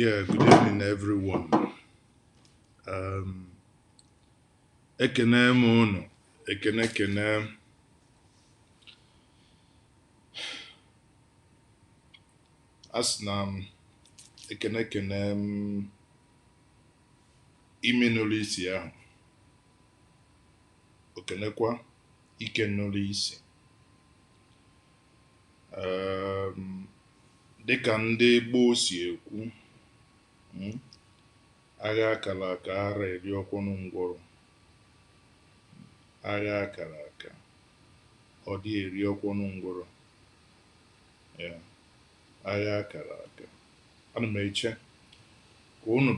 Yeah, good evening, everyone. Ekene m unu, ekene asị na m ekene m ime n'ụlọ isi ahụ, okenekwa ike n'ụlọ isi. Dịka ndị gboo si ekwu, agha akara aka ara eri ọkwụnụ ngwọrọ. Agha akara aka ọ dị eri ọkwụnụ ngwọrọ. Agha akara aka. Ana m eche ka unu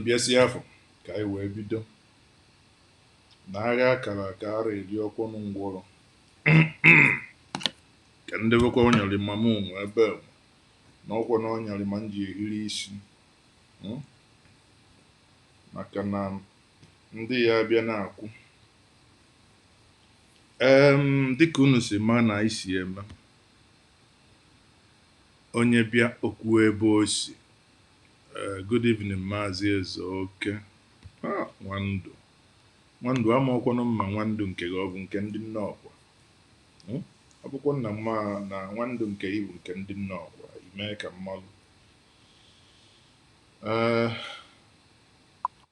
bịa si afọ ka anyị wee bido. Na agha akara aka ara eri ọkwụnụ ngwọrọ. Ka ndị bekwa onyere mama ụmụ ebe na ọkwọ na onyere ma m ji ehiri isi. Maka na ndị ya abịa na-akwụ. Dịka unu si ma na isi eme, onye bịa okwu ebe o si. Good evening, Maazi Ezeoke. Nwandu amaọkwanụ mma nwandu nke gị ọ bụ nke ndị nnọọkwa. Akwụkwọ nna mma na nwandu nke iwu nke ndị nnọọkwa ime ka mmalụ.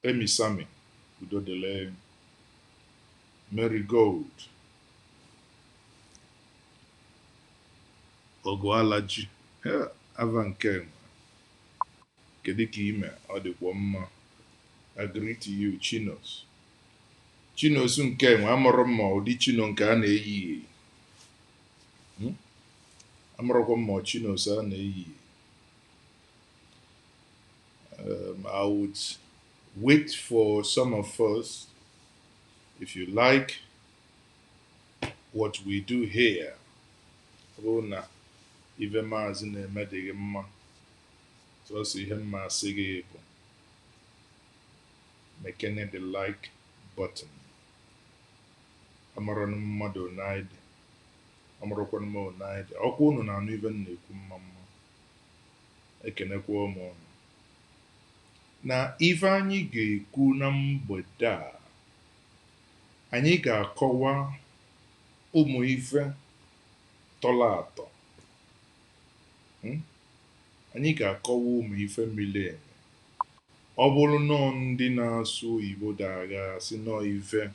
Emi Sami Udodele Mary Gold Ogoalaji ava nke kedu ka ime ọ dịkwa mma. I greet you, Chinos nke enwe amụrụ mma ụdị chino nke a na-eyi. Amụrụkwa mma chinos a na-eyi. I would wait for some of us, if you like what we do here. Rona ive Maazi na-eme dịghị mma. So ihe mma asị gị bụ mekene the like button. Amarọnụ mmadụ onaide. Amụrụkwanụ m onaide. Ọkwa unu na-anụ ive na-ekwu mma mma. Ekenekwa ụmụ unu. Na ife anyị ga-ekwu na mgbede a, anyị ga-akọwa ụmụ ife tọrọ atọ. Anyị ga-akọwa ụmụ ife mili eme. Ọ bụrụ nọọ ndị na-asụ Igbo daga si nọọ ife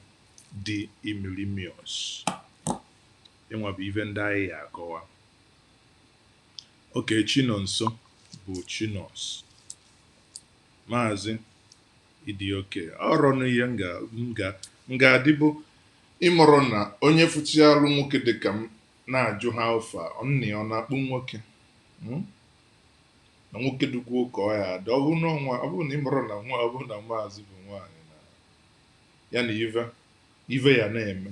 dị imilimios. Ịnwa bụ ife ndị anyị ga-akọwa. Oke Chinonso bụ Chinos. Maazi Ezeoke ọrụ n'ihe m ga-adịbụ ịmụrụ na onye fụchialụ nwoke dịka m na-ajụ ha ofe ọnna ọ na-akpụ nwoke. Na nwoke dukwu ka ọ ya adị. Ọ bụrụ na ịmụrụ na ọ bụrụ na Maazi bụ nwaanyị na ya na ive ya na-eme.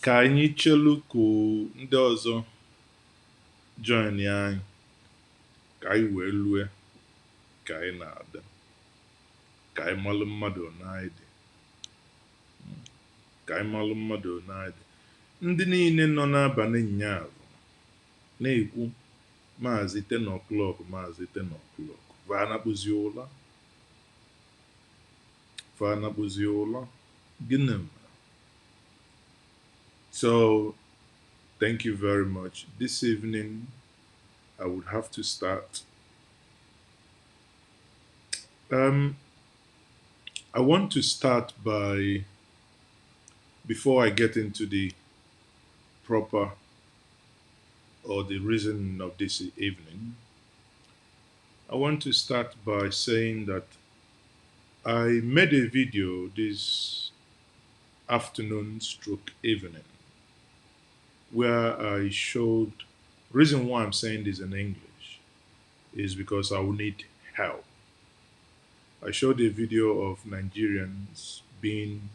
Ka anyị chelu ka ndị ọzọ join anyị ka anyị wee lue ka anyị na-ada, ka anyị malụ mmadụ onaide, ka anyị malụ mmadụ onaide. Ndị niile nọ n'abalị nyaahụ na-ekwu Maazi 10 o'clock, Maazi 10 o'clock. Vanakpuzi ụla gịnị. So, thank you very much. This evening, I would have to start. I want to start by, before I get into the proper or the reason of this evening, I want to start by saying that I made a video this afternoon stroke evening where I showed, reason why I'm saying this in English is because I will need help. I showed a video of Nigerians being,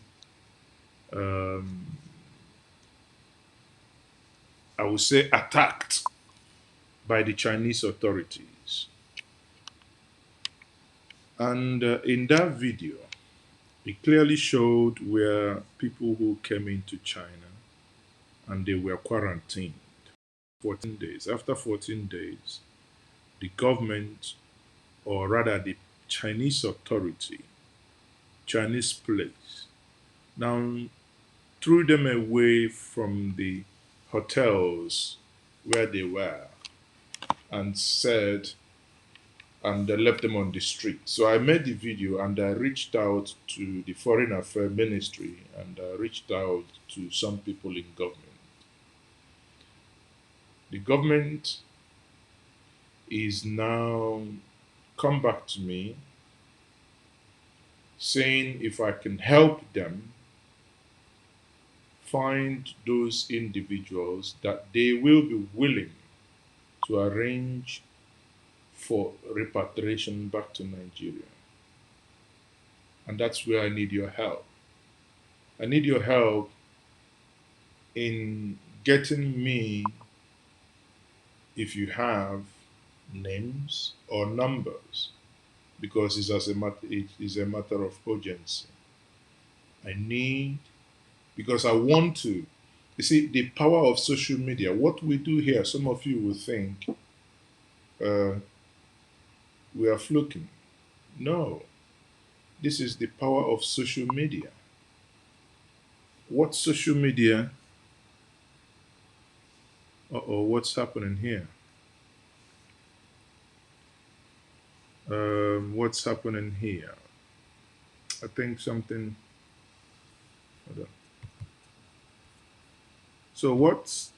I would say, attacked by the Chinese authorities. And in that video, It clearly showed where people who came into China and they were quarantined 14 days. After 14 days, the government, or rather the Chinese authority, Chinese police, now threw them away from the hotels where they were and said, and they left them on the street. So I made the video and I reached out to the Foreign Affairs Ministry and I reached out to some people in government. The government is now come back to me saying if I can help them find those individuals that they will be willing to arrange for repatriation back to Nigeria. And that's where I need your help. I need your help in getting me, if you have names or numbers, because it is a matter of urgency. I need, because I want to. You see, the power of social media, what we do here, some of you will think uh, we are fluking. No, this is the power of social media. What social media? Uh-oh, what's happening here? What's happening here? I think something. Hold on. So what's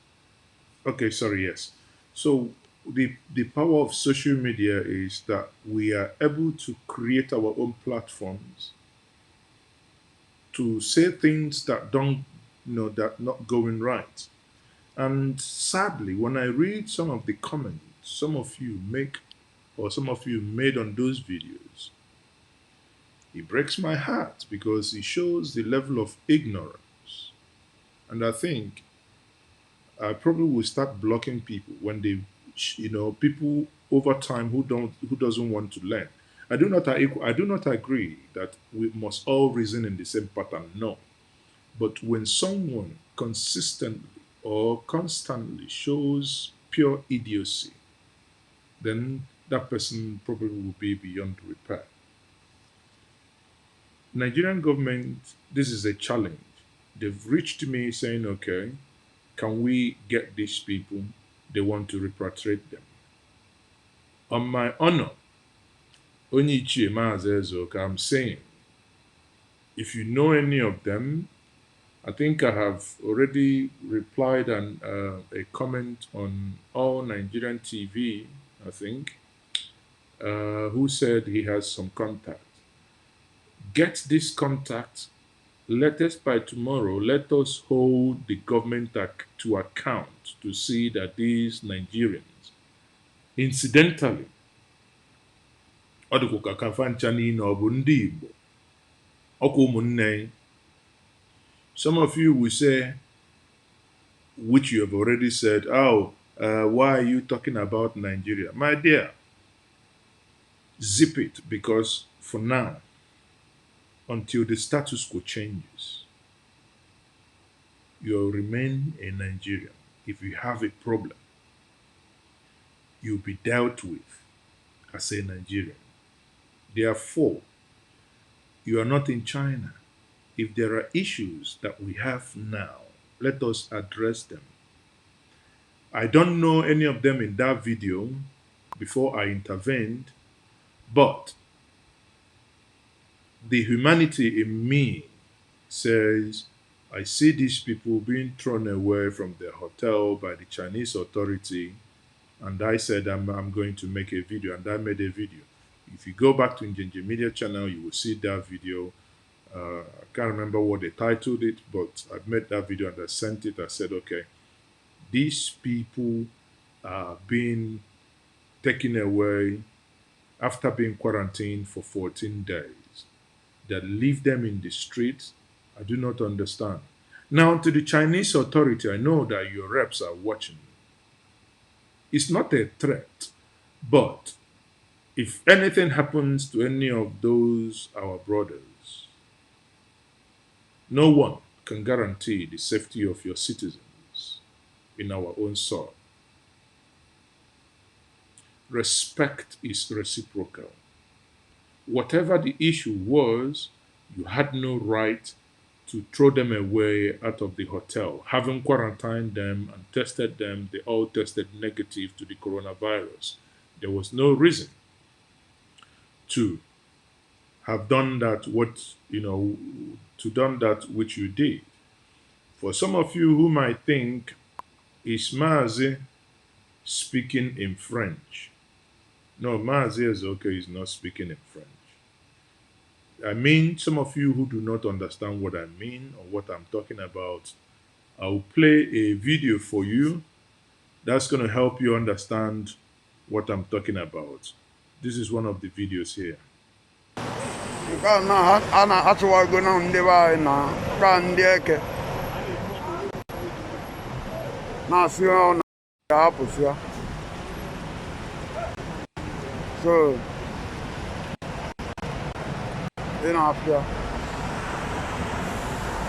okay? Sorry, yes. So the power of social media is that we are able to create our own platforms to say things that don't, that not going right. And sadly, when I read some of the comments some of you make or some of you made on those videos, it breaks my heart because it shows the level of ignorance. And I think I probably will start blocking people when they, people over time who doesn't want to learn. I do not agree that we must all reason in the same pattern. No, but when someone consistently or constantly shows pure idiocy, then that person probably will be beyond repair. Nigerian government, this is a challenge. They've reached me saying, okay, can we get these people? They want to repatriate them. On my honor, Onyichie Maazi Ezeoke, I'm saying, if you know any of them, I think I have already replied and a comment on All Nigerian TV, I think, who said he has some contact. Get this contact. Let us by tomorrow, let us hold the government to account to see that these Nigerians, incidentally, ọ dịkwa ka kafa ncha niile ọ bụ ndị Igbo, ọkwa ụmụnne. Some of you will say, which you have already said, oh, why are you talking about Nigeria? My dear, zip it, because for now, until the status quo changes, you'll remain a Nigerian. If you have a problem, you'll be dealt with as a Nigerian. Therefore, you are not in China. If there are issues that we have now, let us address them. I don't know any of them in that video before I intervened, but the humanity in me says, I see these people being thrown away from their hotel by the Chinese authority, and I said I'm going to make a video, and I made a video. If you go back to Njenje Media channel, you will see that video. I can't remember what they titled it, but I made that video and I sent it. I said, okay, these people are being taken away after being quarantined for 14 days. That leave them in the streets, I do not understand. Now, to the Chinese authority, I know that your reps are watching. It's not a threat, but if anything happens to any of those, our brothers, No one can guarantee the safety of your citizens in our own soil. Respect is reciprocal. Whatever the issue was, you had no right to throw them away out of the hotel. Having quarantined them and tested them, they all tested negative to the coronavirus. There was no reason to have done that to done that which you did. For some of you who might think, is Maazi speaking in French? No, Maazi Ezeoke is not speaking in French. I mean, some of you who do not understand what I mean or what I'm talking about, I'll play a video for you that's going to help you understand what I'm talking about. This is one of the videos here. So, in Abia,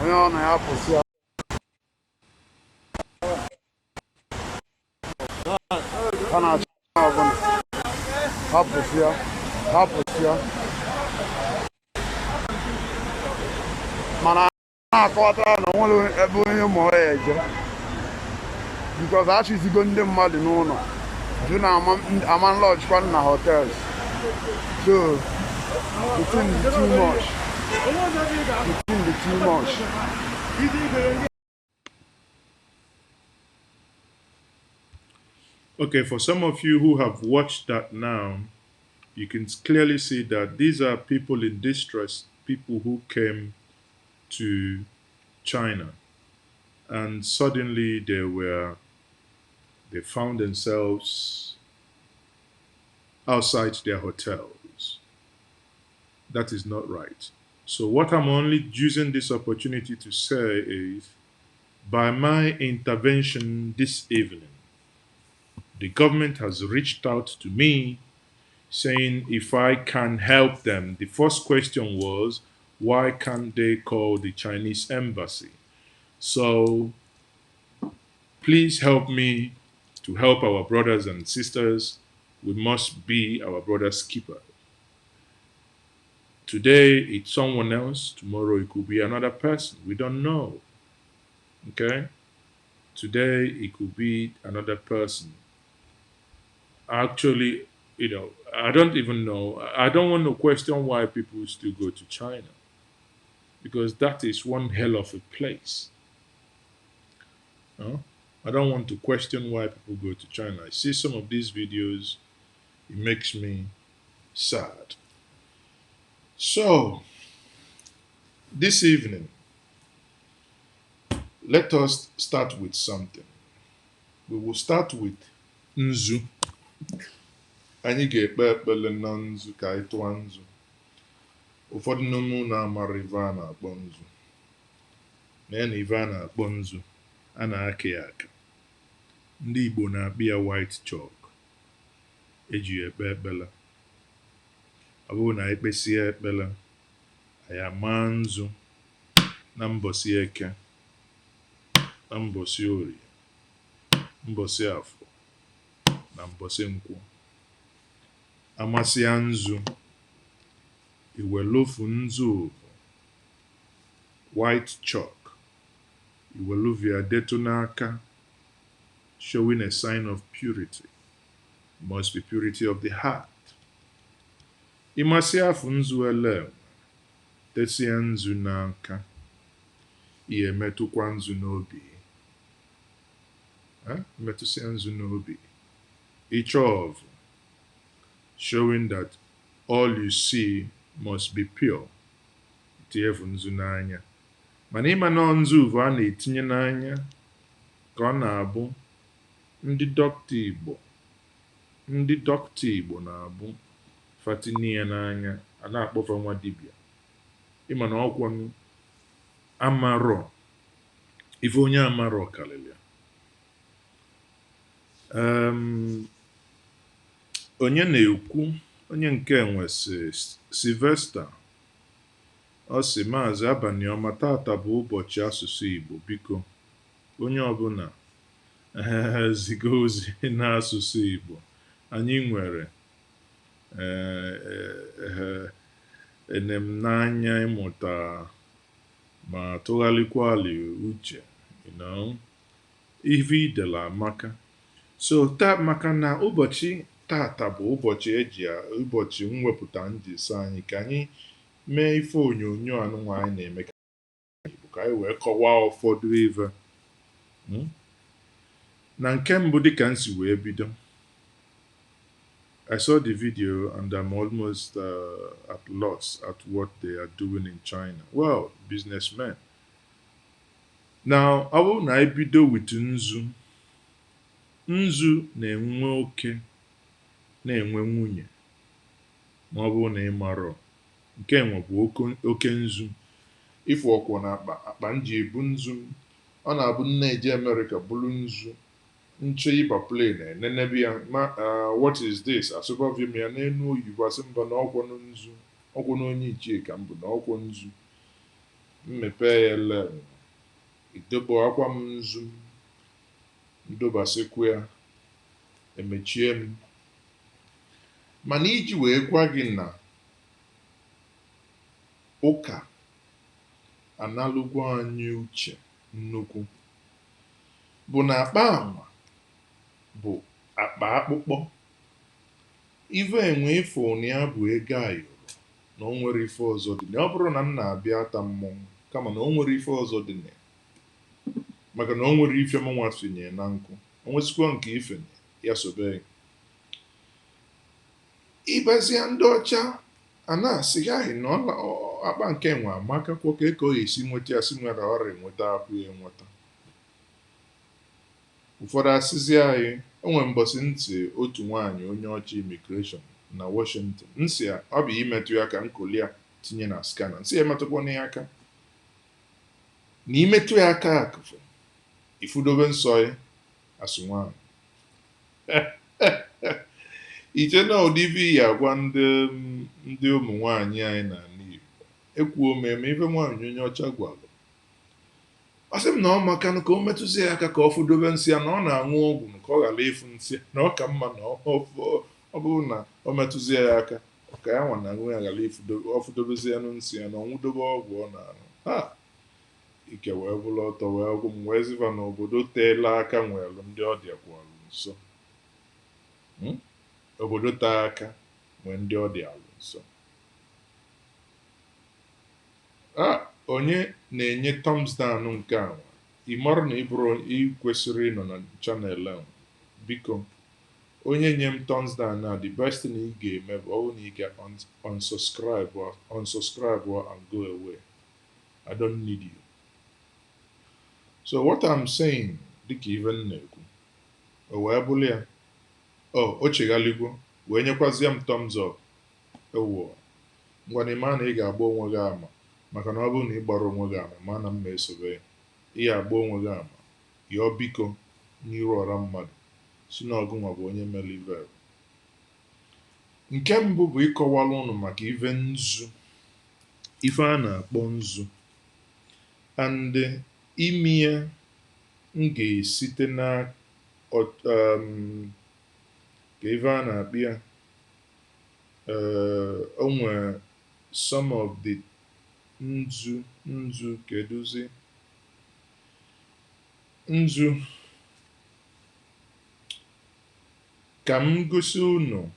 we are na Abia. Kana chama Abia. Mana akọta na nwere ebe onye mo eje. Because actually go ndị mmadụ n'ụlọ. Do na aman lodge kwa na hotels. So, the thing is too much. Okay, for some of you who have watched that now, you can clearly see that these are people in distress, people who came to China, and suddenly they found themselves outside their hotels. That is not right. So what I'm only using this opportunity to say is, by my intervention this evening, the government has reached out to me saying if I can help them. The first question was, why can't they call the Chinese embassy? So please help me to help our brothers and sisters. We must be our brother's keeper. Today it's someone else, tomorrow it could be another person. We don't know. Okay? Today it could be another person. Actually, I don't even know. I don't want to question why people still go to China, because that is one hell of a place. No? I don't want to question why people go to China. I see some of these videos, it makes me sad. So, this evening, let us start with something. We will start with Nzu. Anyị ga-ekpe ekpele na nzu ka anyị tụọ nzu. Ụfọdụ n'ụmụ na-amara ife a na-akpọ nzu. Na ife a na-akpọ nzu, a na-aka ya aka. Ndị Igbo na-akpọ ya white chalk. Eji ekpe ekpele. Ọ bụrụ na anyị kpesie ekpele, anyị amaa nzu na mbọsị Eke, na mbọsị Orie, mbọsị Afọ, na mbọsị Nkwọ. Amasịa nzu, iwelofu nzu ovu, white chalk, iweluvia detu n'aka, showing a sign of purity. Must be purity of the heart. Ịmasịa afụ nzu ele, tesia nzu n'aka, ihe metụkwa nzu n'obi. Metụsia nzu n'obi. Ịchọ ovu, showing that all you see must be pure. Itinyefu nzu n'anya. Mana ịma na nzu bụ a na-etinye n'anya ka ọ na-abụ ndị dọkịta Igbo na-abụ fatinye ya n'anya, a na-akpọfa nwa dibịa. Ịma na ọkwọnụ amarọ, ife onye amarọ karịrị ya. Onye na-ekwu, onye nke nwesị Sylvester Ọ sị Maazi abalị ọma, tata bụ ụbọchị asụsụ Igbo, biko onye ọbụla ziga ozi n'asụsụ Igbo. Anyị nwere enemnanya ịmụta ma tụgharịkwali uche, ife idela amaka. So maka na ụbọchị tata bụ ụbọchị mwepụta njisi anyị ka anyị mee ife onyonyo anụnwa anyị na-eme ka anyị wee kọwaa ụfọdụ ife. Na nke mbụ dịka m si wee bido, I saw the video and I'm almost at loss at what they are doing in China. Well, businessmen. Now, I will na bido with nzu. Nzu na-enwe oke na-enwe nwunye ma ọ bụrụ na ị marọ. Nke nwe bụ oke nzu. Ifu ọkwọ na akpa nji ebu nzu. Ọ na-abụ nne eje America bulu nzu. Nche ịba plane nenebi ya what is this? Asụbọvim ya n'enu oyibo asị mba na ọkwọ nzu. Ọkwọ n'onye ichie ka mbụ na ọkwọ nzu. Mmepe ya ele idobo akwa m nzu. Ndobasịkwa ya emechie m. Mana iji wee gwa gị na ụka analụgwa anyị uche nnukwu bụ na akpa ama bụ akpa akpụkpọ. Ife enwe ifo na ya bụ ego ayoro na o nwere ife ọzọ dị na. Ọ bụrụ na m na-abịa ata mmọnwụ kama na o nwere ife ọzọ dị na maka na o nwere ife m nwafinye na nkụ, o nwesikwa nke ife ya sobe. Ịbazia ndị ọcha a na-asị gaghị na akpa nke nwe amakakwa ka eko ya esi nweta ya si nwere ọrịa enweta akwụ ya enweta. Ụfọdụ asịzi anyị onwe mbọsị ntị otu nwaanyị onye ọcha immigration na Washington nsị ya ọ bụ imetụ ya ka nkoli ya tinye na skana nsị ya emetụkwana ya aka na imetụ ya aka akụfụ ifudobe nsọ ya asụ nwaanyị. Iche na ụdịvi ya agwa ndị ụmụ nwaanyị anyị na Igbo ekwuo eme ife nwaanyị onye ọcha gwalụ. Ọ sị m na ọ makanụ ka o metụzi ya aka ka ọ fụdobe nsị ya na ọ na-aṅụ ọgwụ ka ọ ghara ịfụ nsị na ọ ka mma na ọ bụrụ na ọ metụzi ya aka ka ya nwa na aṅụ ya ghara ọ fụdobezi ya nsị ya na ọnwụdobe ọgwụ ọ na-aṅụ. Ike wee bụrụ ọtọ wee gwụ m wee ziva n'obodo teela aka nwere ndị ọ dịkwalụ nso. Obodo taa aka nwee ndị ọ dị alụ nso. Onye na-enye thumbs down nke a ị mara na ị kwesịrị ịnọ na channel ahụ. Biko onye nye m thumbs down na the best thing ị ga-eme bụ ọ na ị ga unsubscribe and go away. I don't need you. So what I'm saying dịka ife m na-ekwu o wee bụrụ ya o cheghaligwo wee nyekwazie m thumbs up. Ewo ngwana ịma na ị ga-agba onwe gị ama maka na ọ bụrụ na ị gbara onwe gị ama ma na mma esobe ya ị agba onwe gị ama yọọ biko n'iru ọra mmadụ si na ọgụnwa bụ onye mere ive. Nke mbụ bụ ịkọwala ụnụ maka ife nzu, ife a na-akpọ nzu and imi ya m ga-esite na ka ife a na-akpị ya onwe some of the nzu keduzi nzu ka m gosi unu.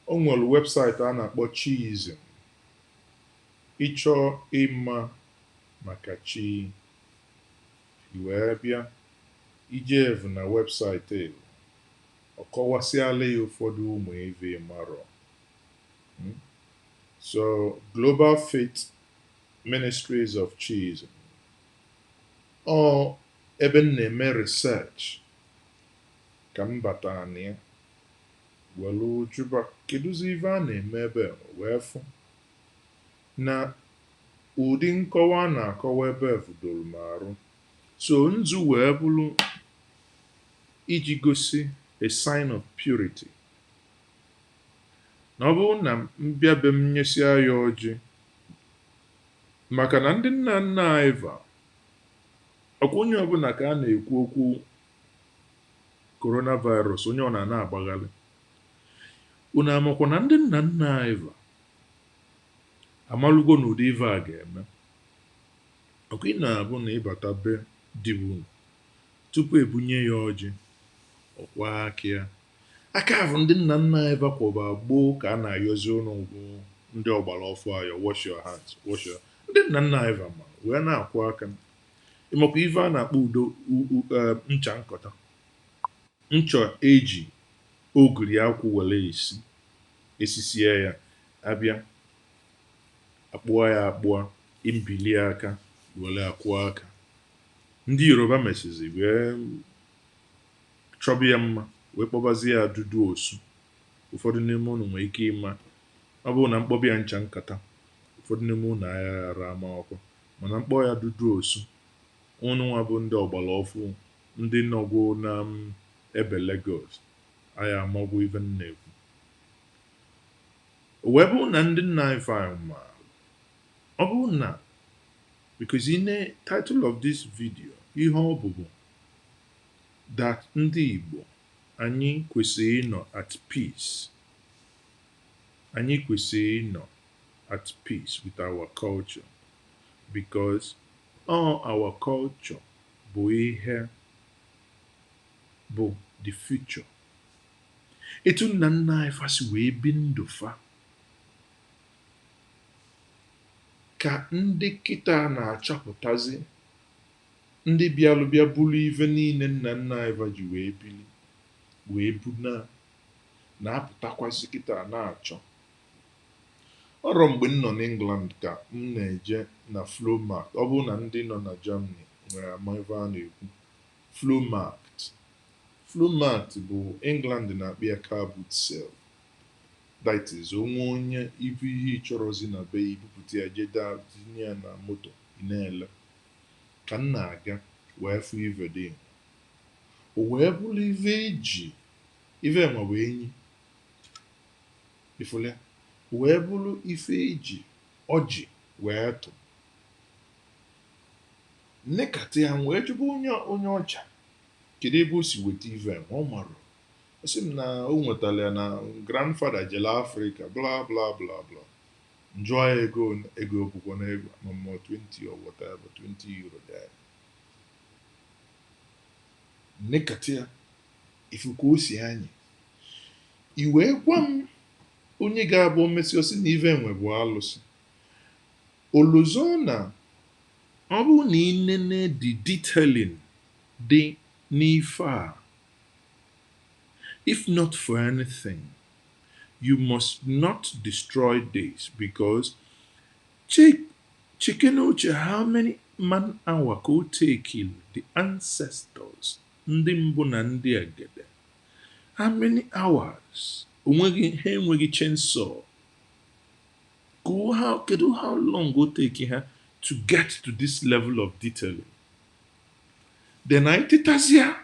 O nwere webụsaịtị a na-akpọ Chiizm. Ịchọ ịma maka chi wee bịa ijevu na webụsaịtị ọ kọwasịala ya ụfọdụ ụmụ eve marọ. So Global Faith Ministries of Chiizm ọ ebe m na-eme research ka m batara na ya welu juba kedụzi ife a na-eme ebe wee fụ na ụdị nkọwa a na-akọwa ebe fudoro m arụ. So nzu wee bụrụ iji gosi a sign of purity. Na ọ bụrụ na mbịa be m nyesia ya ọjị maka na ndị nna nna anyị va ọkwa onye ọbụla ka a na-ekwu okwu coronavirus onye ọ na-agbaghalị unu amakwa na ndị nna nna anyị va amalụgo na ụdị ive a ga-eme ọkwa ị na-abụ na ịbata be dibụ tupu ebunye ya ọjị ọkwa aka ya aka ahụ ndị nna nna anyị vakwọba gboo ka a na-ayọzi ụnụ ugwu ndị ọgbara ọfụ ayọ wash your hands wash your ndị nna nna anyị va ma wee na-akwụ aka ịmakwa ive a na-akpọ udo ncha nkọta ncha eji ogiri akwụ were esisie ya abịa akpụọ ya akpụọ mbili aka were akwụ aka ndị Yoruba mesizi wee chọba ya mma wee kpọbazie ya dudu osu ụfọdụ n'ime ụnụ nwere ike ịma ọ bụrụ na mkpọba ya ncha nkata ụfọdụ n'ime ụnụ agha ghara ama ọkwa mana mkpọ ya dudu osu ụnụ nwa bụ ndị ọgbara ọfụ ndị nọgwo na ebe Lagos aya amagwo ive na-ekwu wee bụ na ndị nna anyị fa ma ọ bụ na because in the title of this video ihe ọ bụ that ndị Igbo anyị kwesịrị ịnọ at peace anyị kwesịrị ịnọ at peace with our culture because all our culture bụ ihe bụ the future etu nna nna anyị fa si wee bi ndụ fa ka ndị kịta na-achọpụtazi ndị bịalụ bịa bulu ife niile nna nna anyị ji wee bili wee bu na-apụtakwazị kịta na-achọ ọrọ mgbe m nọ n'England ka m na-eje na Flowmarkt ọ bụrụ na ndị nọ na Germany nwere ama ife a na-ekwu Flowmarkt bụ England na-akpị ya car boot sale. That is onye ibu ihe ị chọrọzi na be ibupụta ya jeda tinye ya na moto ị na-ele ka m na-aga wee fụ ive dị o wee bụrụ ive eji ive ma wee enyi ifụle wee bụrụ ife eji ọjị wee tụ nnekata ya wee jụba onye ọcha kedu ebe o si weta ive ọ mara asị m na o nwetara ya na grandfather jele Africa bla bla bla bla njụọ ya ego okwukwo na ego ma 20 or whatever 20 euro there nnekata ya ifu ka o si anyị i wee gwa m onye ga-abụ mmesi osi na ive enwe bụ alụsị oluzo na ọ bụ na inene the detailing dị n'ife a if not for anything you must not destroy this because chicken uche how many man hour ka o take the ancestors ndị mbụ na ndị egede how many hours ha enweghị chainsaw kedu how long o take ha to get to this level of detailing then anyị tetazia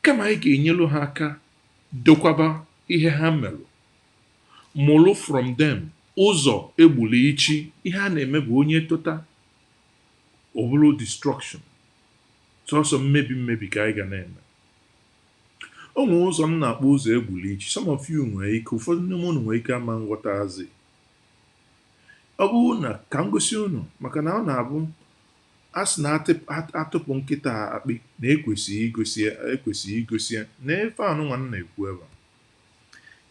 kama anyị ga-enyelu ha aka dokwaba ihe ha merụ mụrụ from them ụzọ egbulu ichi ihe a na-eme bụ onye tota obulu destruction sọsọ mmebi ka anyị ga na-eme o nwere ụzọ m na-akpọ ụzọ egbulu ichi some of you nwere ike ụfọdụ ndị mụnụ nwere ike ama nghọtazi ọ bụrụ na ka m gosi unu maka na ọ na-abụ a sị na atụpụ nkịta akpị na ekwesịghị igosi ya na ife anụnwa m na-ekwu ebe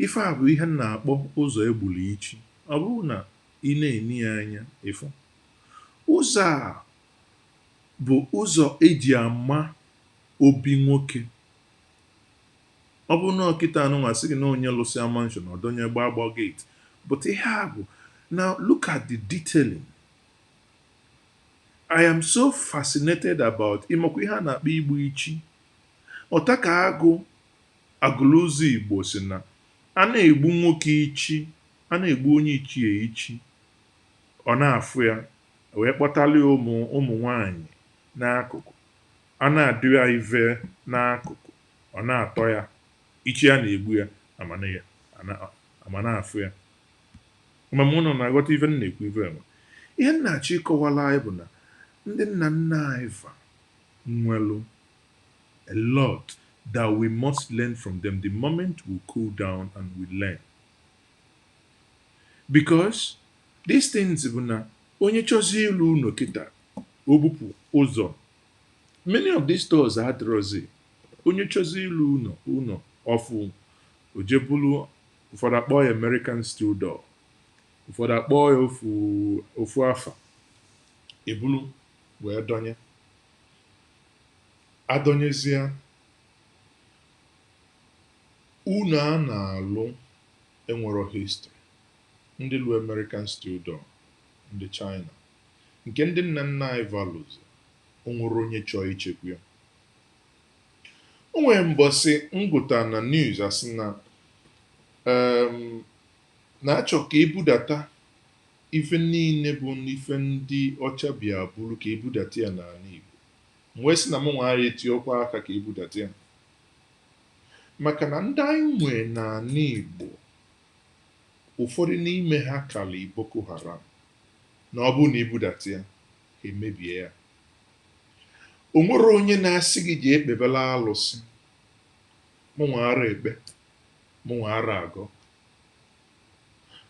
ife a bụ ihe m na-akpọ ụzọ egbulu ichi ọ bụrụ na ị na-eni ya anya ịfụ ụzọ a bụ ụzọ eji ama obi nwoke ọ bụrụ na ọkịta anụnwa sị gị na onye lụsịa mansion ọdọnye gbaa gate but ihe a bụ now look at the detailing I am so fascinated about ịmakwa ihe a na-akpọ igbu ichi ọta ka agụlụzọ Igbo si na a na-egbu nwoke ichi a na-egbu onye ichie ichi ọ na-afụ ya wee kpọtali ụmụ nwanyị n'akụkụ a na-adụ ya ive n'akụkụ ọ na-atọ ya ichi ya na-egbu ya ama na-afụ ya ma mụ nọ na-aghọta ive m na-ekwu ive enwe ihe nna-achọ ịkọwala anyị bụ na ndị nna nna anyị fa nwelu a lot that we must learn from them the moment we cool down and we learn. Because these things bụ na onye chọzi ịlụ ụlọ kịta o bupụ ụzọ, many of these stores adịrọzi. Onye chọzi ịlụ ụlọ ọfụ ojebulu, ụfọdụ akpọ ya American steel door, ụfọdụ akpọ ya ofu afa, ebulu wee donye, adonyezie ụlọ a na-alụ enwero history. Ndị lụ American steel door, ndị China, nke ndị nna nna anyị values, onwere onye chọọ ichekwa ya. O nwere mbọsị ngụta na news asị na na-achọ ka ebudata ife niile bụ ife ndị ọcha bịa bụrụ ka ebudata ya n'ala Igbo. Wee sị na m nwa ara etiokwa aka ka ebudata ya, maka na ndị anyị nwee n'ala Igbo ụfọdụ n'ime ha kala Boko Haram, na ọ bụ na ebudata ya ha emebie ya. O nwere onye na-asị gị ji ekpebela alụsị, mụ nwa ara ekpe, mụ nwa ara agọ.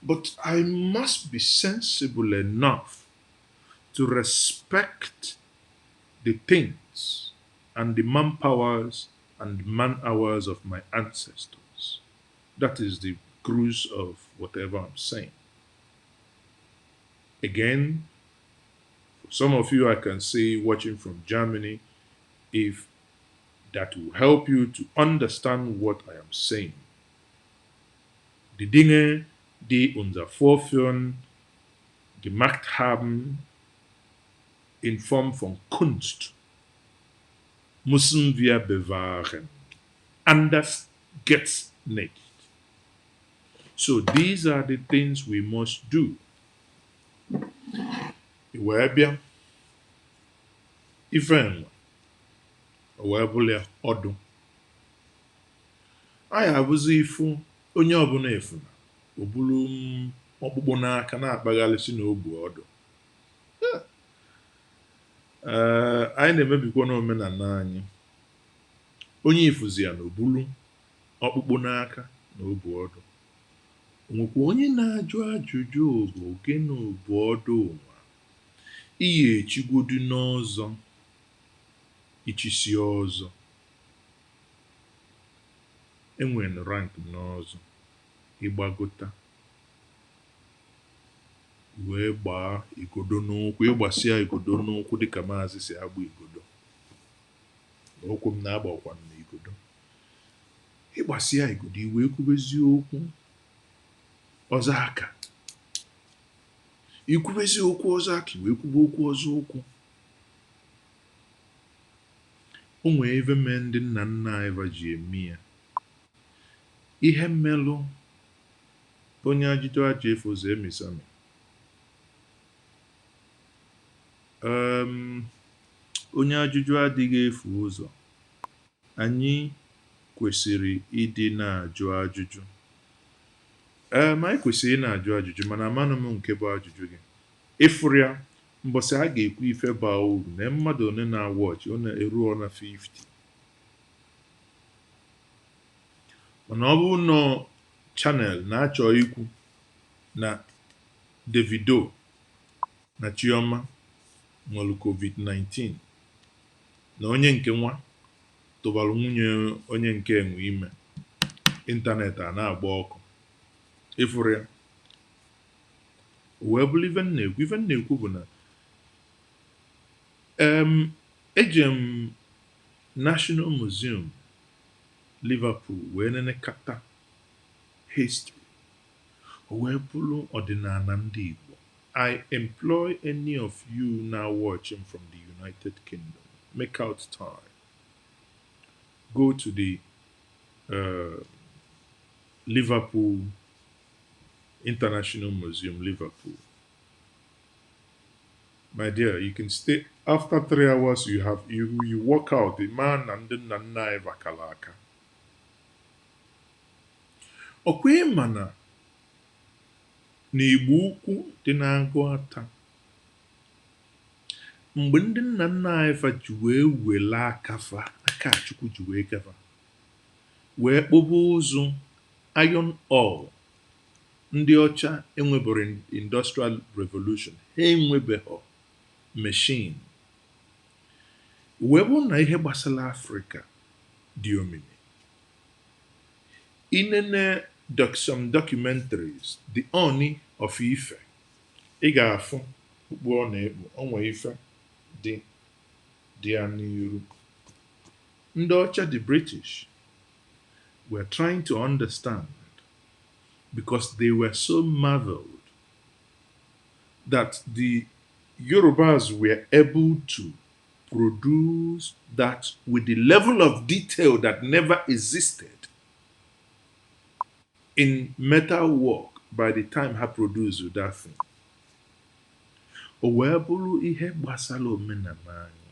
But I must be sensible enough to respect the things and the manpowers and man hours of my ancestors. That is the cruise of whatever I'm saying. Again, for some of you I can say watching from Germany, if that will help you to understand what I am saying. Die Dinge, die unser Vorfahren gemacht haben, in Form von Kunst, müssen wir bewahren. Anders geht's nicht. So these are the things we must do. Iwe bịa, ife nwa, o wee bụrụ ya ọdụ. Anyị abụzi ifu onye ọbụla efuna, o bulu ọkpụkpụ n'aka na-akpaghalịsị n'ogbu ọdụ. Anyị na-emebikwa n'omenala anyị. Onye ifuzi ya na obulu ọkpụkpụ n'aka na obu ọdụ. Onwekwa onye na-ajụ ajụjụ bụ gịnị obu ọdụ ụwa. Ihe echigwodu n'ọzọ, ichisi ọzọ. Enwere rank n'ọzọ, ịgbagota wee gbaa igodo n'ụkwụ, ịgbasịa igodo n'ụkwụ dịka Maazi si agba igodo. N'ụkwụ m na-agbakwa m n'igodo. Ịgbasịa igodo iwee kwubezi okwu ọzọ aka. Ikwubezi okwu ọzọ aka iwee kwube okwu ọzọ okwu. O nwee ebe mee ndị nna nna anyị ji eme ya. Ihe mmelụ onye ajụjụ aja efozi emisami. Onye ajụjụ adịghị efu ụzọ. Anyị kwesịrị ịdị na-ajụ ajụjụ. Anyị kwesịrị ị na-ajụ ajụjụ, mana amanụ m nke bụ ajụjụ gị. Ịfụrụ ya, mbọsị a ga-ekwu ife baa uru na mmadụ one na-awọchị, ọ na-eruo na 50. Mana ọ bụ nọ chanel na-achọ ikwu na Davido na Chioma nwere COVID-19, na onye nke nwa tụbara nwunye onye nke enwe ime, ịntanetị a na-agba ọkụ. Ịfụrụ ya, wee bụrụ ife na-ekwu. Ife na-ekwu bụ na ejem National Museum Liverpool wee nenekata history, wee bụrụ ọdịnala ndị Igbo. I employ any of you now watching from the United Kingdom, make out time, go to the Liverpool International Museum, Liverpool. My dear, you can stay. After 3 hours, you walk out. The man and the nana evakalaka. Okwe mana na Igbo ukwu dị na Agụata mgbe ndị nna nna anyị fa ji wee wele aka Chukwu ji wee kafa wee kpụba ụzụ iron ore. Ndị ọcha enwebere industrial revolution, ha enwebeghị machine. Wee bụ na ihe gbasara Afrịka dị omimi. Inene some documentaries, The Oni of Ife, ị ga-afụ okpu ọ na-ekpu, onwe ife dị ya n'iru. Ndị ọcha, the British, were trying to understand, because they were so marveled that the Yorubas were able to produce that with the level of detail that never existed in metal work by the time ha produced that thing. O wee bụrụ ihe gbasara omenala anyị.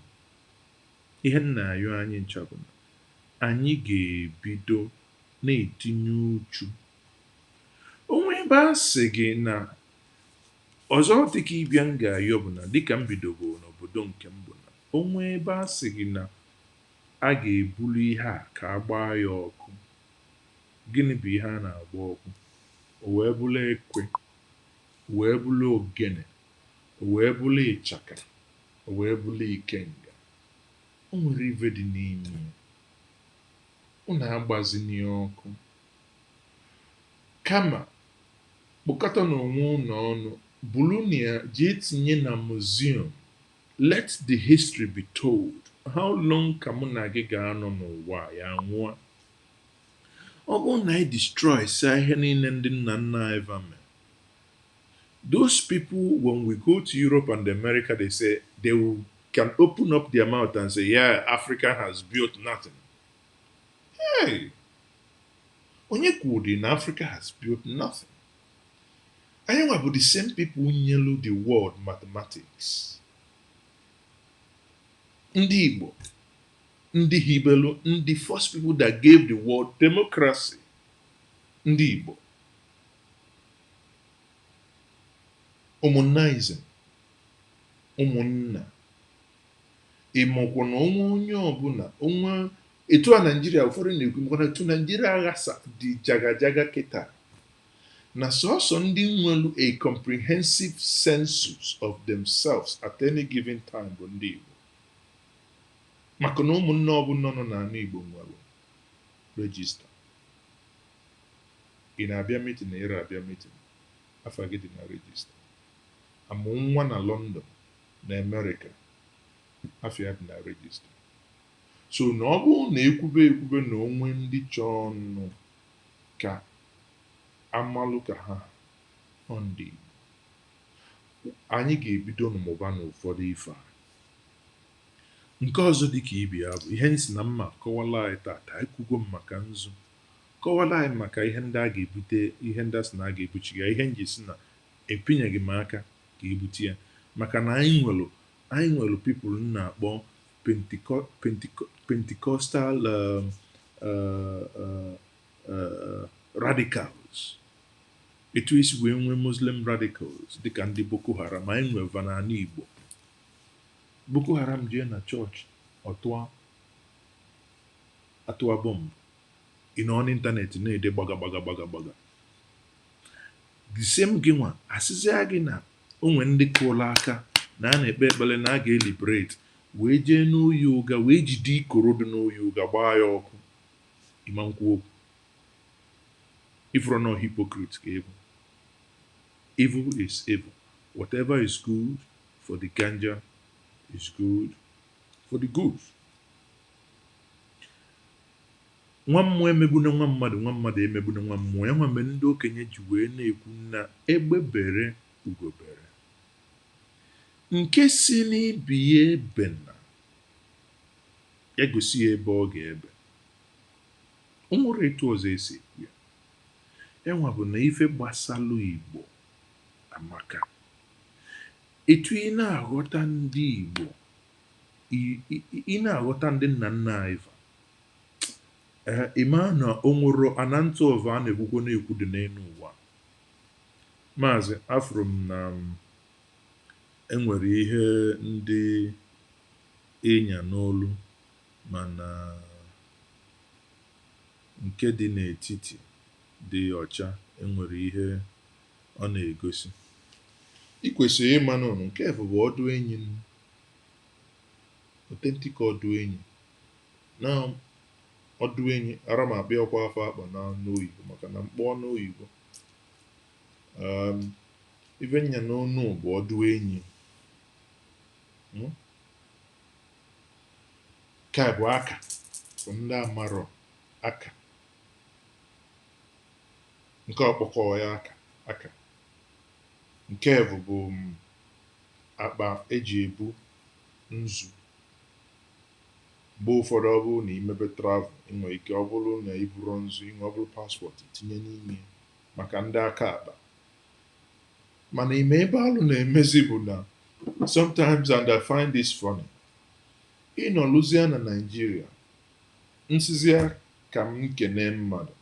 Ihe nna-ayọ anyị nchọbụ na anyị ga-ebido na-etinye uchu. Onwe ebe a sị gị na ọzọ dịka ịbịa m ga-ayọ bụ na dịka m bidogo n'obodo nke m bụ na onwe ebe a sị gị na a ga-ebulu ihe a ka a gbaa ya ọkụ. Gịnị bụ ihe a na-agba ọkụ? O wee bụrụ ekwe, o wee bụrụ ogene, o wee bụrụ ịchaka, o wee bụrụ ikenga. O nwere ife dị n'ime. Unu agbazini ọkụ. Kama kpọkọta n'onwe unu ọnụ, bulu na ya jee tinye na museum. Let the history be told. How long ka mụ na gị ga-anọ n'ụwa ya nwụọ? Ọ bụrụ na anyị destroy sa ihe niile ndị nna nna anyị mere. Those people, when we go to Europe and America, they say can open up their mouth and say, yeah, Africa has built nothing. Hey, onye kwuru na Africa has built nothing? Anyị nwa bụ the same people nyelu the world mathematics. Ndi Igbo, ndị Hibelu, the first people that gave the world democracy. Ndi Igbo. Ụmụnnaizm, ụmụnna. Ịmụkwụ na onye ọbụla, onwe etu a Nigeria ụfọdụ na-ekwu maka etu Nigeria aghasa dị jaga kịta. Na sọsọ ndị nwelu a comprehensive census of themselves at any given time bụ ndị Igbo. Maka na ụmụnne ọbụla nọ n'ala Igbo nwere regista. Ị na-abịa meeting na ịra abịa meeting, afa gị dị na regista. Amụ nwa na London na America, afia dị na regista. So na ọ bụrụ na ekwube na onwe ndị chọọ ọnụ ka amalụ ka ha ọ ndị Igbo, anyị ga-ebido n'ụmụba n'ụfọdụ ife a. Nke ọzọ dịka ibe ya bụ ihe nsi na mma kọwala anyị tata, ekwugo m maka nzu, kọwala anyị maka ihe ndị a ga-ebute, ihe ndị a sị na a ga-ebuchi ya, ihe nji si na epinyeghị m aka ka ebute ya, maka na anyị nwere people na-akpọ Pentecostal radicals. Etu isi wee nwee Muslim radicals dịka ndị Boko Haram, anyị nweva n'ala Igbo. Boko Haram jee na chọọchị atụa bọmbụ, ị nọ n'ịntanetị na-ede gbaga. The same gị nwa asịzịa gị na onwe ndị kụrụ aka na a na-ekpe ekpere na a ga-eliberate, wee jee n'oyi ụga, wee jide ikoro dị n'oyi ụga gbaa ya ọkụ. Ịma nkwu okwu. Ifro no hypocrite ka evil. Evil is evil. Whatever is good for the ganja is good for the goose. Nwa mmụọ emegbuna nwa mmadụ, nwa mmadụ emegbuna nwa mmụọ. Ya nwa mgbe ndị okenye ji wee na-ekwu na egbe bere ugo bere. Nke si n'ibi ya ebe na ya gosi ya ebe ọ ga-ebe. O nwere etu ọzọ esi ekwu ya. Ya nwa bụ na ife gbasalụ Igbo amaka. Etu ị na-aghọta ndị Igbo, ị na-aghọta ndị nna nna anyị fa. Ịma na o nwere anantụ ọva a na-ekwukwo na-ekwu dị n'elu ụwa. Maazi, afụrụ m na enwere ihe ndị ịnya n'olu, mana nke dị n'etiti dị ọcha, enwere ihe ọ na-egosi. Ị kwesịrị ịma na nke bụ ọdụ enyi, authentic ọdụ enyi. Na ọdụ enyi ara m akpị ọkwa afọ akpa na n'oyibo, maka na mkpọ n'oyibo ife nya n'onu bụ ọdụ enyi. Ka bụ aka bụ ndị amarọ aka, nke ọkpọkọ ya aka. Nke bụ akpa eji ebu nzu. Mgbe ụfọdụ ọ bụrụ na imebe travel, nwere ike ọ bụrụ na iburu nzu, inwe ọ bụrụ paspọtụ tinye n'ime maka ndị aka akpa. Mana ime ebe alụ na-emezi bụ na sometimes, and I find this funny, ịnọ lụzie na Nigeria, nsizia ka m kene mmadụ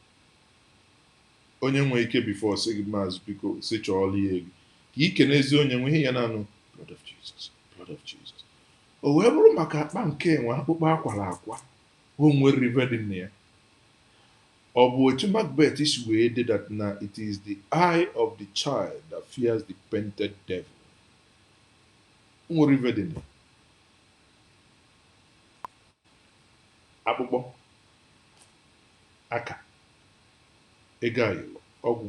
onye nwee ike before sị gị Maazi biko si chọọla ihe gị ka ikenezi onye nwe ihe ya na-anụ blood of Jesus, blood of Jesus. O wee bụrụ maka akpa nke enwe akpụkpọ akwara akwa o nwere rive dị na ya. Ọ bụ otu Macbeth isi wee dị that na it is the eye of the child that fears the painted devil. O nwere rive dị na ya. Akpụkpọ aka, ego ayọrọ, ọgwụ.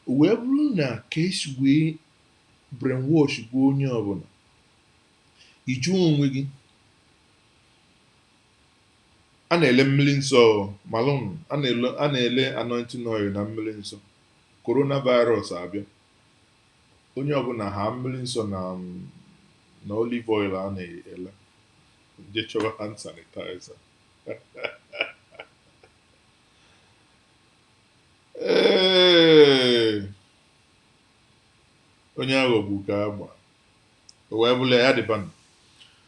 O wee bụrụ na ka esi wee brainwash bụ onye ọbụla, iju onwe gị a na-ele mmiri nsọ malụn, a na-ele anointing oil na mmiri nsọ. Coronavirus abịa, onye ọbụla ha mmiri nsọ na olive oil a na-ele, je chọrọ hand sanitizer. Onye aghọgbu ka agba, o wee bụla ya dịbanụ.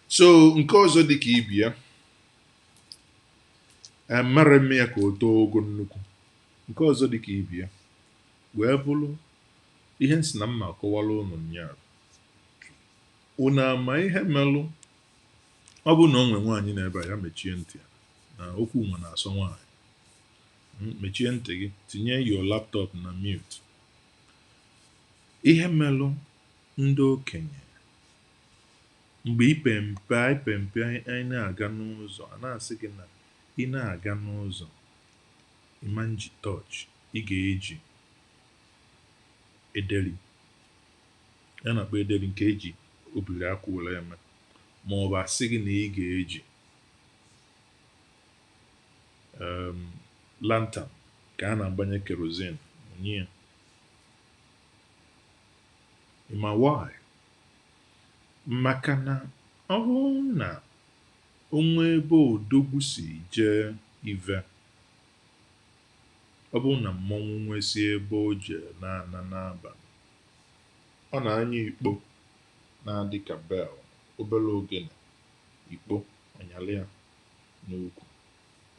So nke ọzọ dị ka ibi ya, mara mme ya ka o too ogo nnukwu. Nke ọzọ dị ka ibi ya wee bụrụ ihe nsị na mma akọwala ụnụ nyaa. Unu ama ihe melụ ọ bụ na o nwe nwaanyị na-ebe a, ya mechie ntị ya na okwu nwe na-asọ nwaanyị. Mechie ntị gị, tinye your laptop na mute. Ihe melụ ndị okenye mgbe ipempe anyị na-aga n'ụzọ, a na-asị gị na ị na-aga n'ụzọ ịma nji touch, ị ga-eji ederi, ya na-akpọ ederi nke eji obiri akwụ were eme, ma ọ bụ asị gị na ị ga-eji lantern ka a na-agbanye kerosene onye ya. Ma why? Maka na ọ bụrụ na onwe ebe odogwu si jee ive, ọ bụrụ na mmọnwụ nwesi ebe o jee na n'abalị, ọ na-anya ikpo na-adị ka bel, obere ogene, ikpo ọnyalị ya n'ukwu,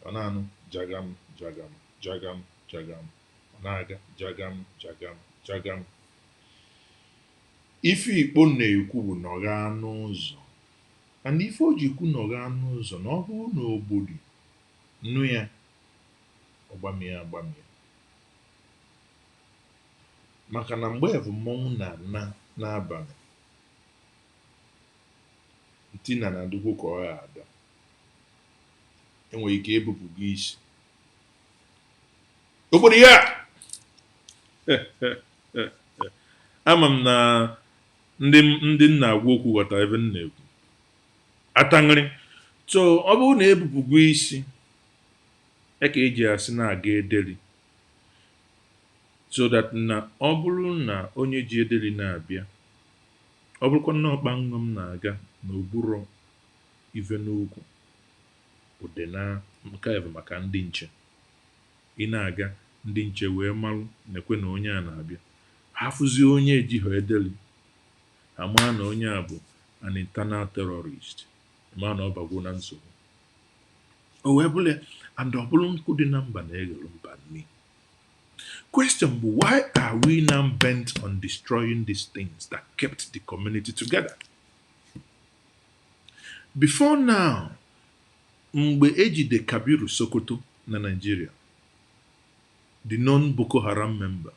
ọ na-anụ jagam jagam jagam jagam, ọ na-aga jagam jagam jagam. Ife ikpo na-ekwu bụ nọgha n'ụzọ, and ife o ji kwu nọgha n'ụzọ na ọ bụrụ na obodo nụ ya, ọgbamie agbamie. Maka na mgbe bụ mmọnwụ na n'abalị, ntina na-adịkwu ka ọ ya ada, enwere ike ebupụ gị isi obodo ya. Ama m na ndị nna agwa okwu ghọta ebe m na-ekwu. Atangịrị. So ọ bụrụ na ebupụgo isi, ka eji asị na-aga ederi, so that na ọ bụrụ na onye ji ederi na-abịa, ọ bụrụkwa na ọkpa nṅom na-aga n'oburu ive n'ugwu, ụdị na nke a bụ maka ndị nche. Ị na-aga, ndị nche wee marụ na-ekwe na onye a na-abịa, ha fụzie onye ejighị ederi, ha maa na onye a bụ an internal terrorist, ma na ọ bagwo na nsogbu. O wee bụrụ and ọ bụrụ nkụ dị na mba na-eghelu mba nni. Question, why are we now bent on destroying these things that kept the community together? Before now, mgbe ejide Kabiru Sokoto na Nigeria, the non-Boko Haram member,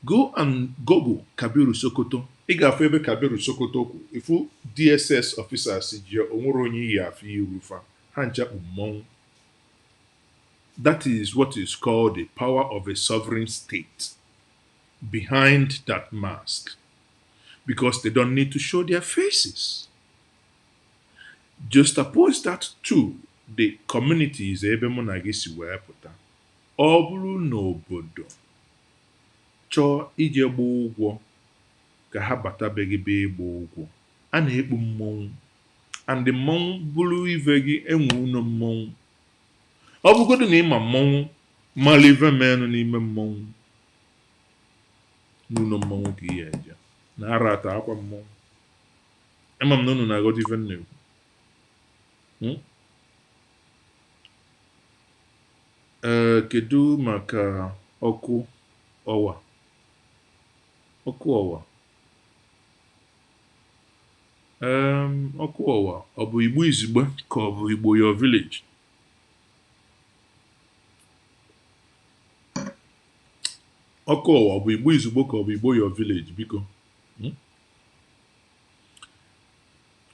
go and Google Kabiru Sokoto. Ị ga-afụ ebe Kabiru Sokoto kwu. Ifu DSS officers ji onwere onye yi afọ irufa. Ha ncha kpu mmọnwụ. That is what is called the power of a sovereign state behind that mask, because they don't need to show their faces. Just oppose that to the communities ebe mụ na gị si wee pụta. Ọ bụrụ n'obodo chọọ ije gba ụgwọ ka ha batabeghị be ịgba ụgwọ, a na-ekpu mmọnwụ, and mmọnwụ bụrụ ive gị enwe ụlọ mmọnwụ. Ọ bụgodu na ịma mmọnwụ mara ive menụ n'ime mmọnwụ, n'ụlọ mmọnwụ ka ihe eje na ara ata akwa mmọnwụ. Ama m na unu na-aghọta ife m na-ekwu. Kedu maka ọkụ ọwa? Ọkụ ọwa. Ọkụ ọwa ọ bụ Igbo izugbe ka ọ bụ Igbo your village? Ọkụ ọwa ọ bụ Igbo izugbe ka ọ bụ Igbo your village biko?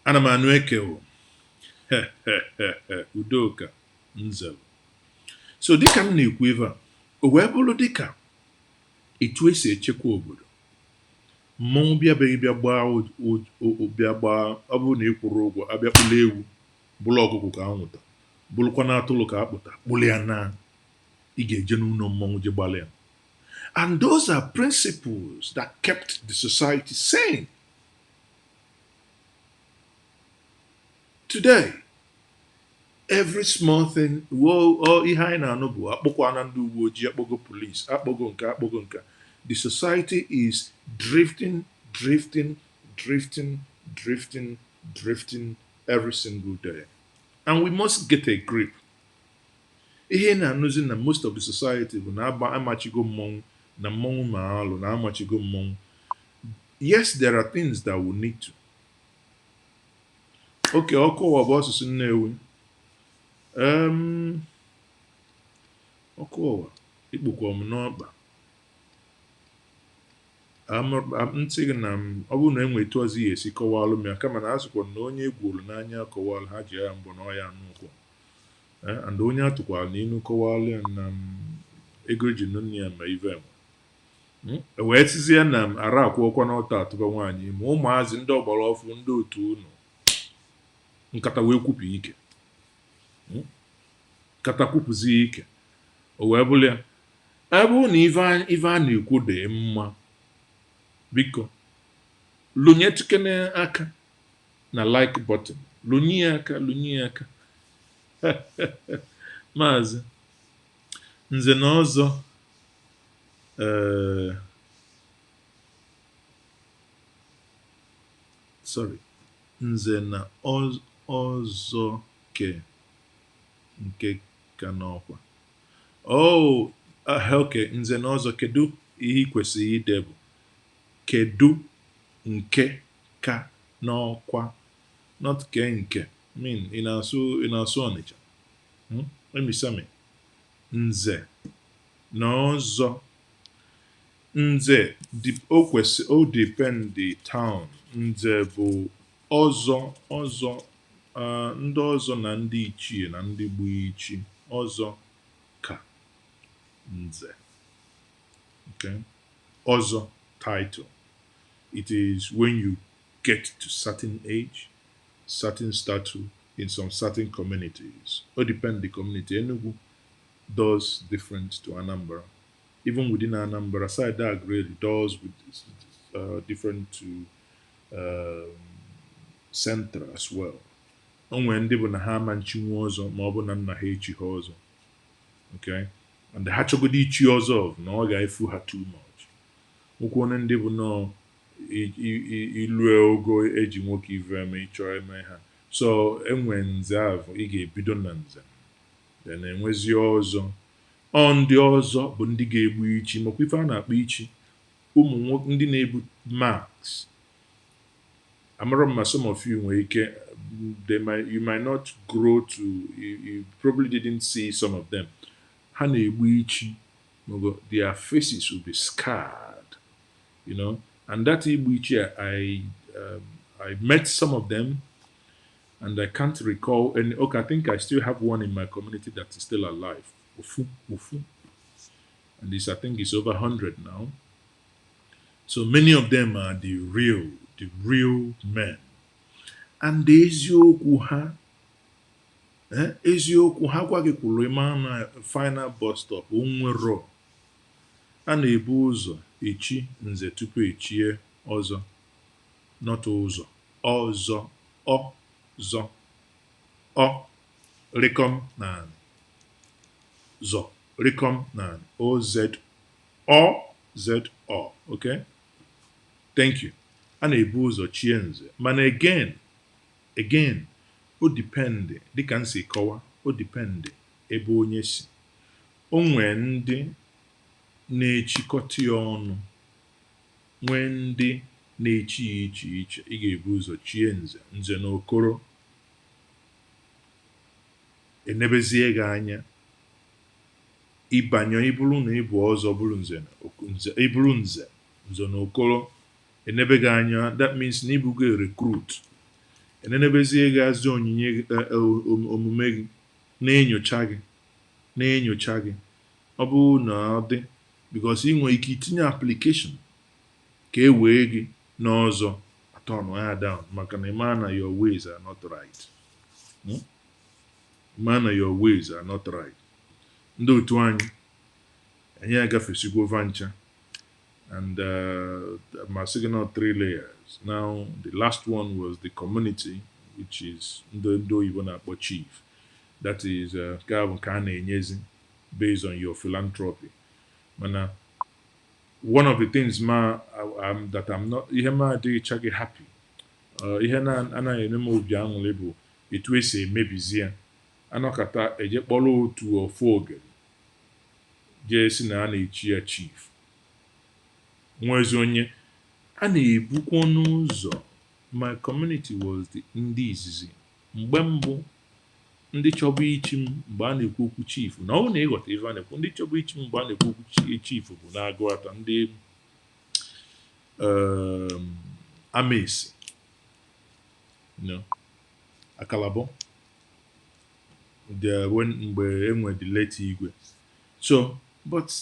Ana m anụ eke o. Udoka Nzel. So dịka m na-ekwu ebe a, o wee bụrụ dịka etu esi echekwa obodo. Mmọnwụ bịabeghị bịa gbaa ọ bụrụ na ị kwụrụ ụgwọ abịa kpụla ewu bụrụ ọkụkụ ka anwụta bụrụkwa na atụrụ ka akpụta kpụrụ ya na ị ga-eje n'ụlọ mmọnwụ je gbalị ya. And those are principles that kept the society sane. Today, every small thing, ihe anyị na-anụ bụ akpọkwa na ndị uwe ojii, akpọgo police, akpọgo nka. The society is drifting every single day. And we must get a grip. Ihe na-anụzi na most of the society bụ na amachigo mmọnwụ na mmọnwụ ma alụ na amachigo mmọnwụ. Yes, there are things that we need to. Okay, ọkụ ụwa bụ asụsụ Nnewi. Ọkụ ụwa ikpukwa m n'ọkpa. Ntị gị na ọ bụrụ na enwe etu ọzọ ya esi kọwalụ m ya, kama na asụkwa na onye egwuru n'anya kọwalụ ha ji ya mbọ na ọya n'ụkwụ. And onye atụkwala n'inu kọwalụ ya na ego ji nne ya ma ive enwe. Wee tizie na ara akwụkwọ n'ọta atụba nwaanyị ma ụmụazị ndị ọgbara ọfụ ndị otu unu nkata wee kwupụ ike. Nkata kwupụzie ike. O wee bụrụ ya, ebe na ive a na-ekwu dị mma, biko lụnyetukene aka na like button, lụnye aka. Maazi Nze na Ọzọ Nze na Ọzọke nke ka n'ọkwa. Okay, Nze na Ọzọ, kedu ihe kwesịrị ide bụ kedu nke ka n'ọkwa, not ke nke. Ị na-asụ Ọnịcha. Emisame. Nze na Ọzọ. Nze o depend the town. Nze bụ ọzọ ndị ọzọ na ndị ichie na ndị gbu ichi. Ọzọ ka Nze. Okay. Ọzọ title. It is when you get to certain age, certain status in some certain communities. Or depend the community. Enugu does different to Anambra. Even within Anambra, side that grade does with different to Central as well. Onwe ndị bụ na ha ama nchinwu ọzọ ma ọ bụ na nna ha echi ha ọzọ. Okay? And ha chọgodo ichi ọzọ na ọ ga-efu ha too much. Okwu onye ndị bụ nọ ilue ogo eji nwoke ive eme ịchọ eme ha. So enwe nze ahụ ị ga-ebido na nze, then enwezi ọzọ, ndị ọzọ bụ ndị ga-egbu ichi makwa ife a na-akpọ ichi ụmụ nwoke ndị na-ebu marks. Amara m ma some of you nwere ike you might not grow to you probably didn't see some of them. Ha na-egbu ichi, their faces will be scarred, you know. And that igbu ichi, I met some of them, and I can't recall any. Okay, I think I still have one in my community that is still alive. Ufu, ufu. And this, I think, is over 100 now. So many of them are the real men. And the Ezeoke ha, Ezeoke ha gwa gị kwuru ịma na final bus stop onwero. A na-ebu ụzọ echi nze tupu echie ọzọ. Not ụzọ, ọzọ, ọzọ, ọ, rikom na zọ, rikom na OZ, O-Z-O, okay? Thank you. A na-ebu ụzọ chie nze. Mana again, o depende, dịka m si kọwa, o depende ebe onye si. O nwee ndị na-echikọta ya ọnụ, nwee ndị na-echi ya iche, ị ga-ebu ụzọ chie nze na okoro, enebezie gị anya, ịbanye ịbụrụ na ịbụ ọzọ bụrụ ịbụrụ nze na okoro, enebe gị anya, that means na ịbụgo recruit, enebezie gị azụ onyinye omume gị, na-enyocha gị, ọ bụrụ na ọ dị, because ị nwere ike itinye application ka e wee gị n'ọzọ turn ya down maka na ịma na your ways are not right. Ịma na your ways are not right. Ndị otu anyị agafesigo vancha, and my second 3 layers. Now the last one was the community, which is ndị oyibo na-akpọ chief. That is ka a na-enyezi based on your philanthropy. Mana one of the things that I'm not ihe ma adịghị happy, ihe na anaghị eme m obi aṅụrị bụ etu esi emebizie anọkata eje kpọrọ otu ofu ogere jee si na a na-echi ya chief, nwezi onye a na-ebukwa n'ụzọ. My community was the ndị izizi mgbe mbụ ndị chọba ichi m mgbe a na-ekwu okwu chief, na ọ na-eghọta ife a na-ekwu. Ndị chọba ichi m mgbe a na-ekwu okwu chief bụ na-agụata ndị Amaesi, Akalabọ, mgbe enwe the late Igwe. So but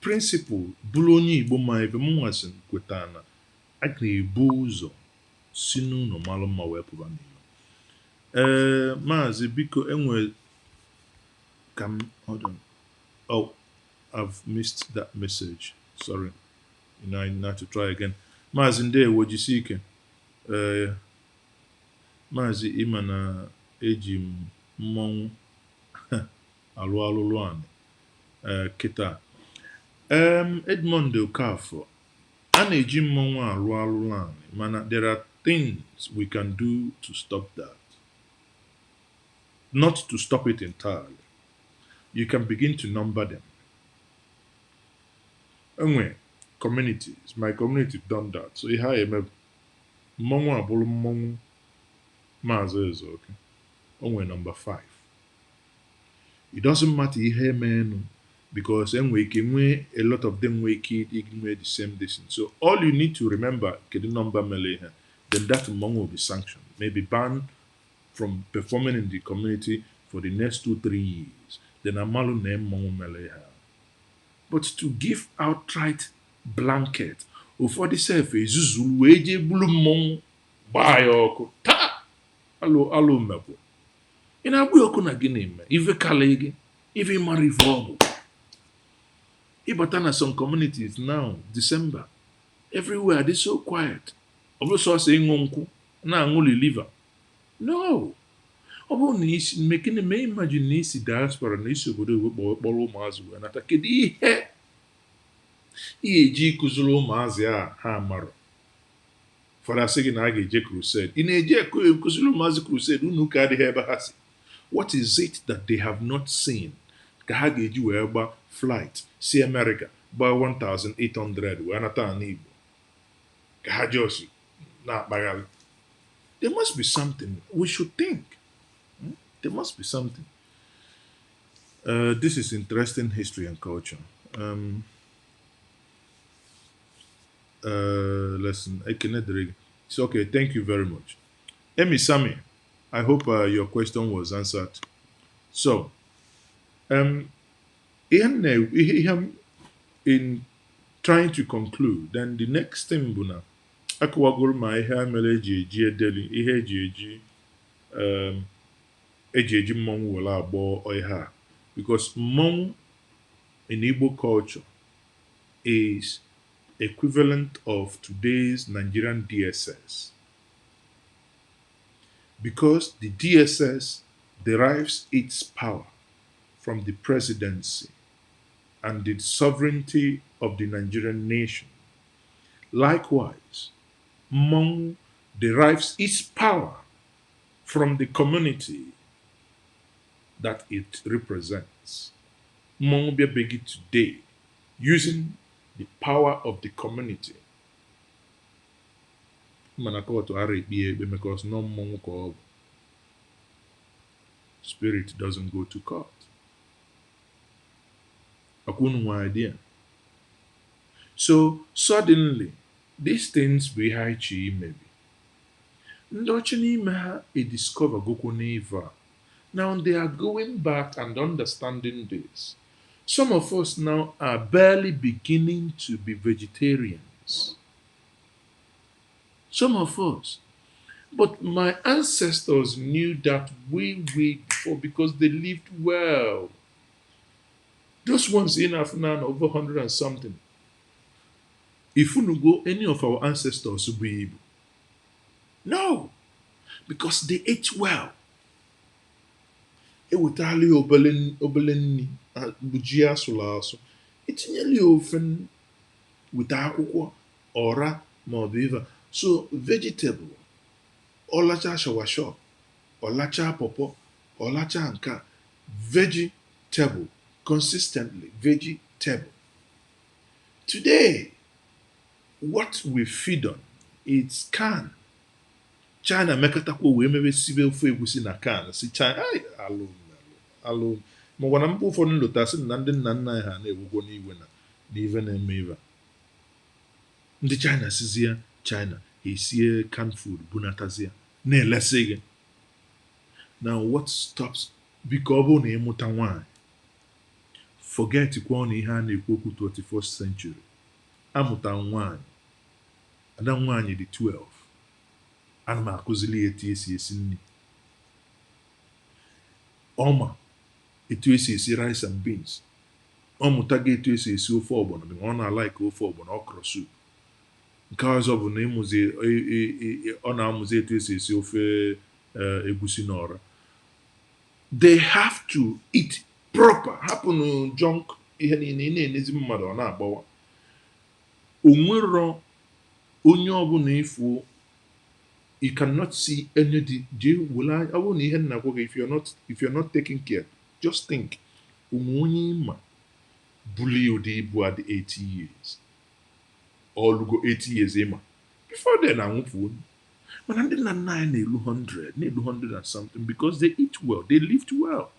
principle bụrụ onye Igbo ma ebe m nwasị kweta na a na-ebu ụzọ si n'ụlọ malụ mma wee pụba n'ihu. Maazi biko enwe hold on. Oh, I've missed that message. Sorry. I need to try again. Maazi ndewo jisi ike. Maazi ịma na eji m mmọnwụ alụ alụlụ anị kịta. Edmond Okafọ, a na-eji mmọnwụ alụ alụlụ anị, mana there are things we can do to stop that. Not to stop it entirely. You can begin to number them. Anyway, communities. My community done that. So ihe anyị eme mmọnwụ abụrụ mmọnwụ Maazi Ezeoke. Onwe number 5. It doesn't matter ihe emenu, because a lot of them ignore the same distance. So all you need to remember the number mele, then that mmọnwụ will be sanctioned, maybe banned from performing in the community for the next 2-3 years. Then amalu name mmọnwụ mele ha. But to give outright blanket, ụfọdụ sef ezuzulu wee jee bulu mmọnwụ gbaa ya ọkụ taa alụ mmekwu. Ị na-agba ya ọkụ na gịnị eme? Ife kala gị, ife mara ife ọgwụ. Ịbata na some communities now, December, everywhere they so quiet. Ọ bụrụ sọsọ ịṅụ nkwụ na-aṅụli liver. No. Ọ bụrụ na isi mekene mee imagine na isi diaspora na isi obodo kpọrọ ụmụazị wee nata, kedu ihe eji ịkụziri ụmụazị ha mara? Fọdụ asị gị na a ga-eje crusade. Ị na-eje ịkụziri ụmụazị crusade, unu ụka adịghị ebe ha si. What is it that they have not seen ka ha ga-eji wee gba flight si America gba 1800 wee nata ala Igbo ka ha just na-akpagharị. There must be something we should think. There must be something. This is interesting history and culture. Lesson. It's okay. Thank you very much. Emi Sami, I hope your question was answered. So, in trying to conclude, then the next thing, Buna, akụwagoro ma ihe mere eji eji edeli ihe eji eji mmọnwụ were agbọ ihe a, because mmọnwụ in Igbo culture is equivalent of today's Nigerian DSS, because the DSS derives its power from the presidency and the sovereignty of the Nigerian nation. Likewise, Mmong derives its power from the community that it represents. Mmong Biabegi today, using the power of the community. Because no Mmong spirit doesn't go to court. No idea. So suddenly, these things be high chi maybe. Ndochini meha a discover goko neva. Now they are going back and understanding this. Some of us now are barely beginning to be vegetarians. Some of us. But my ancestors knew that way before because they lived well. Those ones in Afnan over 100 and something. If you go, any of our ancestors will be Igbo. No, because they ate well. Ewetali obelenni buji asụrụ asụ. Etinyeli ofen with akwụkwọ ọra ma ọ bụ iva. So vegetable, ọlacha shawashọ, ọlacha pọpọ, ọlacha nka, vegetable, consistently vegetable. Today, what we feed on is can. China mekatakwa wee mebe sibe ofe egusi na can. Si China, alone. Ma wana mkpa ụfọdụ nlota sị na ndị nna nna ha na-ewugwo n'iwe na n'ive na-eme ive. Ndị China sizie China esie canned food bunatazia na-elesi gị. Now what stops? Biko ọ bụ na ịmụta nwaanyị. Forget kwa na ihe a na-ekwu okwu 21st century. Amụta nwaanyị. Ada nwaanyị dị 12. Ana m akụzili etu esi esi nri. Ọma etu esi esi rice and beans. Ọ mụtago etu esi esi ofe ọgbọnọ. Ọ na-alaike ofe ọgbọnọ, okra soup. Nke ọzọ bụ na ọ na-amụzi etu esi esi ofe egusi na ọra. They have to eat proper. Hapụ na junk ihe niile ị na-enezi mmadụ ọ na-agbawa. Onwero onye ọbụla ifo, you cannot see any if you're not taking care, just think. Onye ma bully Udi Igbo at the 80 years. Or go 80 years ema. Before then I won't phone. But I didn't 100 and something because they eat well, they lived well,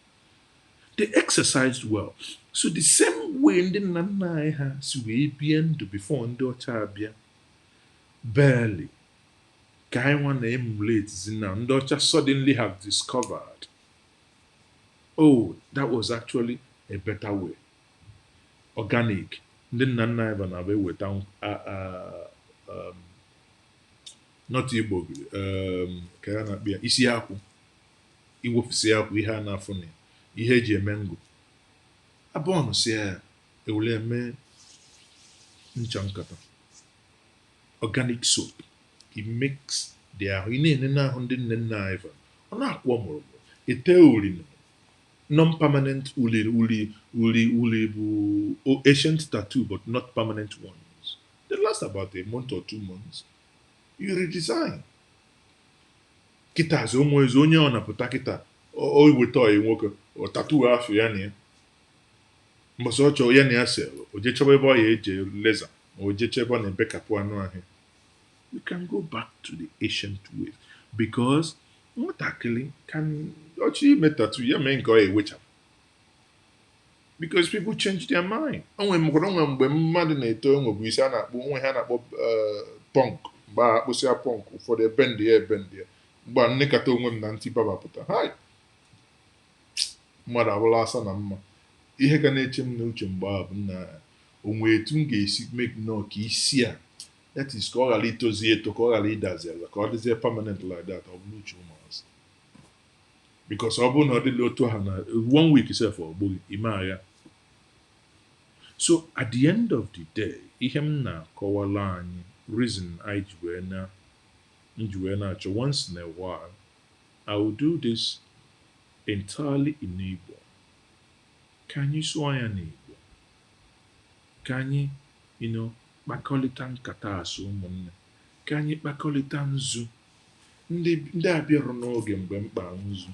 they exercised well. So the same way in the Nanai has we been to before in the Abia. Barely. Guy one emulate Zina just suddenly have discovered. Oh, that was actually a better way. Organic. Then Nana Vanabe without not Igbo. Kana bia isi akwu. Iwofisi akwu ihe a na-afụ na ihe eji eme ngụ. Abụọ si ya ewule eme ncha nkata. Organic soap. It makes their non-permanent uli ancient tattoo, but not permanent ones. They last about a month or 2 months. You redesign. Kita is almost only on a puta kita or with toy worker or tattoo after yani. mbọsị ọ chọrọ ya na ya selụ o jee chọba ebe ọ ya eje leza ma o jee chọba na ebekapụ anụ ahụ. We can go back to the ancient ways because nwatakịrị can ọchị ime tattoo ya mee nke ọ ewechapụ because people change their mind. Onwe mgbe mmadụ na-eto enwebu isi a na-akpọ onwe ha na-akpọ punk mgbe a akpụsịa punk ụfọdụ ebe ndị ya mgbe nnekọta onwe m na ntị babapụta hai mmadụ abụla asa na mma. Ihe ga na-eche m n'uche mgbe ahụ bụ na onwe etu m ga-esi make nọ ka isi a that is ka ọ ghara itozi eto ka ọ ghara ịdazi ala ka ọ dịzie permanent like that ọ bụrụ uche ụmụazị because ọ bụrụ na ọ dịla otu ha na 1 week sef ọ bụghị ime agha. So at the end of the day ihe m na-akọwala anyị reason anyị ji wee na-achọ once in a while I will do this entirely in Igbo. Ka anyị sụọ ya n'Igbo ka anyị kpakọrịta nkata asụ ụmụnne ka anyị kpakọrịta nzu ndị abịarụ n'oge mgbe mkpa nzu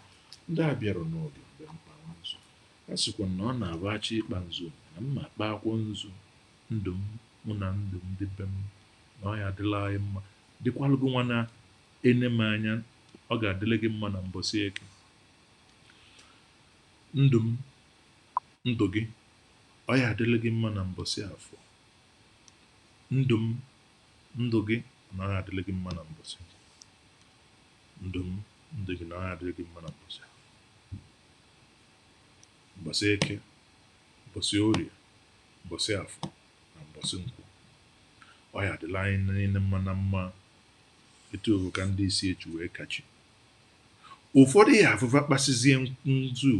ndị abịarụ n'oge mgbe mkpa nzu a sịkwa na ọ na-abacha ịkpa nzu na mma kpakwụ nzu ndụ m mụ na ndụ m dị be m na ọ ya adịla anyị mma dịkwalụgo nwa na ene m anya ọ ga-adịle gị mma na mbọsị eke ndụ m ndụ gị ọ ya adịle gị mma na mbọsị afọ ndụ m ndụ gị na ọ ya adịle gị mma na mbọsị ndụ m ndụ gị na ọ ya adịle gị mma na mbọsị afọ mbọsị eke mbọsị orie mbọsị afọ na mbọsị nkwụ ọ ya adịla anyị niile mma na mma etu ogo ka ndị isi echi wee kachi. Ụfọdụ ya afụfa kpasizie nzu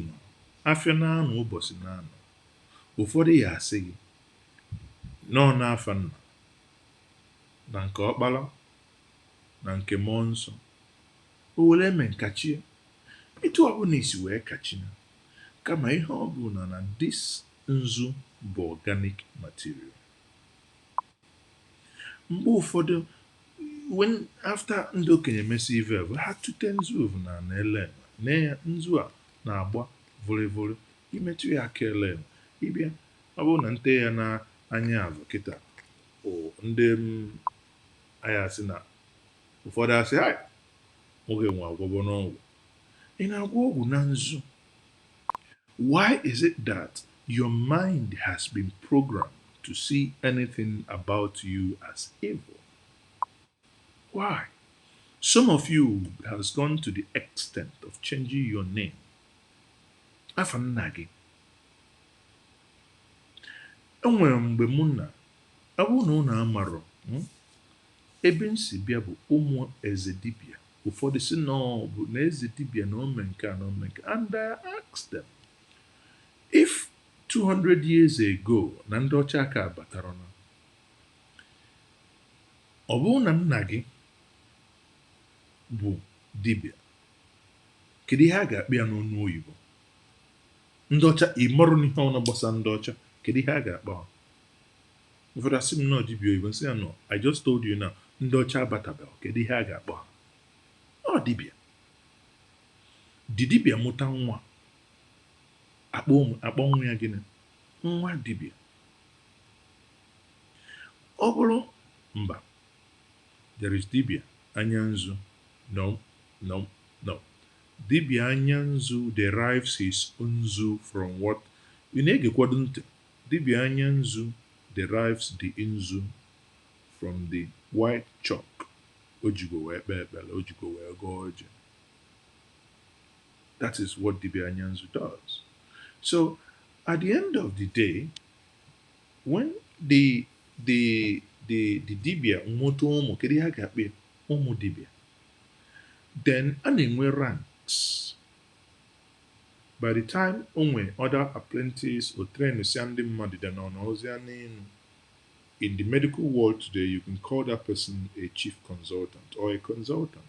afịa na-anọ ụbọchị na-anọ ụfọdụ ya asị gị nọ n'afa nna na nke ọkpara na nke mmụọ nsọ o were eme nkachie etu ọbụla isi wee kachina kama ihe ọ bụ na this nzu bụ organic material. Mgbe ụfọdụ when after ndị okenye mesi ive ha tute nzu na na-ele na ya nzu a na-agba vụrịvụrị imetụ ya aka ele ịbịa ọ bụrụ na nte ya na anya azụ kịta ndị anya asị na ụfọdụ asị hai nwoke nwe agwọbọ n'ọgwụ ị na-agwọ ọgwụ na nzu. Why is it that your mind has been programmed to see anything about you as evil? Why? Some of you has gone to the extent of changing your name. Afa nna gị enwere mgbe mụ na ọ bụrụ na ụnụ amarọ ebe m si bịa bụ ụmụ eze dibịa ụfọdụ si na ọ bụ na eze dibịa na ome nke a na ome nke and I asked them if 200 years ago na ndị ọcha aka batara na ọ bụrụ na nna gị bụ dibịa kedu ihe a ga-akpị ya n'ọnụ oyibo ndị ọcha ịmarụ n'ihe ọnụ gbasa ndị ọcha kedu ihe a ga-akpa ha ụfọdụ asị m nọ dibịa oyibo nsị ya nọ I just told you now ndị ọcha abatabeghị kedu ihe a ga-akpa ha ọ dibịa di dibịa mụta nwa akpọ nwa ya gịnị nwa dibịa ọ bụrụ mba there is dibịa anya nzu no dibịa anya nzu derives his nzu from what ị na-egekwado ntị dibịa anya nzu derives the nzu from the white chalk o jigo wee kpee ekpere o jigo wee gọọ ọjị. That is what dibịa anya nzu does. So at the end of the day when the dibịa nwụta ụmụ kedu ihe a ga-akpị ụmụ dibịa then a na-enwe ranks. By the time onwe other apprentice or train si ndị mmadụ dị n'ọnọzi n'elu in the medical world today you can call that person a chief consultant or a consultant.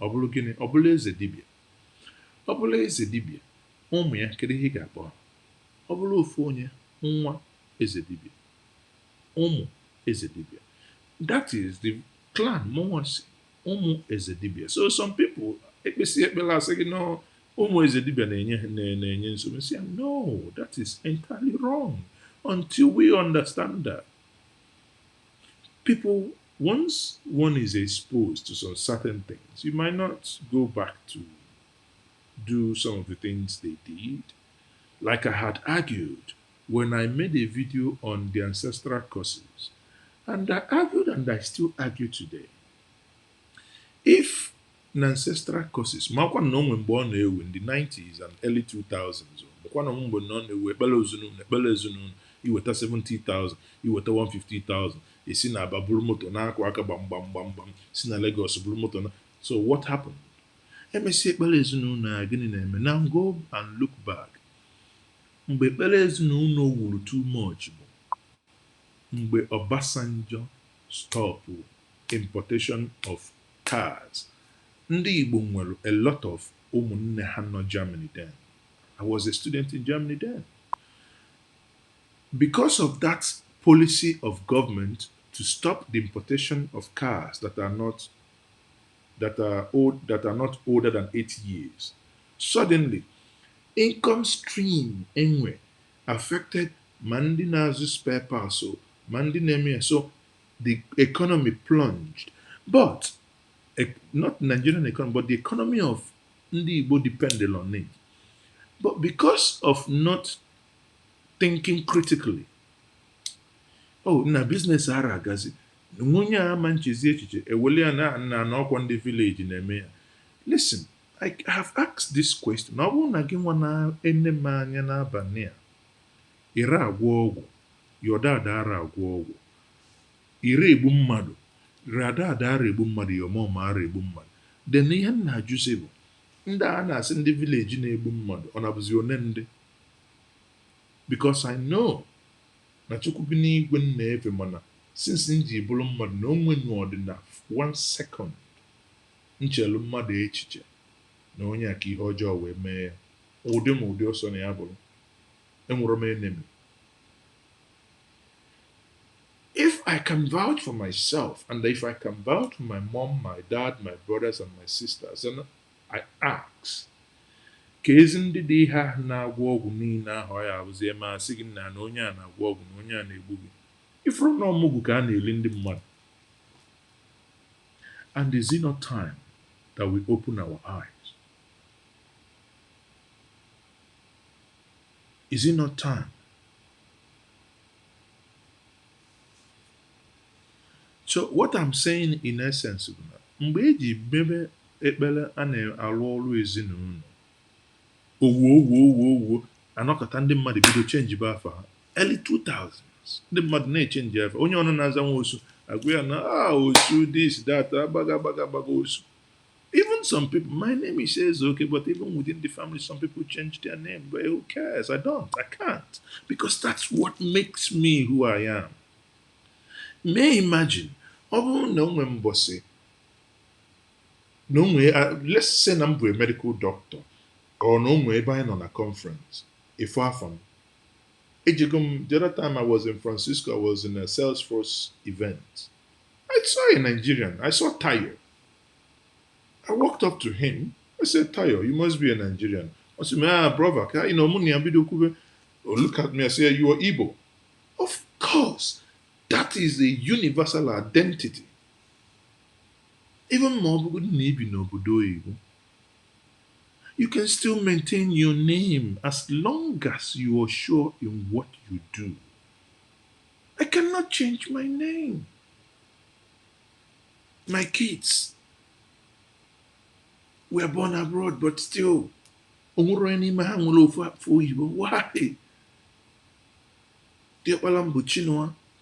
Ọ bụrụ gịnị ọ bụrụ eze dibịa ọ bụrụ eze dibịa ụmụ ya kedu ihe ị ga-akpọ ha ọ bụrụ ofu onye nwa eze dibịa ụmụ eze dibịa that is the clan mụnwa si ụmụ eze dibịa. So some people ekpesi ekpere asị gị no Always a dibia na-enye nsogbu. Say, no, that is entirely wrong. Until we understand that people, once one is exposed to some certain things, you might not go back to do some of the things they did. Like I had argued when I made a video on the ancestral curses, and I argued and I still argue today. If an ancestral curses, makwa na onwe mgbe ọ na-ewu in the 90s and early 2000s, makwa na mgbe ọ na-ewu ekpele ezinụlọ iweta 70,000, iweta 150,000, esi na Aba buru moto na-akwa aka gbam si na Lagos buru moto na. So what happened? Emesi ekpele ezinụlọ a gịnị na-eme? Now go and look back. Mgbe ekpere ezinụlọ wuru too much bụ mgbe Obasanjo stop importation of cars. Ndị Igbo nwere a lot of ụmụnne ha nọ Germany then. I was a student in Germany then. Because of that policy of government to stop the importation of cars that are not older than 8 years, suddenly income stream enwe affected ma ndị na-azụ spare parts, ma ndị na-eme. So the economy plunged. But not Nigerian economy, but the economy of Ndi Igbo depended on it. But because of not thinking critically, na business ara agazi, nwunye a ma nchezi echiche ewele ya na ọkwa ndị village na-eme ya. Listen, I have asked this question. Ọ bụrụ na gị nwa na-ene m anya n'abalị a, ire agwọ ọgwụ, yọdada ara agwọ ọgwụ, ire egbu mmadụ, radada ara egbu mmadụ, yọmọma ara egbu mmadụ. Then ihe m na-ajụzi bụ ndị a na-asị ndị village na-egbu mmadụ ọ na-abụzi one ndị? Because I know na Chukwu bi n'igwe na-efe, mana since m ji bụrụ mmadụ na onwe n'ọdị na 1 second nchelu mmadụ echiche na onye aka ihe ọjọọ wee mee ya, ụdị ma ụdị ọsọ na ya bụrụ enwere m enemy. If I can vouch for myself, and if I can vouch for my mom, my dad, my brothers, and my sisters, and I ask, ka ezi ndị dị ihe ahụ na-agwọ ọgwụ niile ahụ ya abụzie ma sị gị na onye a na-agwọ ọgwụ na onye a na-egbu gị, ifuru na ọmụgwụ ka a na-eli ndị mmadụ. And is it not time that we open our eyes? Is it not time? So what I'm saying in essence bụ na mgbe eji mebe ekpere a na-arụ ọrụ ezinụlọ, owo anọkọta ndị mmadụ bido chenji bụ afa ha. Early 2000s ndị mmadụ na-echenji afa. Onye ọnụ na-aza nwa osu agwa ya na osu this that agbaga osu. Even some people, my name is Ezeoke, but even within the family, some people change their name. But who cares? I can't. Because that's what makes me who I am. May imagine, let's say I'm a medical doctor, or no ebe anyị nọ na conference, if often. The other time I was in Francisco, I was in a Salesforce event. I saw a Nigerian. I saw Tayo. I walked up to him. I said, Tayo, you must be a Nigerian. I said, brother, look at me. I said, you are Igbo. Of course, that is a universal identity. Even more, you can still maintain your name as long as you are sure in what you do. I cannot change my name. My kids were born abroad, but still, why?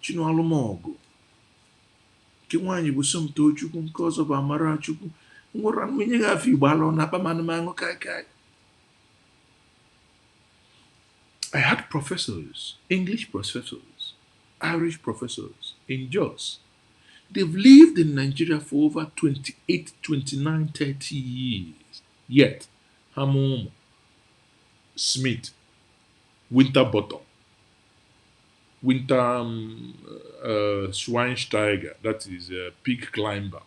Chinua Lumogo. Kiwanyi bụ Somto Chukwu nke ọzọ bụ Amara Chukwu. Nwụra nwunye ga-afọ Igbo alụ na akpamanụmanụ kai. I had professors, English professors, Irish professors in Jos. They've lived in Nigeria for over 28, 29, 30 years. Yet, Hamomo, Smith, Winterbottom, Schweinsteiger, that is a pig climber.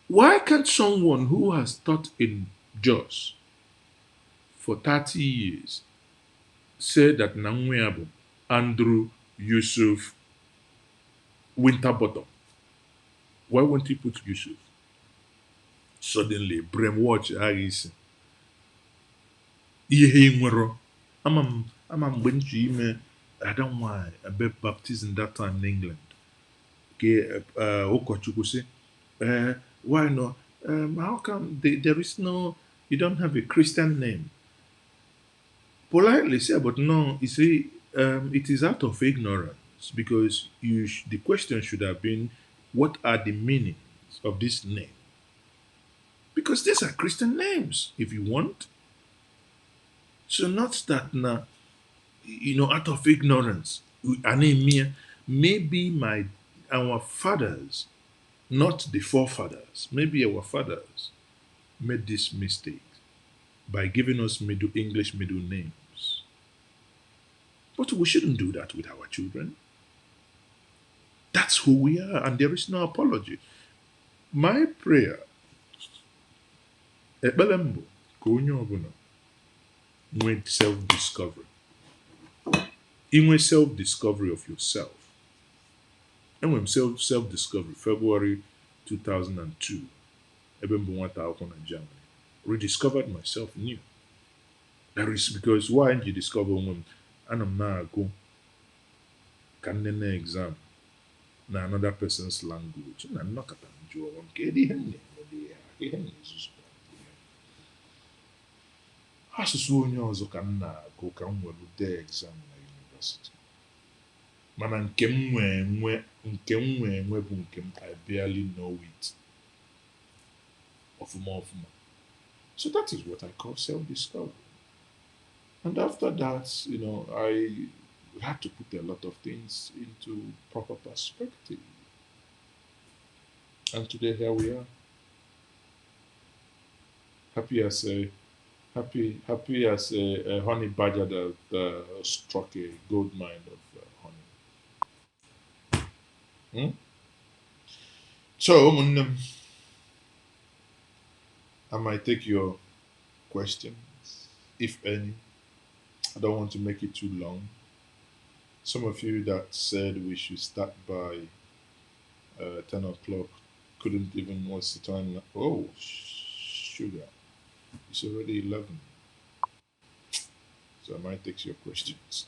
Why can't someone who has taught in Jos for 30 years say that Nangweabu, Andrew, Yusuf, Winterbottom? Why won't he put Yusuf? Suddenly, brainwash Agis. Ihe nwere. Ama mgbe m ji ime ada nwanyị ebe baptism that time in England. Ke ụkọchukwu si, why not? How come there is no, you don't have a Christian name? Politely say, but no, you see, it is out of ignorance because the question should have been, what are the meanings of this name? Because these are Christian names, if you want. So not that now, out of ignorance, anemia, maybe our fathers, not the forefathers, maybe our fathers made this mistake by giving us English middle names. But we shouldn't do that with our children. That's who we are, and there is no apology. My prayer, ekpere m bụ ka onye ọbụla nwee self-discovery. Inwe self-discovery of yourself. Enwere m self-discovery February 2002, ebe m bụ nwata akwụkwọ na Germany. Rediscovered myself new. That is because why did you discover onwe m? Ana m na-agụ ka nnene exam na another person's language. Na nnọkọta m jụọ m ka edi ihe nne ihe nnezuzu. Asụsụ onye ọzọ ka m na-agụ ka m were dee exam na university. Mana nke m nwee enwe bụ nke m, I barely know it. Ọfụma. So that is what I call self-discovery. And after that, I had to put a lot of things into proper perspective. And today here we are. Happy as a honey badger that struck a gold mine of honey. So, I might take your questions, if any. I don't want to make it too long. Some of you that said we should start by 10 o'clock couldn't even watch the time. Oh, sugar. It's already 11. So I might take your questions.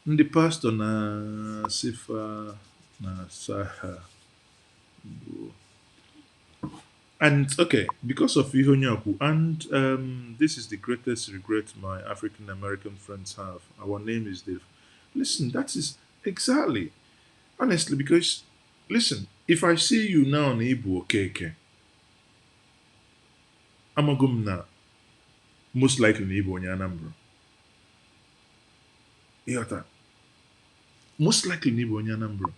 Ndị pastor na Sifa na Saha. And okay, because of Ihonyaku, and this is the greatest regret my African American friends have. Our name is Dave. Listen, that is exactly, honestly, because listen, if I see you now in Igbo Okeke, Amagumna, most likely in Igbo Anambra. Iota. Most likely in Igbo Anambra.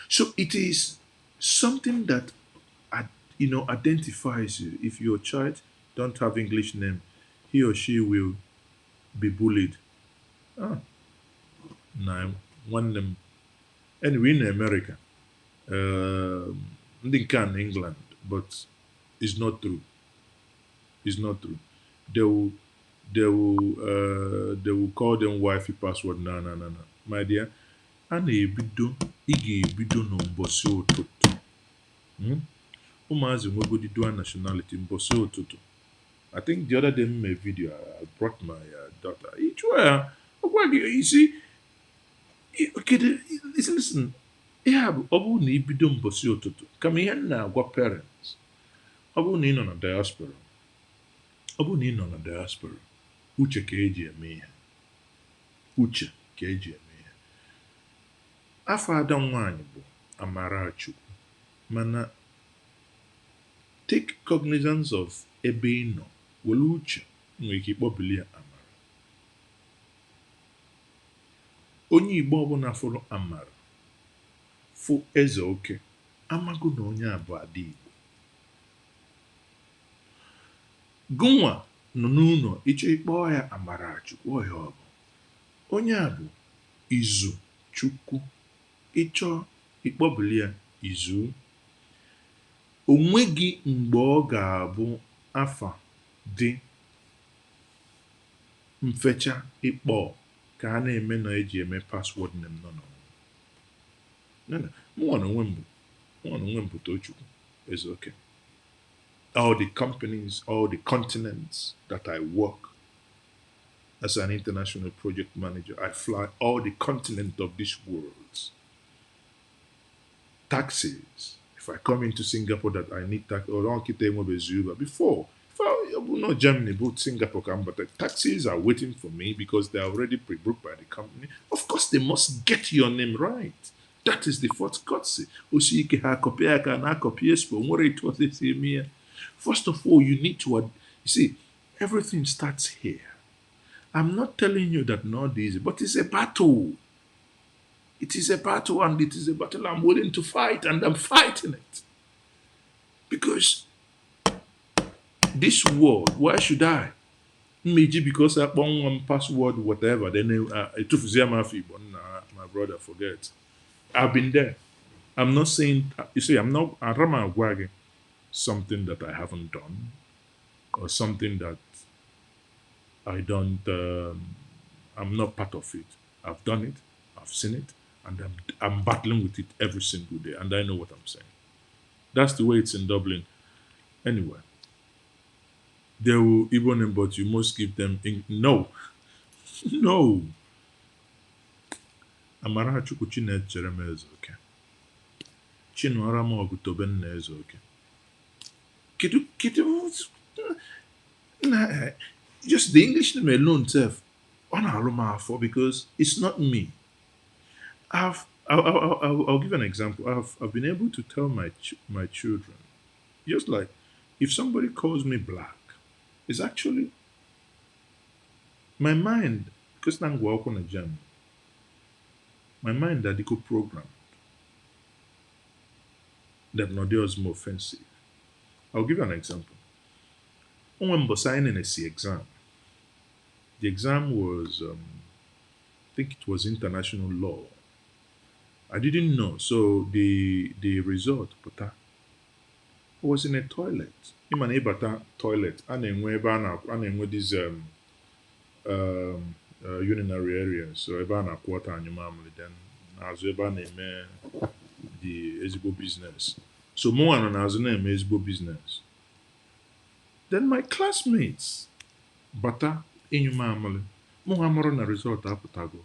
So it is something that identifies you. If your child don't have English name, he or she will be bullied. One name. Anyway, in America, they can in England, but it's not true. It's not true. They will call them wifey password. No. My dear, ana ebido ị ga-ebido n'ụbọchị ụtụtụ. Maazi nwegodi dual nationality mbọsị ụtụtụ. I think the other day in my video, I brought my daughter. Each way, you see, okay, listen. Yeah, ọ bụrụ na ibido mbọsị ụtụtụ, kama ihe na-agwa parents. Ọ bụrụ na ị nọ na diaspora. Uche ka eji eme ihe. Afọ ada nwaanyị bụ Amarachukwu. Mana take cognizance of ebe ị nọ. Were uche nwere ike ịkpọbili ya Amara. Onye Igbo ọbụla fụrụ Amara, fụ Ezeoke, amago na onye a bụ ada Igbo. Gụnwa nọ n'ụlọ ịchọ ịkpọ ya Amarachukwu ọhịa ọ bụ. Onye a bụ Izu Chukwu, ịchọ ịkpọbili ya Izu. onwegi mgbe ọ ga-abụ afa dị mfecha ịkpọ ka a na-eme na eji eme password name no. Mụ na onwe m bụ Tochukwu Ezeoke. All the companies, all the continents that I work as an international project manager, I fly all the continents of this world. Taxes. If I come into Singapore that I need tax, or don't get them before, if I not Germany, but Singapore, but the taxes are waiting for me because they are already pre-booked by the company. Of course, they must get your name right. That is the first courtesy. First of all, you need to, you see, everything starts here. I'm not telling you that not easy, but it's a battle. It is a battle, and it is a battle I'm willing to fight, and I'm fighting it. Because this world, why should I? Maybe because I want one password, whatever, then my brother forget. I've been there. I'm not saying, you see, I'm wagging something that I haven't done, or something that I don't, I'm not part of it. I've done it, I've seen it, and I'm battling with it every single day, and I know what I'm saying. That's the way it's in Dublin. Anyway, they will even, but you must give them, no. Amara Chukwu Chinechere m Ezeoke. Chinụọra m ọgụ tobe nna Ezeoke. Just the English name alone self on Aluma because it's not me. I'll give an example. I've been able to tell my children, just like if somebody calls me black, it's actually my mind, because I'm walking on a jam. My mind that they could program that no there was more offensive. I'll give you an example. When I was signing a C exam, the exam was, I think it was international law. I didn't know, so the result, but I was in a toilet. In my neighbor toilet, and then this urinary area. So eba quarter and your family then as eba name the Ezigbo business. So more on as name Ezigbo business. Then my classmates, bata in your family, more amoro na result aputago.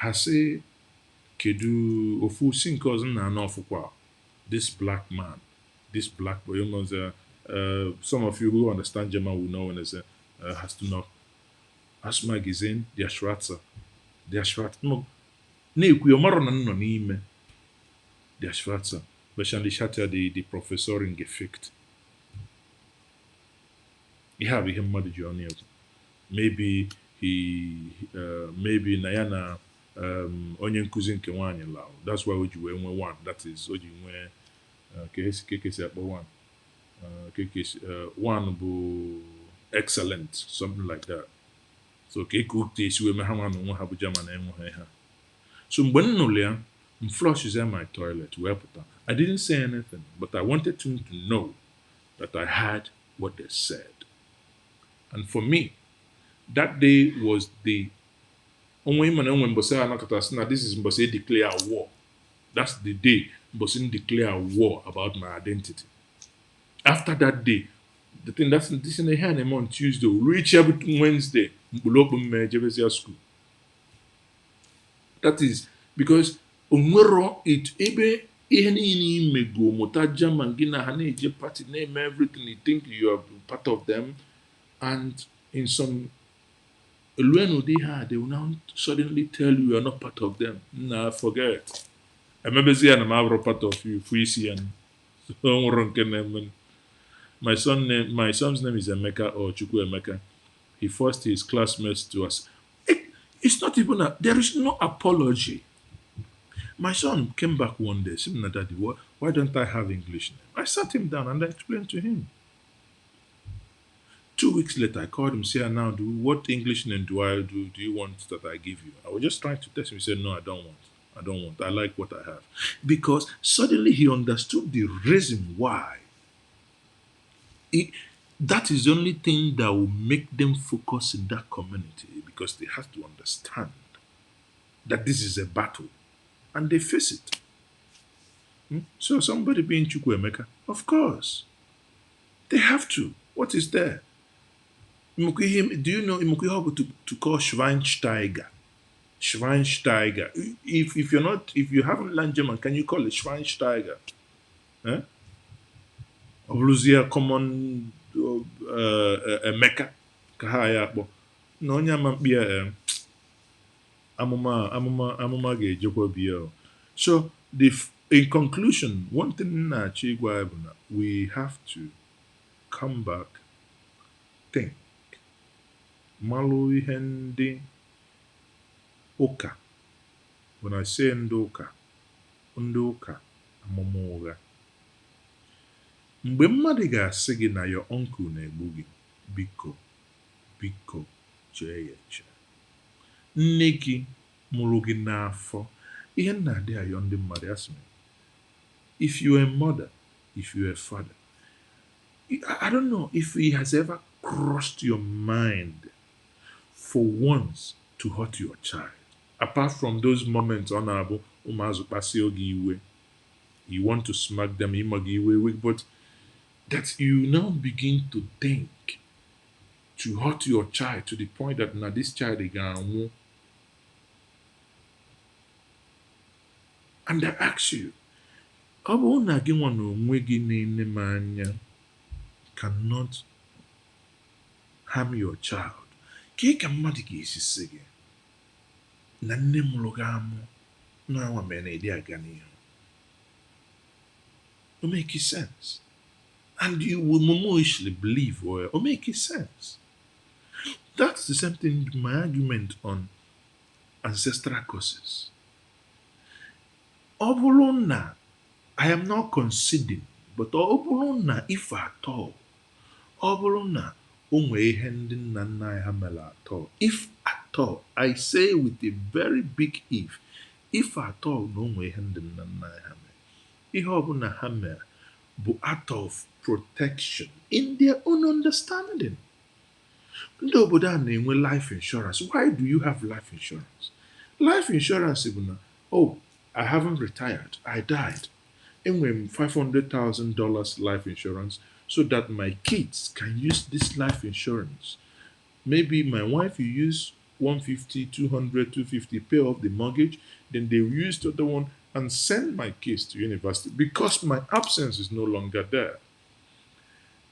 I say kedu ofu sin cousin na anofukwa. This black man, this black boy, some of you who understand German will know when I say has to know. Asma gesehen, der Schwarze. No, ich maro na no n'ime. Der Schwarze. Wahrscheinlich hat die Professorin gefickt. Ich habe hier mmadụ ji ọnụ egwu. Maybe maybe na ya na onye nkuzi nke nwaanyị lao. That's why o ji wee nwe one. That is o ji nwe kekesi akpọ one. One bụ excellent, something like that. So so when flush is in my toilet, I didn't say anything, but I wanted him to know that I heard what they said. And for me, that day was the only man when this is Mbose declare war. That's the day Mbose declare war about my identity. After that day, the thing that's this in the hand on Tuesday, reach every Wednesday, school. That is because it ebe ihe niile imego mụta German gị na ha na-eje party name everything, you think you are part of them, and in some they will now suddenly tell you are not part of them. Nah, forget. I remember saying I'm part of you, my son's name is Emeka or Chukwu Emeka. He forced his classmates to us. It's not even there is no apology. My son came back one day, saying, Daddy, why don't I have English name? I sat him down and I explained to him. 2 weeks later, I called him, said, now, what English name do you want that I give you? I was just trying to test him. He said, no, I don't want. I don't want. I like what I have. Because suddenly he understood the reason why. That is the only thing that will make them focus in that community because they have to understand that this is a battle and they face it. So somebody being Chukwuemeka, of course, they have to. What is there? Do you know Imukuhihobu to call Schweinsteiger? Schweinsteiger. If you're not, if you haven't learned German, can you call it Schweinsteiger? Eh? Oblusia common Emeka ka ha ya akpọ na onye ama mkpịa amụma ga-ejekwa biya. So in conclusion, one thing na-achọ ịgwa bụ na we have to come back, think, malụ ihe ndị ụka. When I say ndị ụka amụma ụgha. Mgbe mmadụ ga-asị gị na your uncle na-egbu gị, biko chee ya eche. Nne gị mụrụ gị n'afọ. Ihe na-adị ayọ ndị mmadụ asị m, if you are a mother, if you are a father, I don't know if it has ever crossed your mind for once to hurt your child. Apart from those moments on Abu Umazu Pasiogi, you want to smack them, but that you now begin to think to hurt your child to the point that now this child is going. And I ask you, cannot harm your child. Na nne mụrụ gị amụ na anwa mere na ịdị aga n'ihu. It make sense. And you will mostly believe or it make sense. That's the same thing with my argument on ancestral causes. Obulona, I am not conceding, but obulona, if at all, obulona, onwe ihe ndị nna nna anyị ha mere at all. If at all, I say with a very big if at all na onwe ihe ndị nna nna anyị ha mere. Ihe ọbụla ha mere bụ out of protection in their own understanding. Ndị obodo a na-enwe life insurance. Why do you have life insurance? Life insurance bụ na, oh, I haven't retired, I died. Enwere m $500,000 life insurance so that my kids can use this life insurance. Maybe my wife will use 150, 200, 250, pay off the mortgage, then they will use the other one and send my kids to university because my absence is no longer there.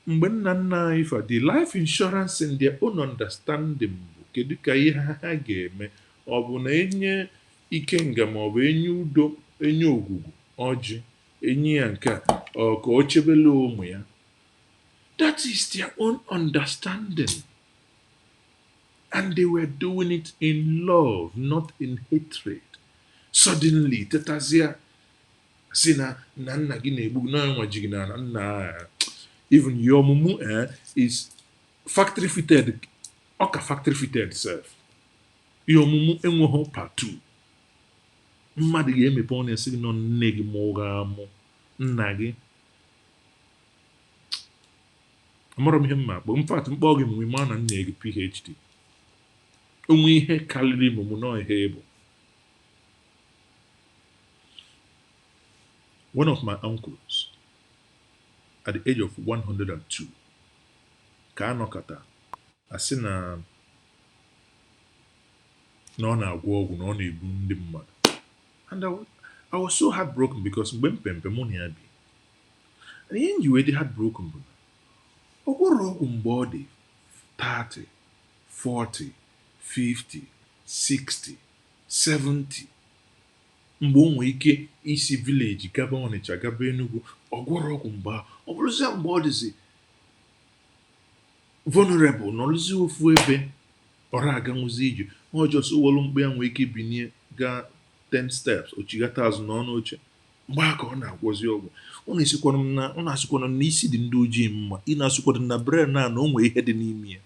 Mgbe nna nna anyị fa the life insurance in their own understanding kedu ka ihe ha ga-eme ọ bụ na enye ikenga ma ọ bụ enye udo enye ogwugwu ọjị enye ya nke a ọ ka o chebele ụmụ ya. That is their own understanding. And they were doing it in love, not in hatred. Suddenly, tetazia sina na nna gị na-egbu na nwa ji gị na nna even your mumu is factory fitted, oka factory fitted self. Your mumu enweghị part 2. Mmadụ ga-emepe ọnụ ya sị gị nọ nne gị ma ọ ga-amụ nna gị. Amara m ihe mma bụ mfat mkpọ gị mgbe ma na nne gị PhD. Onwe ihe karịrị mụmụ nọ ihe bụ. One of my uncles, at the age of 102, ka anọkata asị na ọ na-agwọ ọgwụ na ọ na-egbu ndị mmadụ. And I was so heartbroken because mgbe mpempe mụ na ya bi. And ihe nji wee dị heartbroken bụ na ọ gwọrọ ọgwụ mgbe ọ dị 30, 40, 50, 60, 70. Mgbe o nwee ike isi village gaba Ọnịcha gaba Enugu ọ gwọrọ ọgwụ mgbe ahụ. Ọ bụrụzia mgbe ọ dịzi vulnerable n'ọlụzi ofu ebe ọra aga nwụzi ije ọ jọsọ wọlụ mgbe ya nwee ike binie gaa 10 steps ochigata azụ n'ọnụ oche mgbe aka ọ na-agwọzi ọgwụ. Ọ na-asịkwana m na isi dị ndị ojii mma ị na-asịkwana na brain na o nwee ihe dị n'ime ya.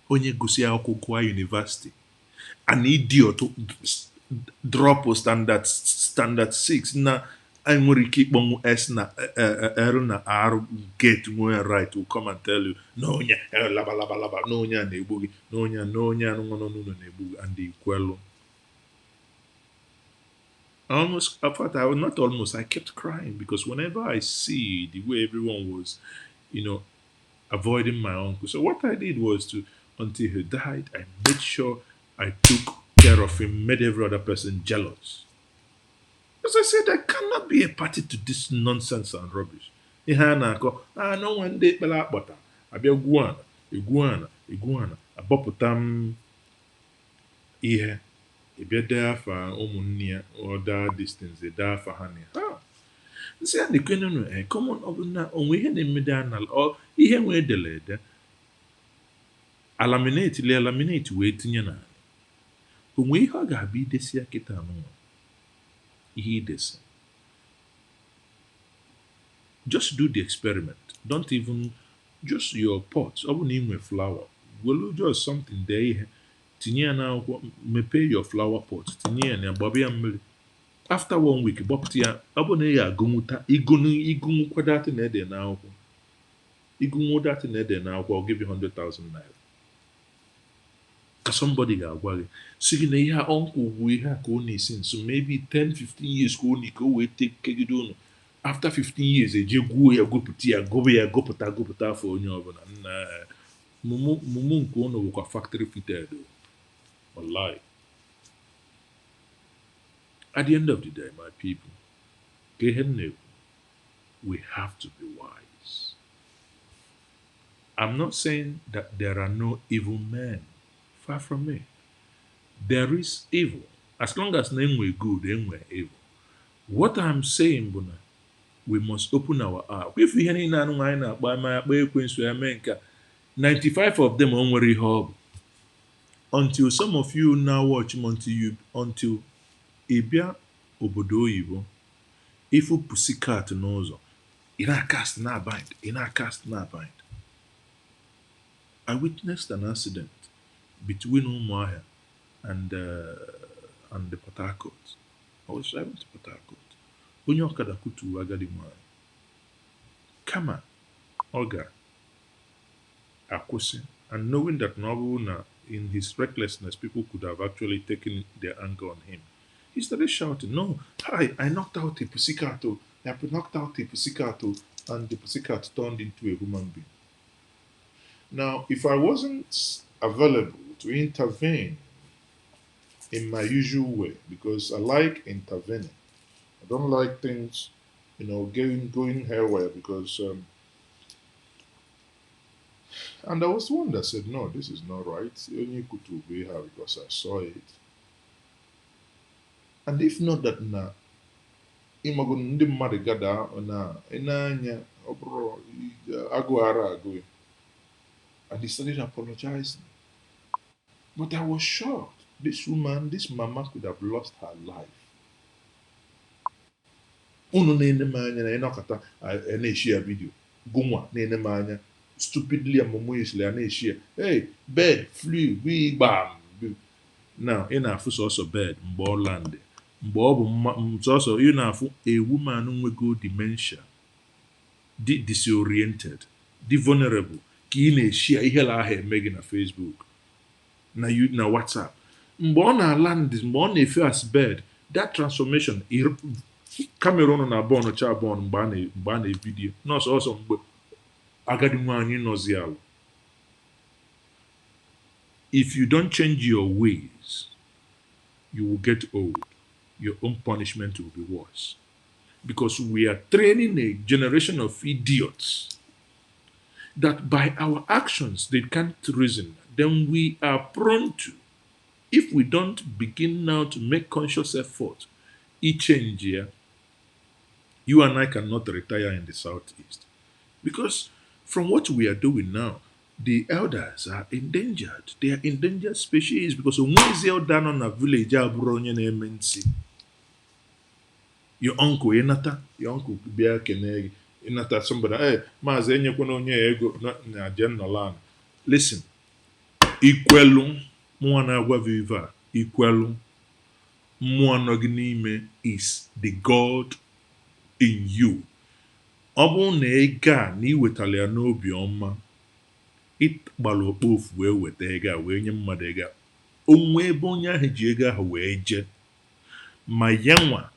Onye gosi akwụkwọ gụọ university an idiot drop standard 6 na anyị nwere ike ịkpọnwụ s na r na r get nwee right will come and tell you na onye laba na onye a na-egbu gị na onye a nọ n'ụlọ na-egbu gị and ikwelu. Almost, in fact, not almost, I kept crying because whenever I see the way everyone was, avoiding my uncle. So what I did was until he died, I made sure I took care of him, made every other person jealous. As I said, I cannot be a party to this nonsense and rubbish. No one day, but abia iguana, abopotam ihe. Ebia daa fa ụmụnne ya other distance daa fa ha ne ha nsi a ne kwenu no common obuna onwe ihe na-emede anal o ihe nwe edelede laminate wee tinye na onwe ihe ọ ga-abịa idesi ya kịta anụ ihe idesi. Just do the experiment. Don't even just your pot ọ bụ na inwe flower welu just something there ihe tinye ya n'akwụkwọ mepee your flower pot tinye ya na gbaba ya mmiri after 1 week gbapụta ya ọ bụ na ya agụnwụta igunwukwa dati na ede n'akwụkwọ igunwu dati na ede n'akwụkwọ I'll give you 100,000 naira ka somebody ga-agwa gị si gị na ihe a uncle bụ ihe a ka ọ na-esi nso maybe 10-15 years ka ọ wee kegide unu after 15 years eje gwuo ya gụpụta ya gụpụta afọ onye ọbụla nna mumu nke unu bụkwa factory fitted. Wallahi. At the end of the day, my people, we have to be wise. I'm not saying that there are no evil men. Far from it. There is evil. As long as name were good, then we're evil. What I'm saying, Buna, we must open our eyes. If we hear 95 of them are very hard. Until some of you now watch him until Abia obodo oyibo ifu pussycat n'ụzọ ị na-cast na bind. I witnessed an accident between Umuahia and the Port Harcourt. I was driving to Port Harcourt. Onye ọkada kutu agadi nwanyị. Kama ọ akwụsị and knowing that na in his recklessness, people could have actually taken their anger on him. He started shouting, "No, I knocked out a pussycat. I knocked out a pussycat," and the pussycat turned into a human being. Now, if I wasn't available to intervene in my usual way, because I like intervening, I don't like things, going haywire because. And there was one that said, "No, this is not right. Only could be here because I saw it." And if not that na imagun ndị mmadụ gada na enanya obro agụ. And he started apologizing. But I was shocked. This mama could have lost her life. Unu na-ene m anya na ịnọkọta na-eshi video. Gụnwa na-ene m anya. Stupidly hey, bird flew, we bam. Now, in a fuss also bird, land. Also, a woman will go dementia, disoriented, vulnerable. Kine share ihela ha emegi na Facebook. Na WhatsApp. Land is as bird. That transformation, Cameroon na born a video. No, so also if you don't change your ways, you will get old. Your own punishment will be worse. Because we are training a generation of idiots that by our actions they can't reason. Then we are prone to, if we don't begin now to make conscious effort, change here, you and I cannot retire in the Southeast. Because from what we are doing now, the elders are endangered. They are endangered species because when is elder on a village, your uncle, your uncle be a keneg, inata somebody, hey, Maazi enyekwana onye ego na general land. Listen, ikwelu, mwana agwa viva, ikwelu. mmụọ nọ gị n'ime is the God in you. Ọ bụrụ na ego a na iwetara ya n'obi ọma, ịgbara okpofu wee weta ego a wee nye mmadụ ego a, onwe ebe onye ahụ ji ego ahụ wee jee, ma ya nwa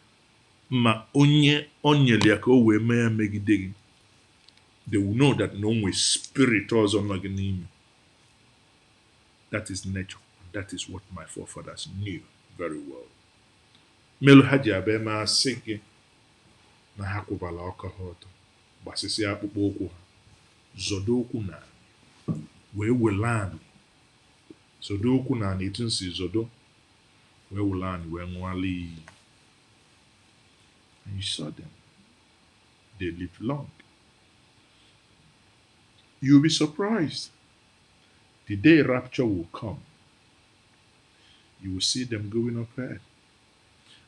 ma onye o nyere ya ka o wee mee ya megide gị, they will know that na onwe spirit ọzọ nọ gị n'ime. That is nature. That is what my forefathers knew very well. Melu ha ji abịa ma sị gị na ha kwụbara ọka ha ọtọ, gbasịsị akpụkpọ ụkwụ ha, zọdo ụkwụ na wee wele anị, zọdo ụkwụ na anị etu nsi zọdo, wee wele anị wee ṅụọla iyi. And you saw them. They live long. You'll be surprised. The day rapture will come, you will see them going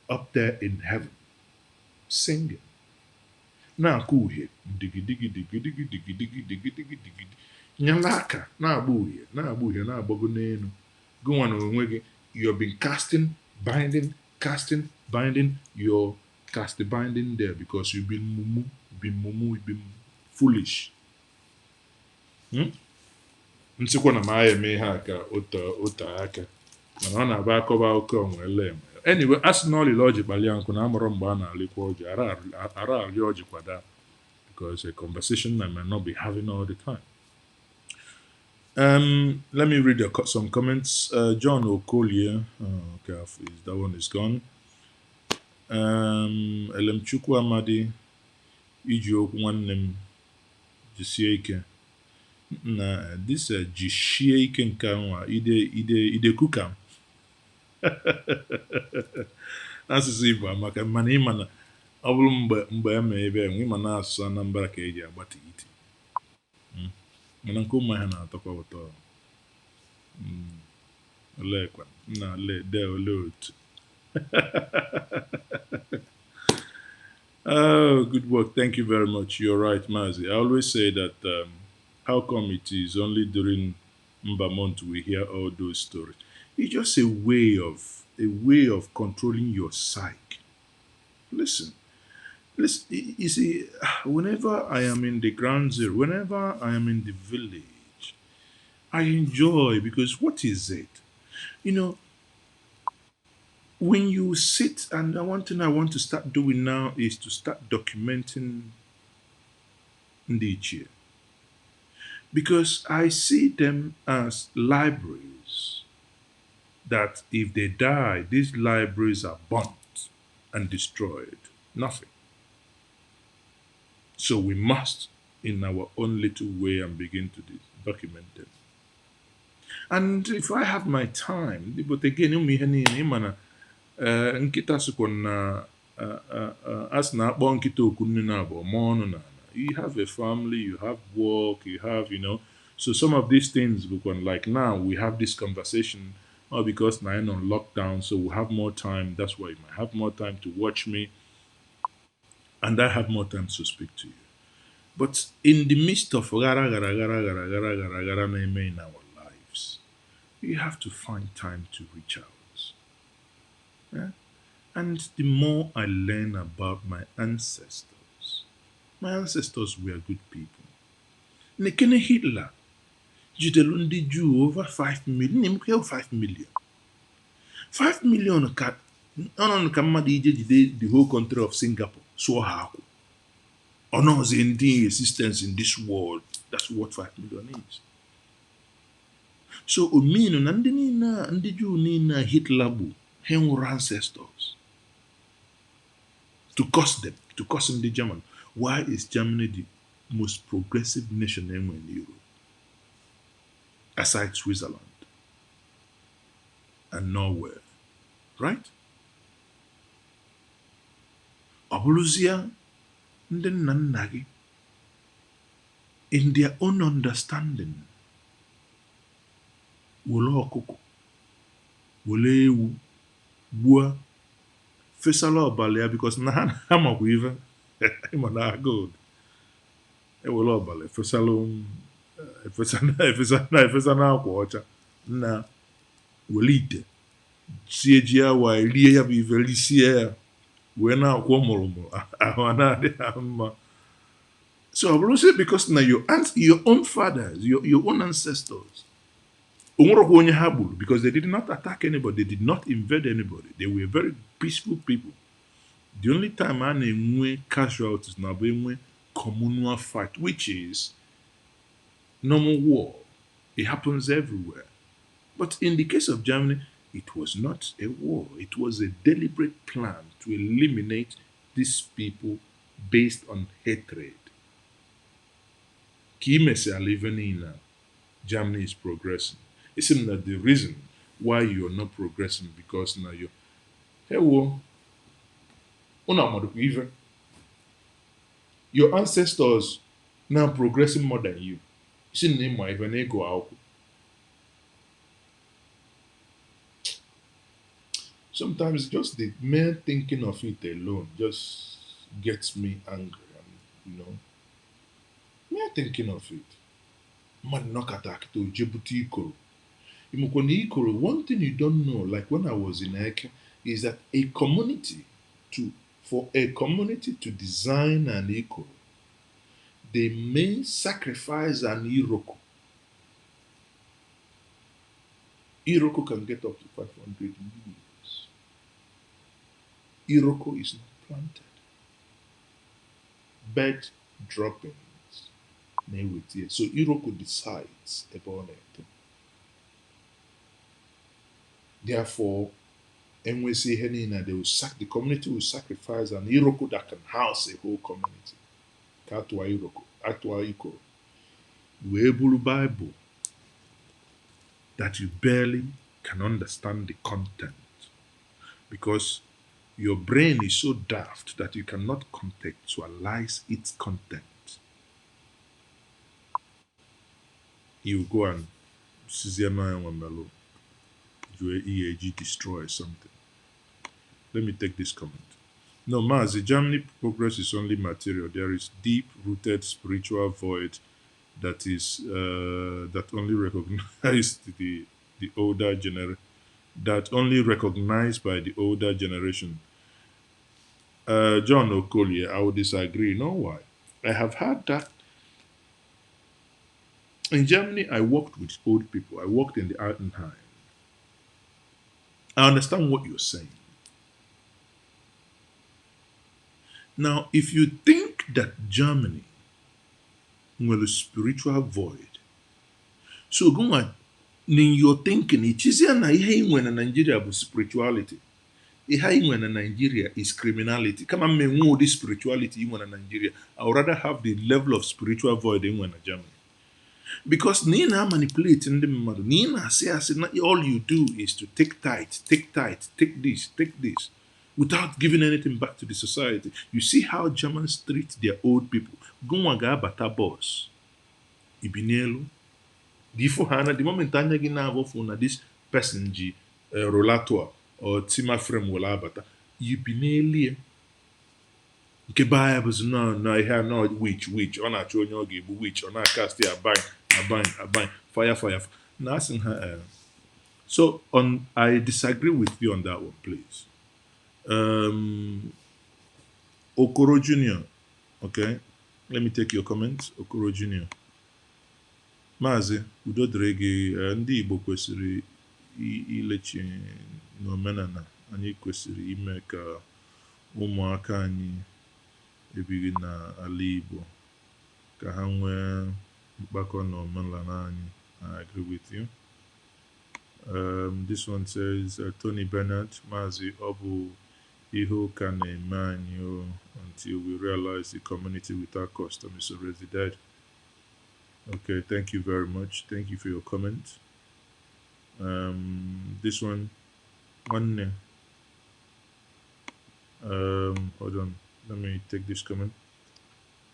up there in heaven, singing. Na-akụ uhie, digidigi digidigi digidigi digidigi digidi, nyala aka na-agba uhie na-agbago n'elu. Gụnwa na onwe gị, you've been casting, binding, you're cast binding there because you've been you've been foolish. Nsikwa na ma eme ha ka ote aka, mana ọ na-aba akọba oke onwele eme. Anyway, as na ọlịla ọjị kpalia nkụ na amụrụ mgbe a na-alịkwa ọjị, ara arị ọjị kwada, because a conversation I may not be having all the time. Let me read some comments. John Okolie, okay, that one is gone. Elemchukwu Amadi, iji okwu nwanne m jisie ike. Na this jisie ike nke nwa ide kuka. Asụsụ Igbo amaka, mana ịma na ọ bụrụ mgbe eme ebe enwe ịma na asụsụ Anambra ka eji agbata iti. Mana nke ụmụ ha na-atọkwa ụtọ. Olekwa na ole otu. Oh, good work. Thank you very much. You're right, Maazi. I always say that how come it is only during Mba month we hear all those stories? It's just a way of controlling your psyche. Listen. You see, whenever I am in the ground zero, whenever I am in the village, I enjoy, because what is it? You know, when you sit, and one thing I want to start doing now is to start documenting Ndi Igbo, because I see them as libraries that if they die, these libraries are burnt and destroyed. Nothing. So we must, in our own little way, and begin to document them. And if I have my time, but again, nkịta sịkwa na as na akpọ nkịta okwu nne na abụọ ma ọnụ na you have a family, you have work, you have, so some of these things, like now we have this conversation, because now I'm on lockdown, so we have more time. That's why you might have more time to watch me, and I have more time to speak to you. But in the midst of gara in our lives, we have to find time to reach out. Yeah? And the more I learn about my ancestors were good people. Nekene Hitler, jidelu ndị Jew over 5 million. 5 million. 5 million ka mmadụ ije jide the whole country of Singapore sụọ ha akwụ. Ọnọzi ndị existence in this world. That's what 5 million is. So ominu na ndị Jew niile Hitler bụ ha nwere ancestors to curse them, to curse the German. Why is Germany the most progressive nation anywhere in Europe, aside Switzerland and Norway, right? Obuluzia ndị nna nna gị, in their own understanding, wole ọkụkọ, wole ewu, gbuo, fesala ọbala ya, because na ha makwa ife ịma na agụụ ewere ọbala efesa na akwa ọcha, na wele ite sie ji awa rie ya bụ ife lisie ya wee na-akwọ mụrụmụrụ ahụ a na-adị ha mma. So ọ bụrụ sị because na your own fathers, your own ancestors, onwerọkwa onye ha gburu because they did not attack anybody, they did not invade anybody, they were very peaceful people. The only time a na-enwe casualties na bụ enwe communal fight, which is normal war. It happens everywhere. But in the case of Germany, it was not a war. It was a deliberate plan to eliminate these people based on hatred. Even in Germany is progressing. It seems that the reason why you're not progressing because now you're, hey, well, your ancestors now progressing more than you. See, name my even go out. Sometimes just the mere thinking of it alone just gets me angry. And, mere thinking of it. Man, knock attack to Djibouti Ikoro. Ikoro, one thing you don't know, like when I was in Eke, is that for a community to design an Ikoro, they may sacrifice an Iroko. Iroko can get up to 500 years. Iroko is not planted. Bed droppings may wait here. So Iroko decides about it. Therefore, NWC Henina, the community will sacrifice an Iroko that can house a whole community. Katwa Iroko, Atwa Ikoro. Weebulu Bible that you barely can understand the content because your brain is so daft that you cannot contextualize its content. You go and EAG destroy something. Let me take this comment. No, Maazi, Germany progress is only material. There is deep-rooted spiritual void that is that only recognized the older generation. That only recognized by the older generation. John Okolie, I would disagree. You know why? I have had that. In Germany, I worked with old people. I worked in the Altenheim. I understand what you're saying. Now, if you think that Germany will a spiritual void, so go on, in your thinking, it is na ihe when in Nigeria was spirituality. Ihe when in Nigeria is criminality. Come on, me this spirituality in Nigeria. I would rather have the level of spiritual void in Germany. Because Nina manipulating the mother. Nina says all you do is to take tight, take this, without giving anything back to the society. You see how Germans treat their old people. Gunwaga bata boss. Ibinelu. The moment anya gi na na this person ji rollator or tima frame wala bata. Ibinelu. Nke Bible is no, I have no witch. On a show no give witch. On a cast a bind. Fire. Nothing her. So I disagree with you on that one, please. Okoro Jr. Okay, let me take your comments. Okoro Jr. Maazi, udo dịrị gị. Ndị Igbo kwesịrị ilechi n'omenala. Anyị kwesịrị ime ka ụmụaka anyị ebighị n'ala Igbo ka ha nwee mkpakọ n'omenala anyị. I agree with you. This one says Tony Bernard, Maazi, Obu Iho can man until we realize the community without custom is already dead. Okay, thank you very much. Thank you for your comment. This one hold on, let me take this comment.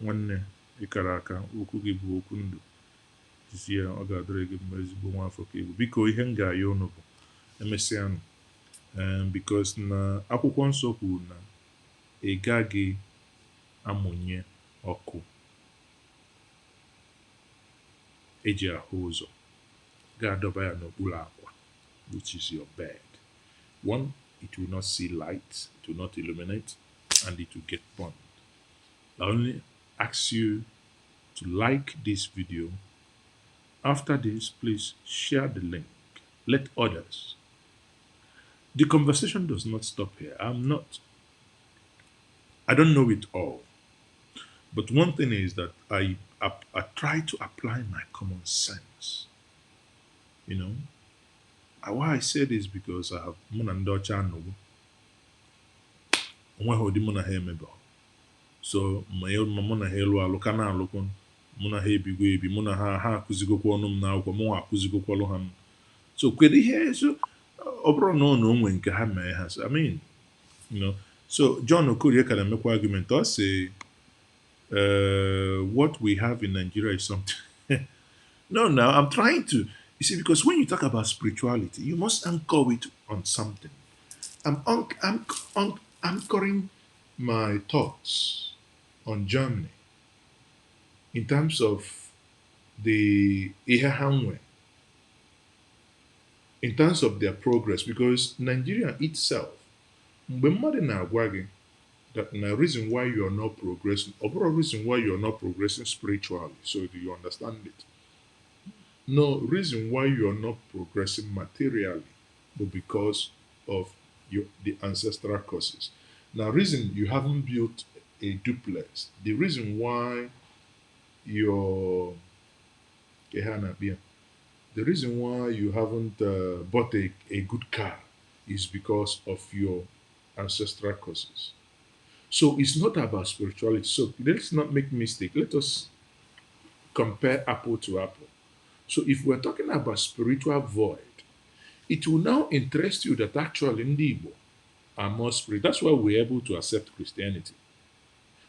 One Ikaraka, Ukugibu Okundu. This year, Ogadreg Mezibuma for Kibu. Because Henga Yonobu, MSN. Because na akwụkwọ nsọ kwuru na ị gaghị amụnye ọkụ eji ahụ ụzọ ga-adọba ya n'okpuru akwa, which is your bed. One, it will not see light, it will not illuminate, and it will get burned. I only ask you to like this video. After this, please share the link. Let others. The conversation does not stop here. I don't know it all. But one thing is that I try to apply my common sense. You know, why I say this because I have muna ndị ọcha anọgbu onweghị ụdị mụ na ha emebe. So ma mụ na ha elu alụ ka na-alụkwu mụ na ha ebigo ebi mụ na ha akụzigokwa ọnụ m n'akwụkwọ mụ akụzigokwalụ ha m. So kedu ihe so ọ bụrụ na ọ na onwe nke ha mee ha so I mean so John Okorie ka na-emekwa argument ọ sị what we have in Nigeria is something. No, I'm trying to. You see, because when you talk about spirituality, you must anchor it on something. I'm anchoring my thoughts on Germany in terms of the Ihahanwe, in terms of their progress, because Nigeria itself, mgbe mmadụ na-agwa gị that the reason why you are not progressing, or reason why you are not progressing spiritually, so do you understand it? No reason why you are not progressing materially, but because of the ancestral causes. Now, reason you haven't built a duplex, the reason why you're the reason why you haven't bought a good car is because of your ancestral causes. So it's not about spirituality. So let's not make mistake. Let us compare apple to apple. So if we're talking about spiritual void, it will now interest you that actually Ndi Igbo are more spiritual. That's why we're able to accept Christianity.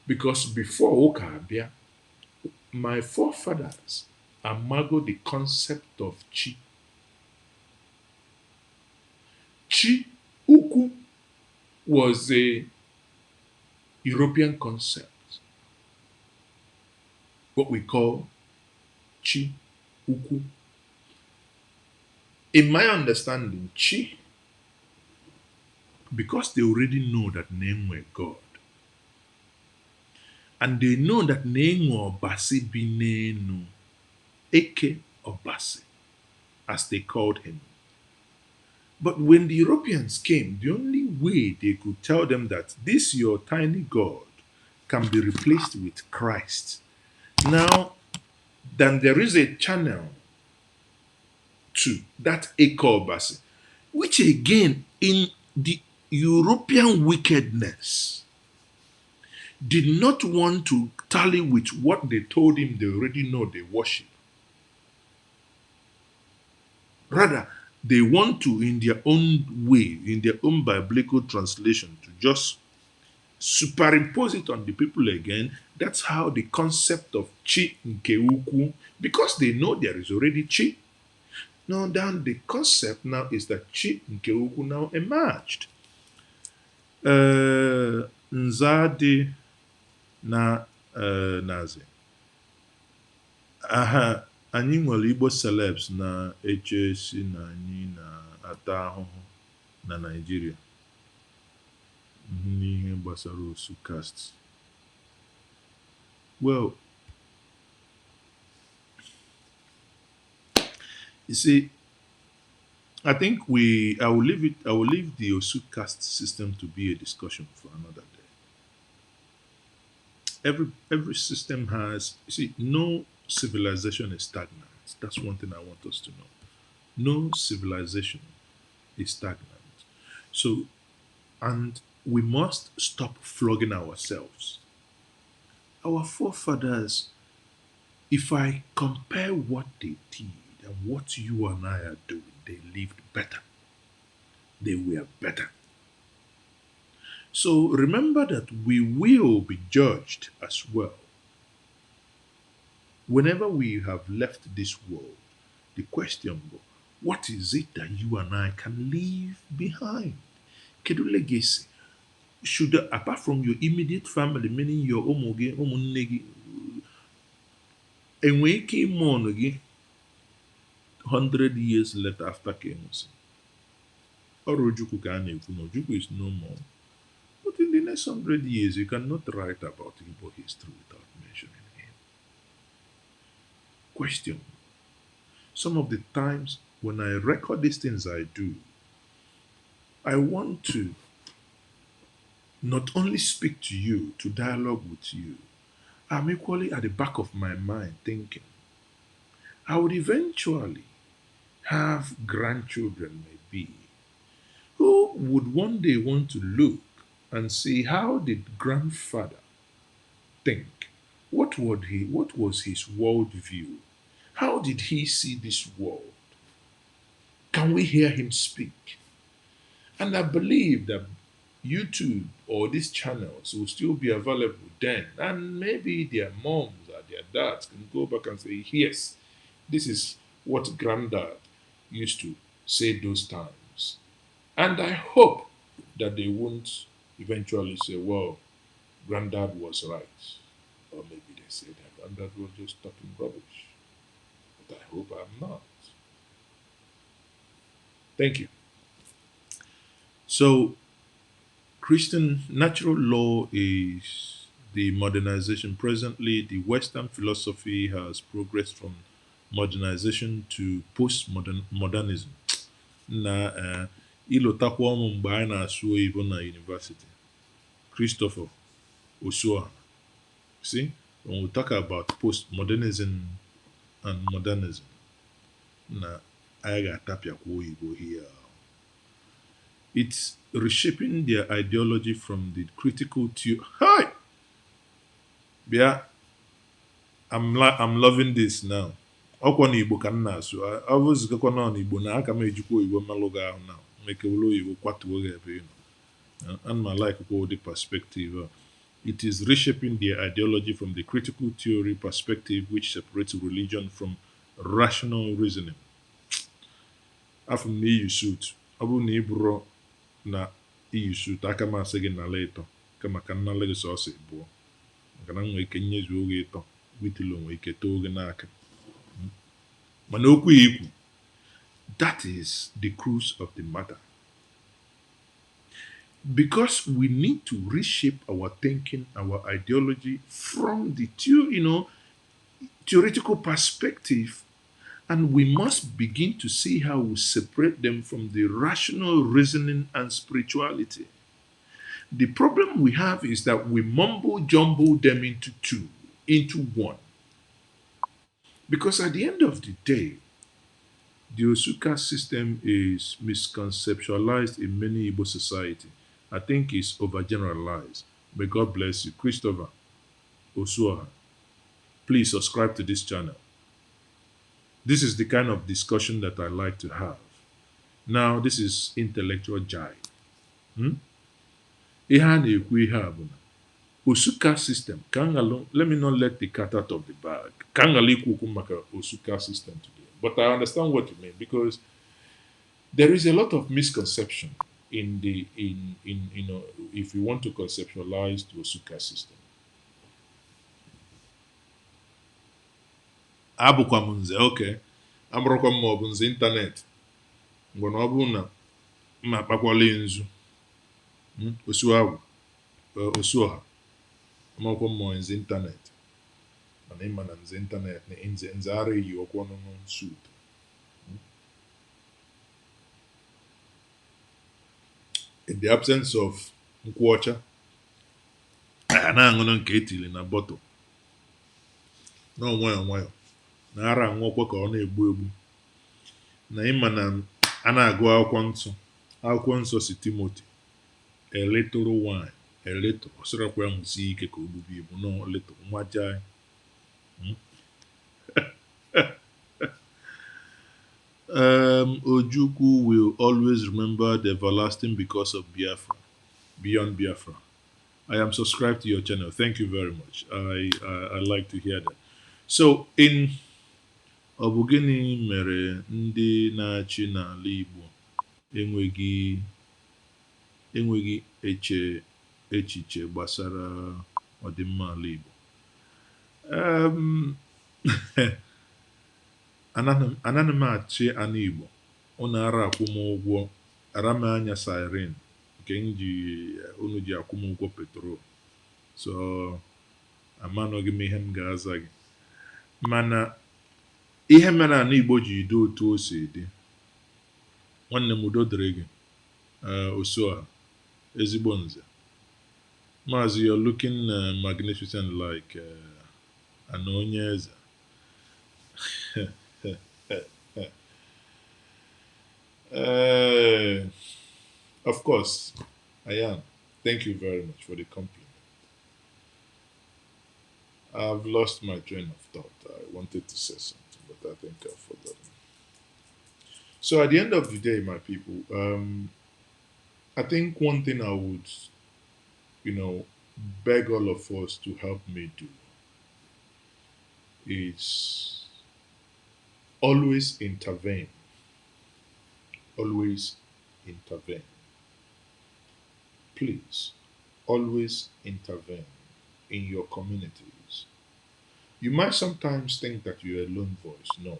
Because before Abia, my forefathers amago the concept of chi. Chi uku was a European concept, what we call chi uku. In my understanding, chi, because they already know that name were God, and they know that name or basi binenu, eke or basi, as they called him. But when the Europeans came, the only way they could tell them that this your tiny God can be replaced with Christ. Now, then there is a channel to that Ekobasi, which again, in the European wickedness, did not want to tally with what they told him they already know they worship. Rather, they want to, in their own way, in their own biblical translation, to just superimpose it on the people again. That's how the concept of chi nkeuku, because they know there is already chi. Now, then the concept now is that chi nkeuku now emerged. Nzadi na Nazi. Aha. Anyị nwere Igbo celebs na-eche si na anyị na-ata ahụhụ na Nigeria n'ihe gbasara osu caste. Well, you see, I think I will leave the osu caste system to be a discussion for another day. Every system has, you see, no civilization is stagnant. That's one thing I want us to know. No civilization is stagnant. So, and we must stop flogging ourselves. Our forefathers, if I compare what they did and what you and I are doing, they lived better. They were better. So remember that we will be judged as well. Whenever we have left this world, the question is, what is it that you and I can leave behind? Kedu legacy? Should, apart from your immediate family, meaning your omoge, omunegi, and we came on again 100 years later after Kemusi. Orojuku ka na-ekwu na Ojukwu is no more. But in the next 100 years, you cannot write about Igbo history without mentioning him. Question. Some of the times when I record these things I do, I want to not only speak to you, to dialogue with you, I'm equally at the back of my mind thinking, I would eventually have grandchildren, maybe, who would one day want to look and see how did grandfather think? What was his worldview? How did he see this world? Can we hear him speak? And I believe that YouTube or these channels will still be available then. And maybe their moms or their dads can go back and say, yes, this is what granddad used to say those times. And I hope that they won't eventually say, well, granddad was right. Or maybe they say that granddad was just talking rubbish. But I hope I'm not. Thank you. So, Christian natural law is the modernization. Presently, the Western philosophy has progressed from modernization to postmodernism. Na ilotakwa ọmụ mgbe anyị na-asụ oyibo na university. Christopher Osua. See, when we talk about postmodernism and modernism, na anyị ga-atapịakwa oyibo here. It's reshaping their ideology from the critical to hi. Yeah, I'm loving this now. Ọkwa na Igbo ka m na-asụ. Ọ bụ zikọkwa na Igbo na aka m ejikwa oyibo mmalụ gị ahụ na mekewulu oyibo kwatuo gị ebe ị nọ. And my like the perspective. It is reshaping their ideology from the critical theory perspective which separates religion from rational reasoning. Afọ m na-eyi suit. Ọ bụrụ na ị bụrụ na iyi suit aka m asị gị nala ịtọ kama ka nnala gị sọsọ ịbụọ maka na nwee ike nyezuo gị ịtọ witilo nwee ike too gị n'aka mana okwu ya ikwu, that is the cruise of the matter, because we need to reshape our thinking, our ideology from the theoretical perspective, and we must begin to see how we separate them from the rational reasoning and spirituality. The problem we have is that we mumble jumble them into two, into one. Because at the end of the day, the Osuka system is misconceptualized in many Igbo society. I think it's overgeneralized. May God bless you. Christopher Osua, please subscribe to this channel. This is the kind of discussion that I like to have. Now, this is intellectual jive. Ihe a na-ekwu ihe a bụ na Osuka system, let me not let the cat out of the bag. Ka m ghara ikwu okwu maka Osuka system today. But I understand what you mean, because there is a lot of misconception in if you want to conceptualize the Osuka system. Abụkwa m nze, okay. Abụrụkwa m ma ọ bụ nze ịntanetị. Mgbe na ọ bụ na mma akpakwala nzu. Osuoha. Amakwa m ma nze ịntanetị. Mana ịma na nze ịntanetị na nze ara eyi ọkwa ọnụnụ suit. In the absence of nkwụ ọcha, a na-aṅụnụ nke etili na bọtụl. Na nwayọọ nwayọọ. Na ara anwụọkwa ka ọ na-egbu egbu. Na ịma na a na-agụ akwụkwọ nsọ si Timoti, a little wine, a little, ọ sịrọkwa ya nwụsie ike ka o gbubi ibu, no little, nwa jai. Ojukwu will always remember the everlasting because of Biafra, beyond Biafra. I am subscribed to your channel. Thank you very much. I like to hear that. So, ọ bụ gịnị mere ndị na-achị n'ala Igbo enweghị echiche gbasara ọdịmma ala Igbo? Anaghị m achị ana Igbo, ọ na-ara akwụ m ụgwọ arama anya siren nke m ji unu ji akwụ m ụgwọ petrol, so amanọghị m ihe m ga-aza gị. Mana ihe mere ana Igbo ji dị otu o si dị, nwanne m udo dịrị gị, Osoha, ezigbo nze. Maazi, you're looking magnificent like an onye eze. Uh, of course, I am. Thank you very much for the compliment. I've lost my train of thought. I wanted to say something, but I think I've forgotten. So at the end of the day, my people, I think one thing I would, you know, beg all of us to help me do is always intervene. Always intervene. Please, always intervene in your communities. You might sometimes think that you're a lone voice. No.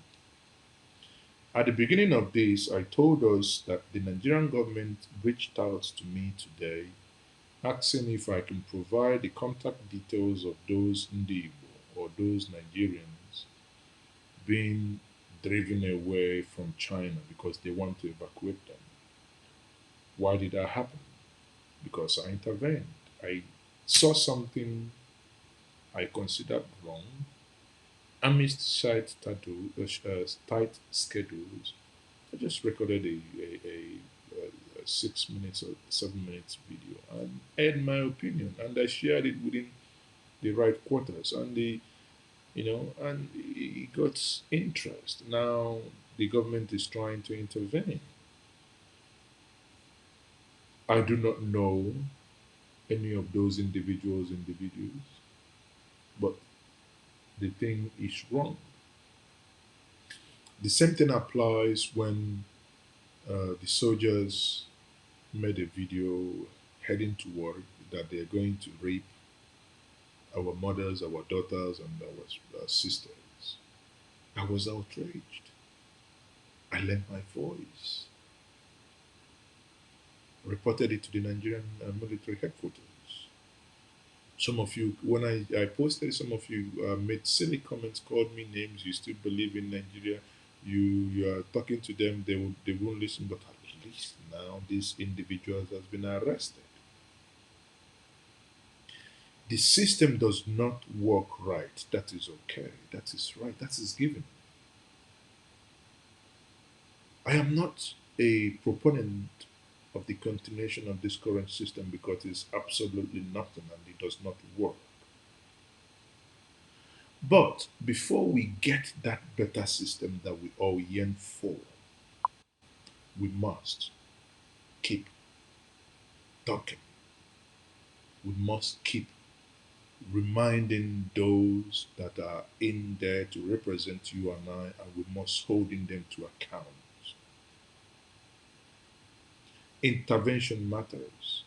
At the beginning of this, I told us that the Nigerian government reached out to me today asking if I can provide the contact details of those Ndi Igbo or those Nigerians being driven away from China because they want to evacuate them. Why did that happen? Because I intervened. I saw something I considered wrong. Amidst tight schedules, I just recorded a 6 minutes or 7 minutes video and aired my opinion, and I shared it within the right quarters, and and it got interest. Now the government is trying to intervene. I do not know any of those individuals, but the thing is wrong. The same thing applies when the soldiers made a video heading to work that they're going to rape our mothers, our daughters, and our sisters. I was outraged. I lent my voice, reported it to the Nigerian military headquarters. Some of you, when I posted, some of you made silly comments, called me names. You still believe in Nigeria. You are talking to them, they won't listen. But at least now this individual has been arrested. The system does not work right. That is okay. That is right. That is given. I am not a proponent of the continuation of this current system because it's absolutely nothing and it does not work. But before we get that better system that we all yearn for, we must keep talking. We must keep reminding those that are in there to represent you and I, and we must holding them to account. Intervention matters.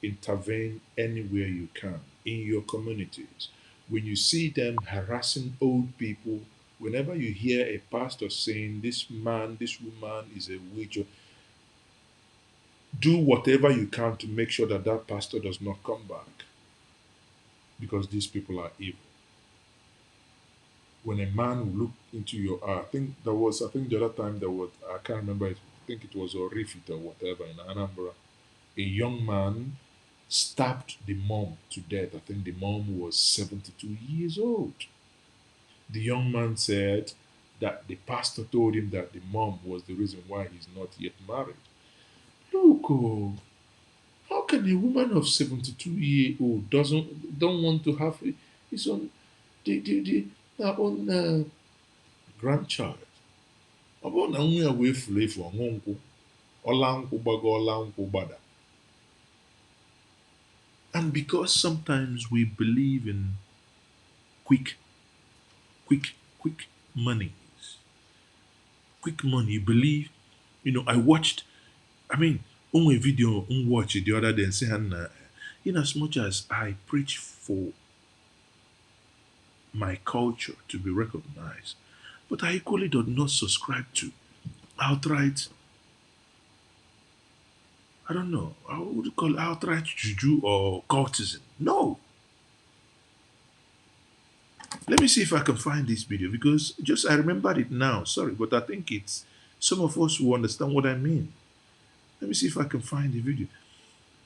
Intervene anywhere you can in your communities. When you see them harassing old people, whenever you hear a pastor saying this man, this woman is a witch, do whatever you can to make sure that that pastor does not come back, because these people are evil. When a man will look into your eye, I think the other time there was, I can't remember it, I think it was Orifit or whatever in Anambra, a young man stabbed the mom to death. I think the mom was 72 years old. The young man said that the pastor told him that the mom was the reason why he's not yet married. Look, oh, how can a woman of 72-year-old don't want to have his own her own grandchild? Ọ bụrụ na nwa ya wee furu efu ọṅụ nkwụ, ọla nkwụ gbago ọla nkwụ gbada. And because sometimes we believe in quick, quick monies, quick money, you believe, I watched, only video watch the other day and say, in as much as I preach for my culture to be recognized, but I equally do not subscribe to outright I don't know, I would call it outright juju or cultism. No. Let me see if I can find this video because just I remembered it now. Sorry, but I think it's some of us will understand what I mean. Let me see if I can find the video.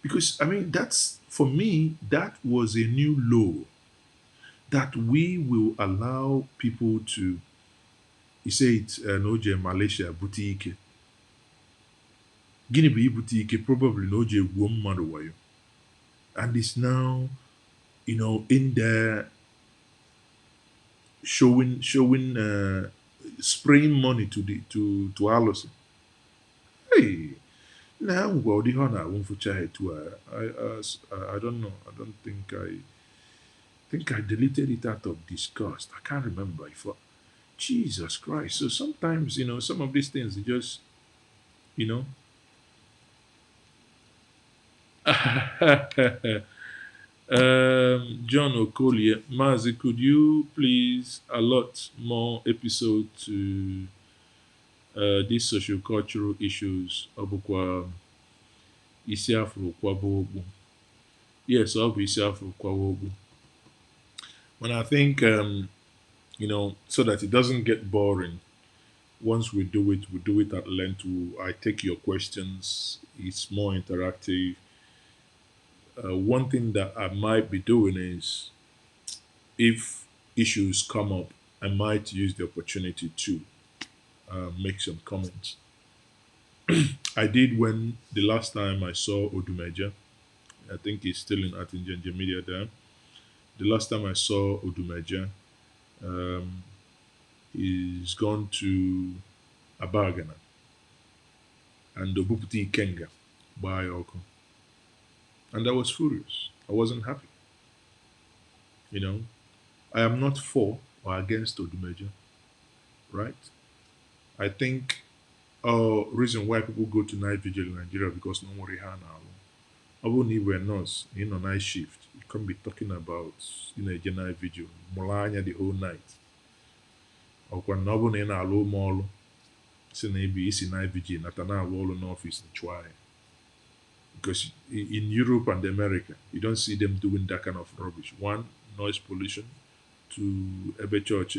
Because I mean that's for me, that was a new law that we will allow people to you say it n'oje Malaysia boutique. Gịnị bụ boutique probably n'oje egwuo mmadụ wayo. And it's now, in there showing spraying money to Allison. Hey, now well the honor won't for child to I don't know. I don't think I deleted it out of disgust. I can't remember if Jesus Christ. So sometimes, some of these things they just, you know. John Okolie, Maazi, could you please allot more episode to these social cultural issues? Obukwa isi afro kwabo. Yes, I'll be isi afro kwabo. But I think so that it doesn't get boring. Once we do it at length. I take your questions. It's more interactive. One thing that I might be doing is, if issues come up, I might use the opportunity to make some comments. I did when the last time I saw Odumeja. I think he's still in Njenje Media there. The last time I saw Odumeja, he's gone to Abagana and Obuputi Kenga by Oko. And I was furious. I wasn't happy. I am not for or against Odumeja, right? I think reason why people go to night vigil in Nigeria because no more Rihanna. Even if we're nurse, night shift, you can't be talking about a night vigil, Molanya the whole night. Or when no in a low mall, say maybe it's night vigil, not an hour in office and try. Because in Europe and America, you don't see them doing that kind of rubbish. One, noise pollution. Two, ebe church.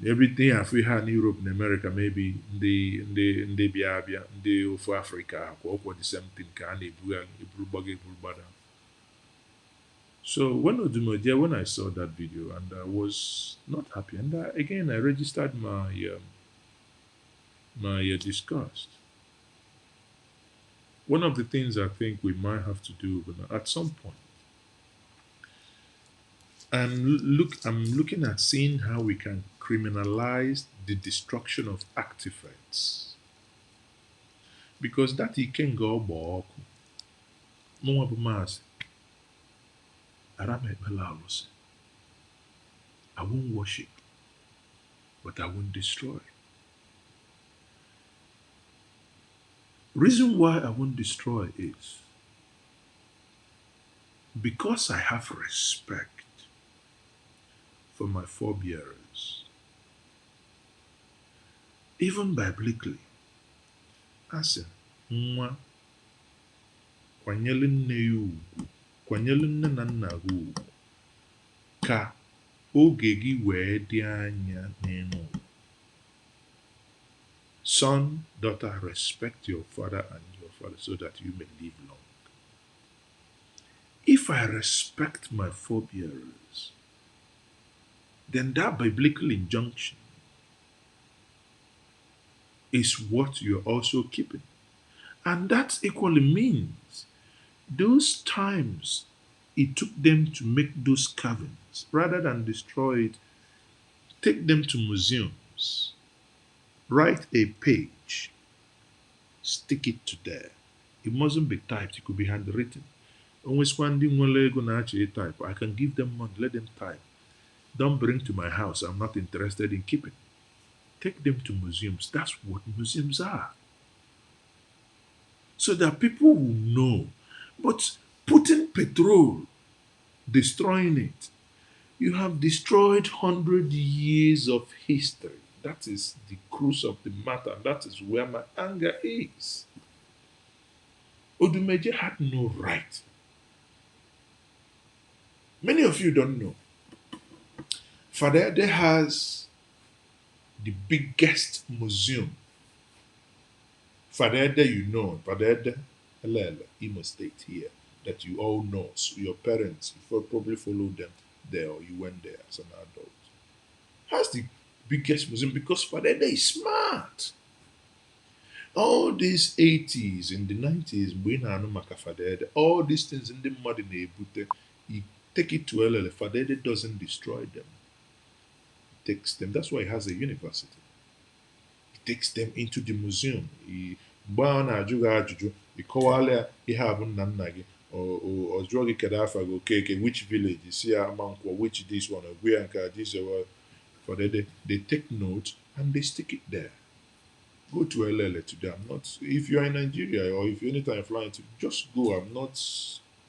Everything I feel in Europe and America, maybe Ndi Abia, Ndi of Africa, the same thing. So when I saw that video, and I was not happy, and again I registered my disgust. One of the things I think we might have to do at some point, and I'm looking at seeing how we can criminalize the destruction of artifacts, because that he can go back. No one Maazi. I won't worship, but I won't destroy. Reason why I won't destroy is because I have respect for my forebearers. Even biblically, I said, nwa kwanyelu nne ya ugwu, kwanyelu nne na nna gị ugwu, ka oge gị wee dị anya n'elu ụwa. Son, daughter, respect your father and your father so that you may live long. If I respect my forebearers, then that biblical injunction is what you're also keeping. And that equally means those times it took them to make those carvings, rather than destroy it, take them to museums, write a page, stick it to there. It mustn't be typed, it could be handwritten. Always one thing gonna actually type. I can give them money, let them type. Don't bring to my house, I'm not interested in keeping. Take them to museums. That's what museums are. So that people will know. But putting petrol, destroying it, you have destroyed 100 years of history. That is the crux of the matter. That is where my anger is. Odumeje had no right. Many of you don't know. Fadede has the biggest museum. Fadede, you know, Fadede, Elele, Imo State here, that you all know. So your parents, you probably followed them there or you went there as an adult. Has the biggest museum because Fadede is smart. All these 80s in the 90s, mgbe ị na-anụ maka Fadede, all these things ndị mmadụ na-ebute, you take it to Elele, Fadede doesn't destroy them. He takes them. That's why he has a university. He takes them into the museum. Mgbe a na-ajụ gị ajụjụ, ịkọwala ya ihe a bụ nna nna gị, ọ jụọ gị kedu afa gị Okeke, which village, isi ya Amankwọ, which this one, Ogwe ya nke a, this Fadede, they take note and they stick it there. Go to LL today. I'm not. If you're in Nigeria or if anytime flying to, just go. I'm not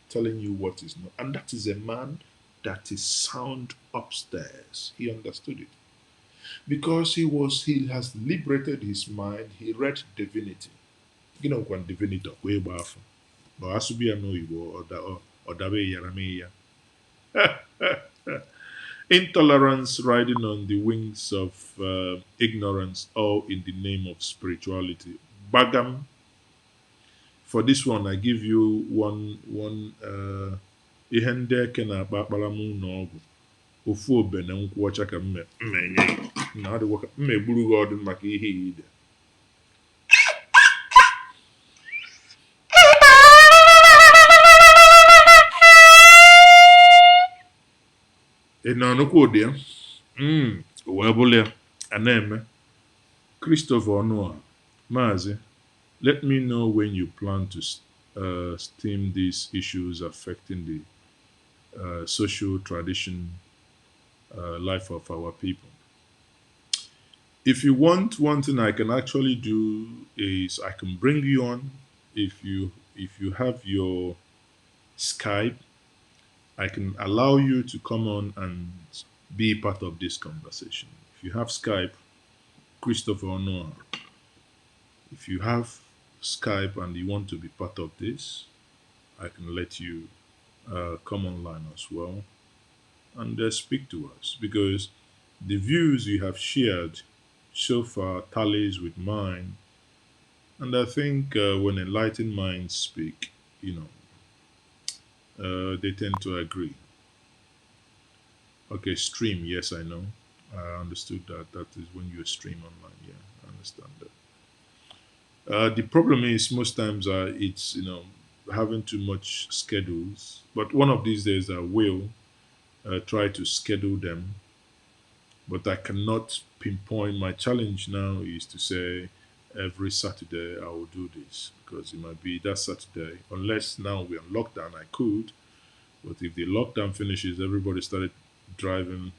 telling you what is not. And that is a man that is sound upstairs. He understood it because he has liberated his mind. He read divinity. You know when divinity way back. But asubi no Igbo or dabe yarame ya. Intolerance riding on the wings of ignorance, all in the name of spirituality. Bagam. For this one, I give you one ihe ndị eke na-akpa akpara m n'ọgwụ ofu obe na nkwụ ọcha ka mmenye na adịgwa ka mmegburu gị ọdụ maka ihe ide ị na-anụkwa ụdị ya wee bụrụ ya a na-eme Christopher Onua Maazi, let me know when you plan to stem these issues affecting the social tradition life of our people. If you want, one thing I can actually do is I can bring you on. If you have your Skype, I can allow you to come on and be part of this conversation. If you have Skype, Christopher Onua, if you have Skype and you want to be part of this, I can let you come online as well and speak to us because the views you have shared so far tallies with mine, and I think when enlightened minds speak, they tend to agree. Okay, stream, yes, I know. I understood that. That is when you stream online. Yeah, I understand that. The problem is most times it's having too much schedules. But one of these days I will try to schedule them. But I cannot pinpoint. My challenge now is to say every Saturday I will do this because it might be that Saturday. Unless now we're on lockdown, I could. But if the lockdown finishes, everybody started driving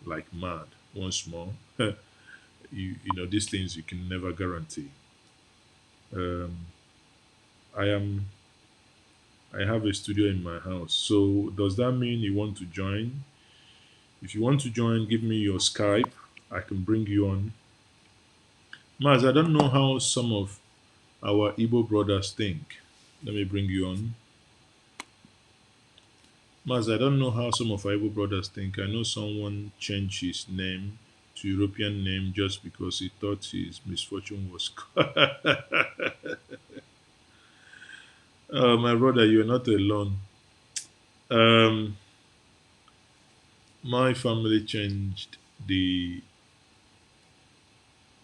like mad once more. These things you can never guarantee. Um, I have a studio in my house. So does that mean you want to join? If you want to join, give me your Skype. I can bring you on. Maz, I don't know how some of our Igbo brothers think. Let me bring you on. Maz, I don't know how some of our Igbo brothers think. I know someone changed his name to European name just because he thought his misfortune was. My brother, you're not alone. Um, my family changed the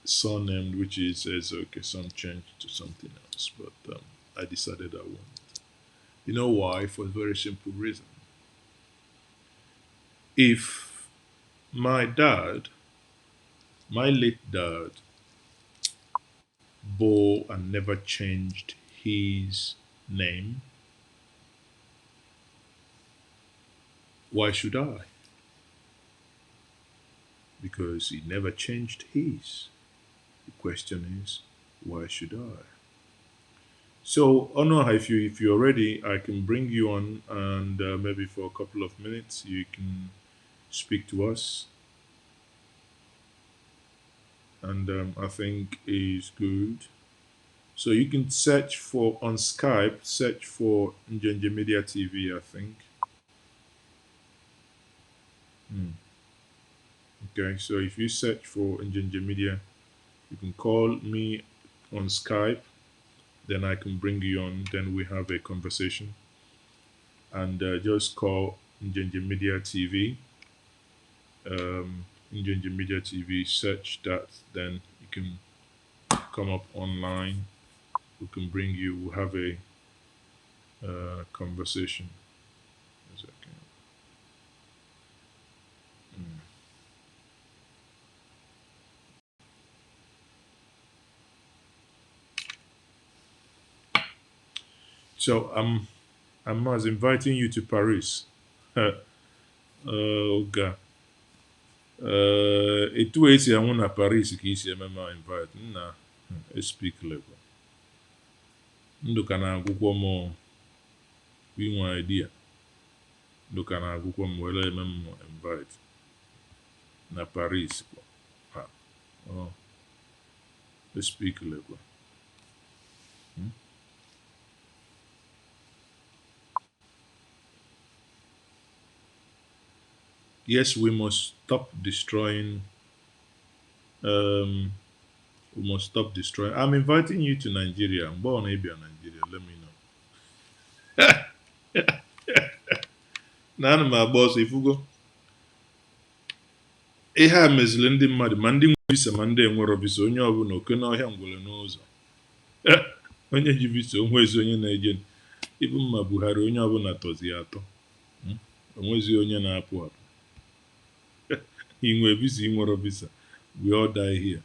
surname, which is Ezeoke. Some changed to something else, but I decided I won't. You know why? For a very simple reason. If my dad, my late dad, bore and never changed his name, why should I? Because he never changed his. The question is, why should I? So, Ono, if you're ready, I can bring you on, and maybe for a couple of minutes you can speak to us. And I think is good. So you can search for on Skype, search for Njenje Media TV, I think. Hmm. Okay, so if you search for Njenje Media, you can call me on Skype, then I can bring you on, then we have a conversation. And just call Njenje Media TV. Njenje Media TV, search that, then you can come up online. We can bring you, we'll have a conversation. Okay. Mm. So I'm as inviting you to Paris. Oh God. Etu esi anwụ na Paris ka isi eme ma invite nna speak level. Ndụ ka na-agwụkwọ m inwe idea. Ndụ ka na-agwụkwọ m were eme m invite na Paris. Ha. Oh, speak level. Hmm? Yes, we must stop destroying. Um, we must stop destroying. I'm inviting you to Nigeria. I'm born in Nigeria. Let me know. Na ana m agba ọsọ ifugo ihe a meziri ndị mmadụ ma ndị nwe visa ma ndị enwero visa onye ọbụla oke n'ọhịa ngwere n'ụzọ onye ji visa onwezi onye na-eje ibu mma Buhari onye ọbụla tọzi ya atọ. Onwezi onye na-apụ apụ inwe visa inwero visa we all die here.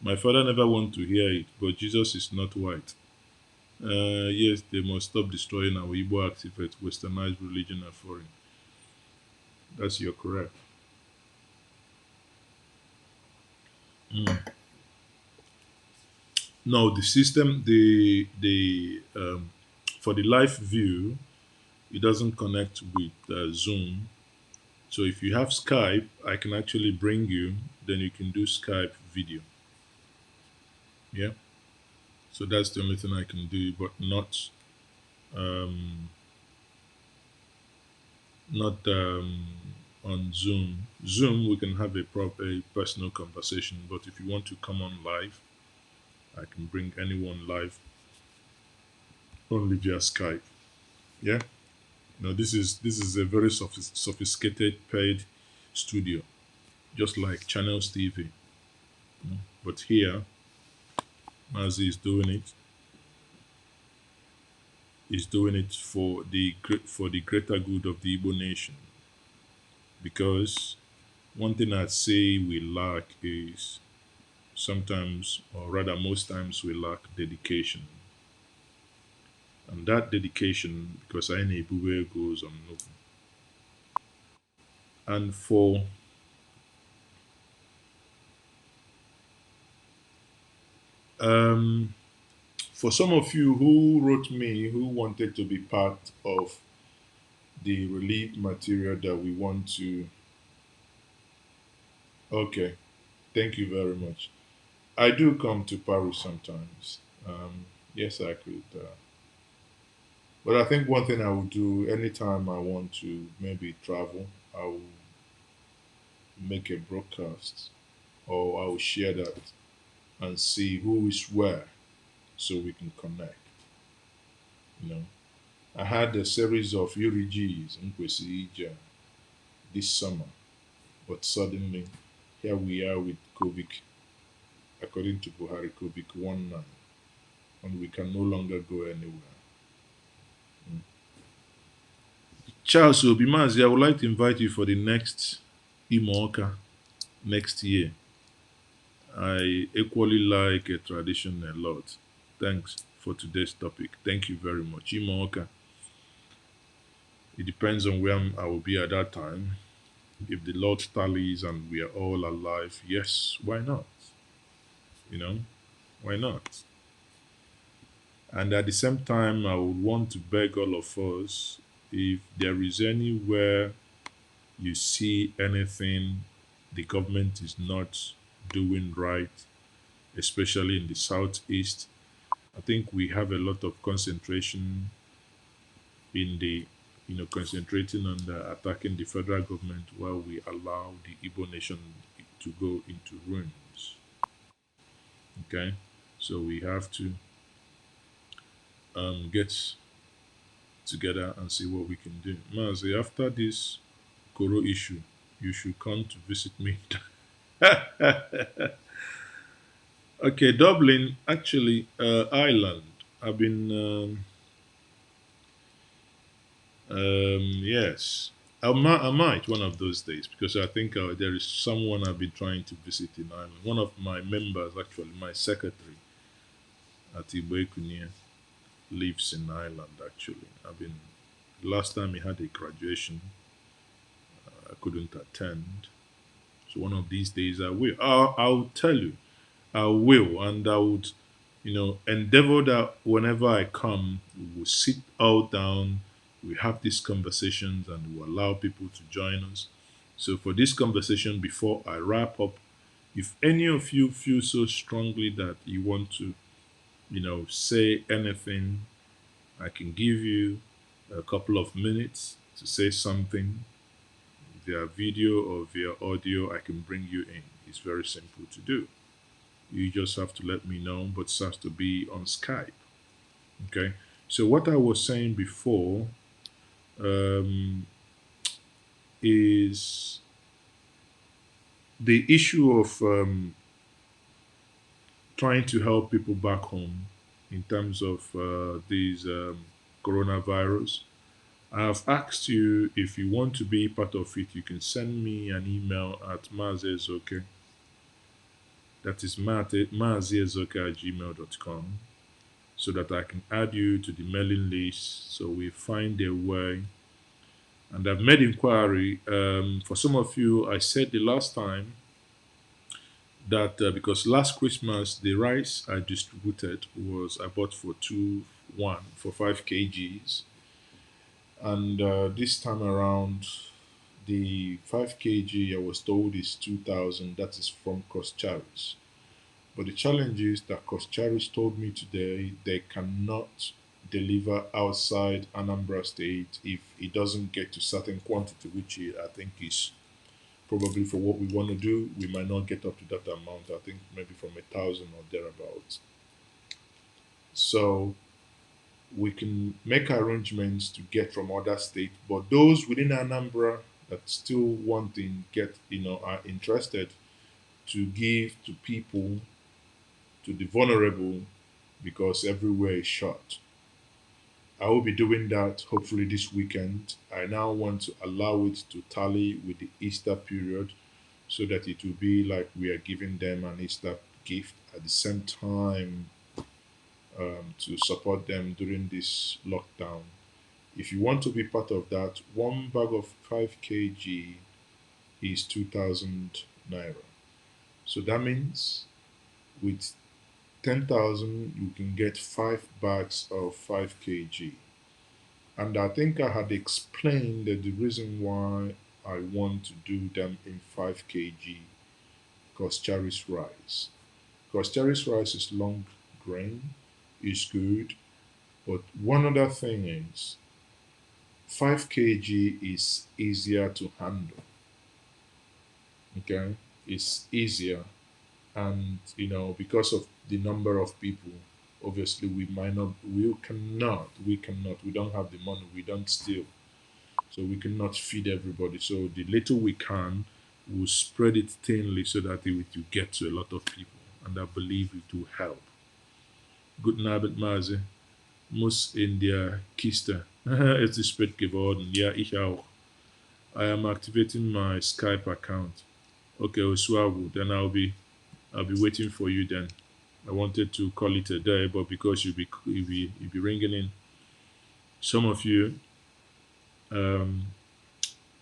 My father never want to hear it, but Jesus is not white. Yes, they must stop destroying our Igbo activists, westernized religion and foreign. That's you're correct. Mm. No, the system, for the live view, it doesn't connect with Zoom. So if you have Skype, I can actually bring you. Then you can do Skype video. Yeah. So that's the only thing I can do, but um, not on Zoom. Zoom, we can have a personal conversation. But if you want to come on live, I can bring anyone live only via Skype. Yeah. No, this is a very sophisticated paid studio, just like Channels TV. But here, Maazi is doing it. He's doing it for the greater good of the Igbo nation. Because one thing I'd say we lack is sometimes, or rather most times, we lack dedication. And that dedication, because I know where goes on nothing. And um, for some of you who wrote me who wanted to be part of the relief material that we want to, okay, thank you very much. I do come to Paris sometimes. Yes, I could. But I think one thing I will do anytime I want to maybe travel, I will make a broadcast or I will share that and see who is where so we can connect. You know, I had a series of URGs in Kwesi this summer, but suddenly here we are with COVID, according to Buhari, COVID-19, and we can no longer go anywhere. Mm. Charles Obimazi, I would like to invite you for the next Imoka next year. I equally like a tradition a lot. Thanks for today's topic. Thank you very much. Imoka. It depends on where I will be at that time. If the Lord tallies and we are all alive, yes, why not? You know, why not? And at the same time, I would want to beg all of us if there is anywhere you see anything the government is not doing right, especially in the southeast, I think we have a lot of concentration in the, concentrating on the attacking the federal government while we allow the Igbo nation to go into ruins. Okay, so we have to get together and see what we can do. Maazi, after this Koro issue, you should come to visit me. Okay, Dublin, actually, Ireland. I've been, yes, I might one of those days because I think there is someone I've been trying to visit in Ireland. One of my members, actually, my secretary at Igbo lives in Ireland. Actually, I've been. Last time he had a graduation, I couldn't attend. So one of these days I will. I'll tell you. I will, and I would, endeavor that whenever I come, we will sit all down, we have these conversations, and we allow people to join us. So for this conversation, before I wrap up, if any of you feel so strongly that you want to, say anything, I can give you a couple of minutes to say something via video or via audio. I can bring you in. It's very simple to do. You just have to let me know, but it has to be on Skype. Okay. So what I was saying before um, is the issue of trying to help people back home in terms of these coronavirus. I have asked you if you want to be part of it. You can send me an email at Ezeoke. That is Ezeoke at gmail.com, so that I can add you to the mailing list so we find a way. And I've made inquiry. For some of you, I said the last time that because last Christmas the rice I distributed was I bought for 2 1 for 5 kgs, and this time around the 5 kg I was told is 2,000. That is from Charis. But the challenge is that Charis told me today they cannot deliver outside Anambra State if it doesn't get to certain quantity, which I think is probably for what we want to do. We might not get up to that amount. I think maybe from 1,000 or thereabouts. So we can make arrangements to get from other states, but those within Anambra that still want to get, are interested to give to people, to the vulnerable, because everywhere is shut. I will be doing that hopefully this weekend. I now want to allow it to tally with the Easter period so that it will be like we are giving them an Easter gift at the same time, to support them during this lockdown. If you want to be part of that, one bag of 5 kg is 2,000 naira. So that means with 10,000, you can get 5 bags of 5 kg. And I think I had explained that the reason why I want to do them in 5 kg charis rice. Charis rice is long grain, is good, but one other thing is 5 kg is easier to handle. Okay, it's easier, and because of the number of people, obviously we don't have the money, we don't steal, so we cannot feed everybody. So the little we can, we'll spread it thinly so that it will get to a lot of people, and I believe it will help. Guten Abend, Maazi. Muss in der Kiste. Es ist spät geworden. Ja, ich auch. I am activating my Skype account. Okay, Oswago, then I'll be waiting for you then. I wanted to call it a day, but because you'll be ringing in, some of you,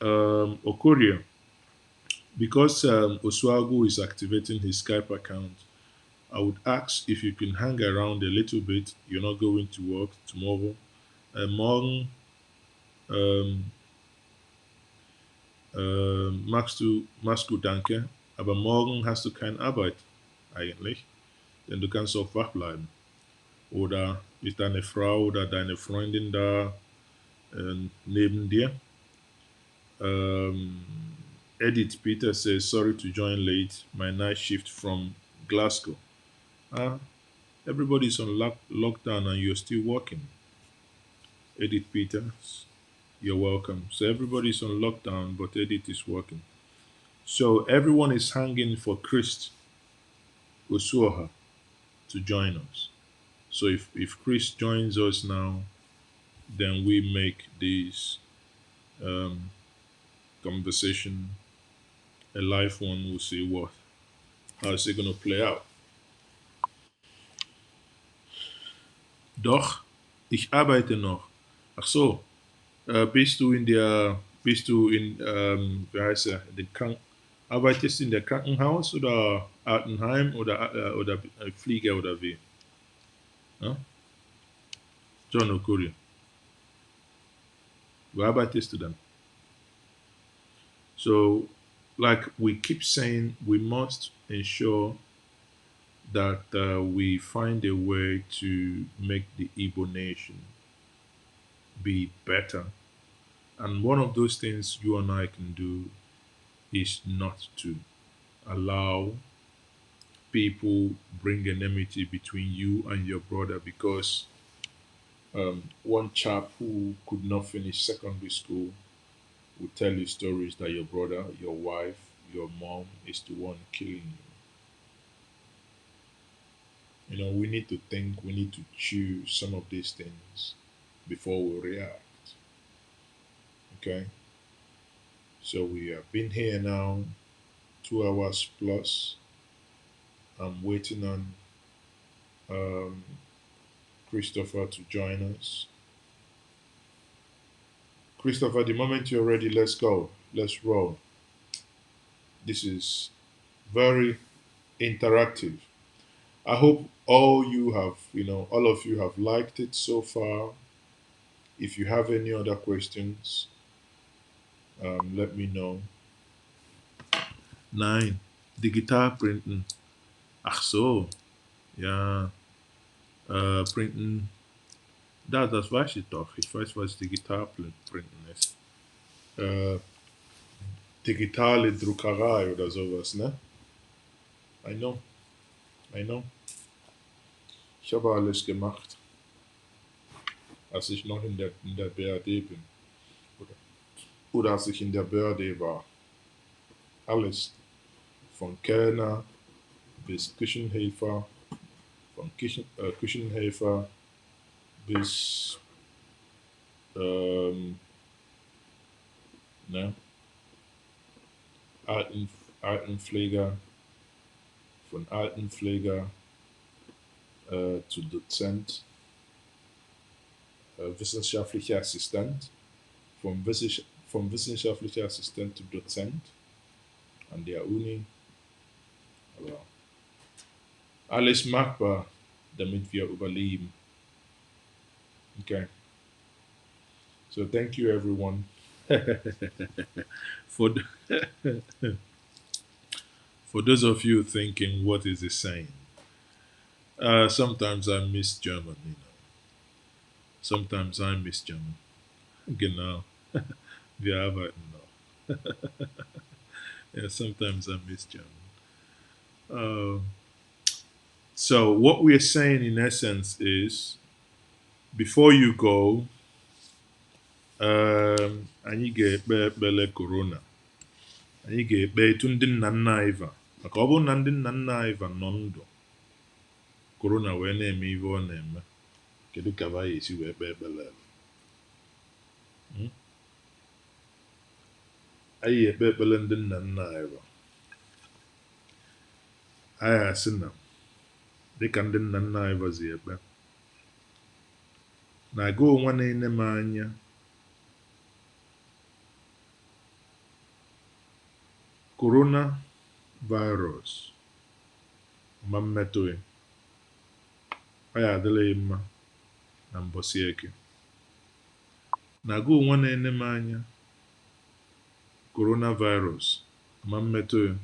Okoria, because Oswago is activating his Skype account, I would ask if you can hang around a little bit. You're not going to work tomorrow. Morgen, um, machst du danke, aber morgen hast du keine Arbeit eigentlich, denn du kannst auch wach bleiben. oder ist deine Frau oder deine Freundin da neben dir? Um, Edith Peter says, sorry to join late. My night shift from Glasgow. Ah, everybody's on lockdown and you're still working. Edith Peters, you're welcome. So everybody's on lockdown, but Edith is working. So everyone is hanging for Chris Usuoha to join us. So if Chris joins us now, then we make this um, conversation a live one. We'll see how is it gonna play out. Doch, ich arbeite noch. Ach so, bist du in, wie heißt er, arbeitest du in der Krankenhaus oder Altenheim oder Flieger oder wie? Ja? John Okurio, wo arbeitest du dann? So, like we keep saying, we must ensure that we find a way to make the Igbo nation be better. And one of those things you and I can do is not to allow people bring enmity between you and your brother because one chap who could not finish secondary school will tell you stories that your brother, your wife, your mom is the one killing you. You know, we need to think, we need to choose some of these things before we react. Okay? So we have been here now 2 hours plus. I'm waiting on um, Christopher to join us. Christopher, the moment you're ready, let's go. Let's roll. This is very interactive. I hope all of you have liked it so far. If you have any other questions, let me know. 9. Digital printen. Ach so. Ja. Printen. Das weiß ich doch. Ich weiß, was digital printen ist. Digitale Druckerei oder sowas, ne? I know. Ich habe alles gemacht, als ich noch in der BRD bin. Oder als ich in der BRD war. Alles. Von Kellner bis Küchenhelfer, von Küchenhelfer bis ne, Altenpfleger, von Altenpfleger zu Dozent, wissenschaftlicher Assistent, vom wissenschaftlicher Assistent zu Dozent an der Uni. Aber alles machbar, damit wir überleben. Okay. So thank you everyone. for for those of you thinking, what is he saying? Sometimes I miss German, Sometimes I miss German. Genau. Wir arbeiten noch. Yeah, sometimes I miss German. So what we are saying in essence is, before you go, anyị ga-ekpe ekpere korona. Anyị ga-ekpe etu ndị nna nna anyị va. Maka ọ bụrụ na ndị nna nna anyị va nọ ndụ, korona wee na-eme ihe ọ na-eme, kedu ka ba esi wee kpee ekpere? Anyị ga-ekpe ekpere ndị nna nna anyị va. Anyị asị na dịka ndị nna nna anyị vazi ekpe, na aga onwe na-ene m anya corona virus ma mmetụ ya, ọ ya adịlaghị mma na mbọsị eke. Na-aga onwe na-ene m anya coronavirus ma mmetụ ya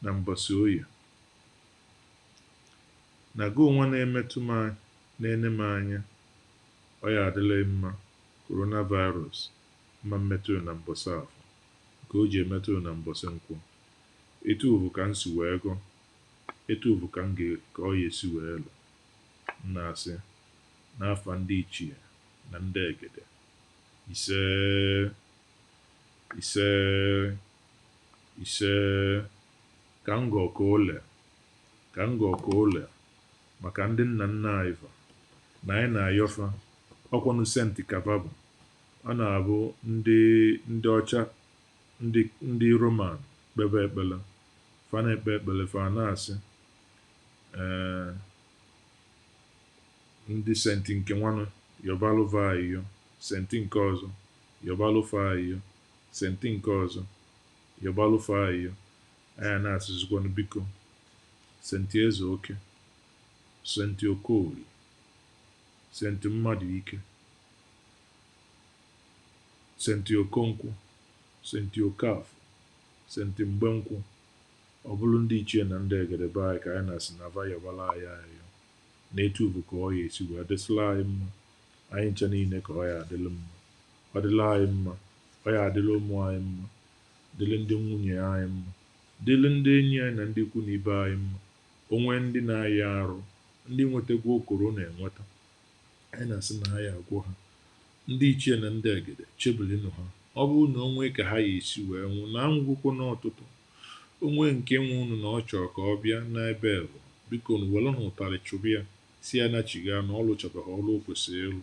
na mbọsị oyi. na gị onwe na-emetụ m na-ene m anya ọ ya adịla mma coronavirus mma mmetụ na mbọsị afọ ka o ji emetụ na mbọsị nkwụ etu bụ ka m si wee gụ etu bụ ka ka ọ ya esi wee lụ m na-asị n'afọ ndị ichie na ndị egede ise ise ise ka ngọ ka ole ka ngọ ka ole maka ndị nna nna anyị fa na anyị na-ayọfa ọkwanụ senti kababụ ọ na-abụ ndị ọcha ndị roman kpebe ekpele fa na-ekpe ekpele fa na-asị ndị senti nke nwanụ yọbalụva ayịyọ senti nke ọzọ yọbalụfa ayịyọ senti nke ọzọ yọbalụfa ayịyọ anya na-asịzikwanụ biko senti Ezeoke senti Okorie senti mmadụ ike senti Okonkwo senti Okafọ senti Mgbenkwụ ọ bụrụ ndị ichie na ndị egede be anyị ka anyị na-asị na ava yọbala anyị ayịyọ na etu bụ ka ọ ya esi wee dịsịla anyị mma anyị nche niile ka ọ ya adịla mma ọ dịla anyị mma ọ ya adịla ụmụ anyị mma dịrị ndị nwunye anyị mma dịrị ndị enyi anyị na ndị ikwu na ibe anyị mma onwe ndị na-ayị arụ ndị nwetagwo okoro na-enweta anyị na-asị na ha ya agwọ ha ndị ichie na ndị egede chebirinụ ha ọ bụrụ na onwe ka ha ya esi wee nwụ na ngwụkwọ n'ọtụtụ onwe nke nwe unu na ọ chọrọ ka ọ bịa n'ebe bụ biko nu were na ụtarị chụbụ ya si ya nachiga na ọ lụchabeghị ọrụ o kwesịrị ịlụ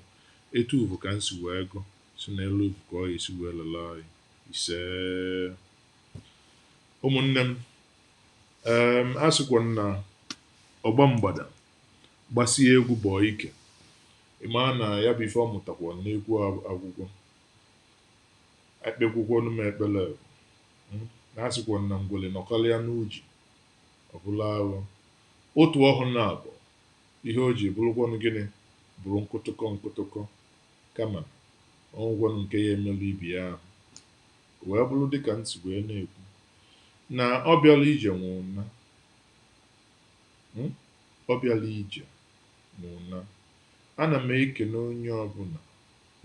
etu bụ ka m si wee gụ si n'elu bụ ka ọ ya esi wee lele anyị ise ụmụnne m a sịkwa na ọgba mgbada gbasie egwu bọọ ike ịma na ya bụ ife ọ mụtakwa n'egwu agwụgwọ ekpekwukwonu m ekpele na asịkwa na ngwele nọkalịa n'uji ọbụla aghọ otu ọhụụ na abụọ ihe o ji bụrụkwanụ gịnị bụrụ nkụtụkọ kama ọgwụgwọnụ nke ya emelu ibi ya ahụ wee bụrụ dịka ntị wee na-ekwu na ọ bịala ije nwụna ọ bịala ije nwụna ana m ekene onye ọbụla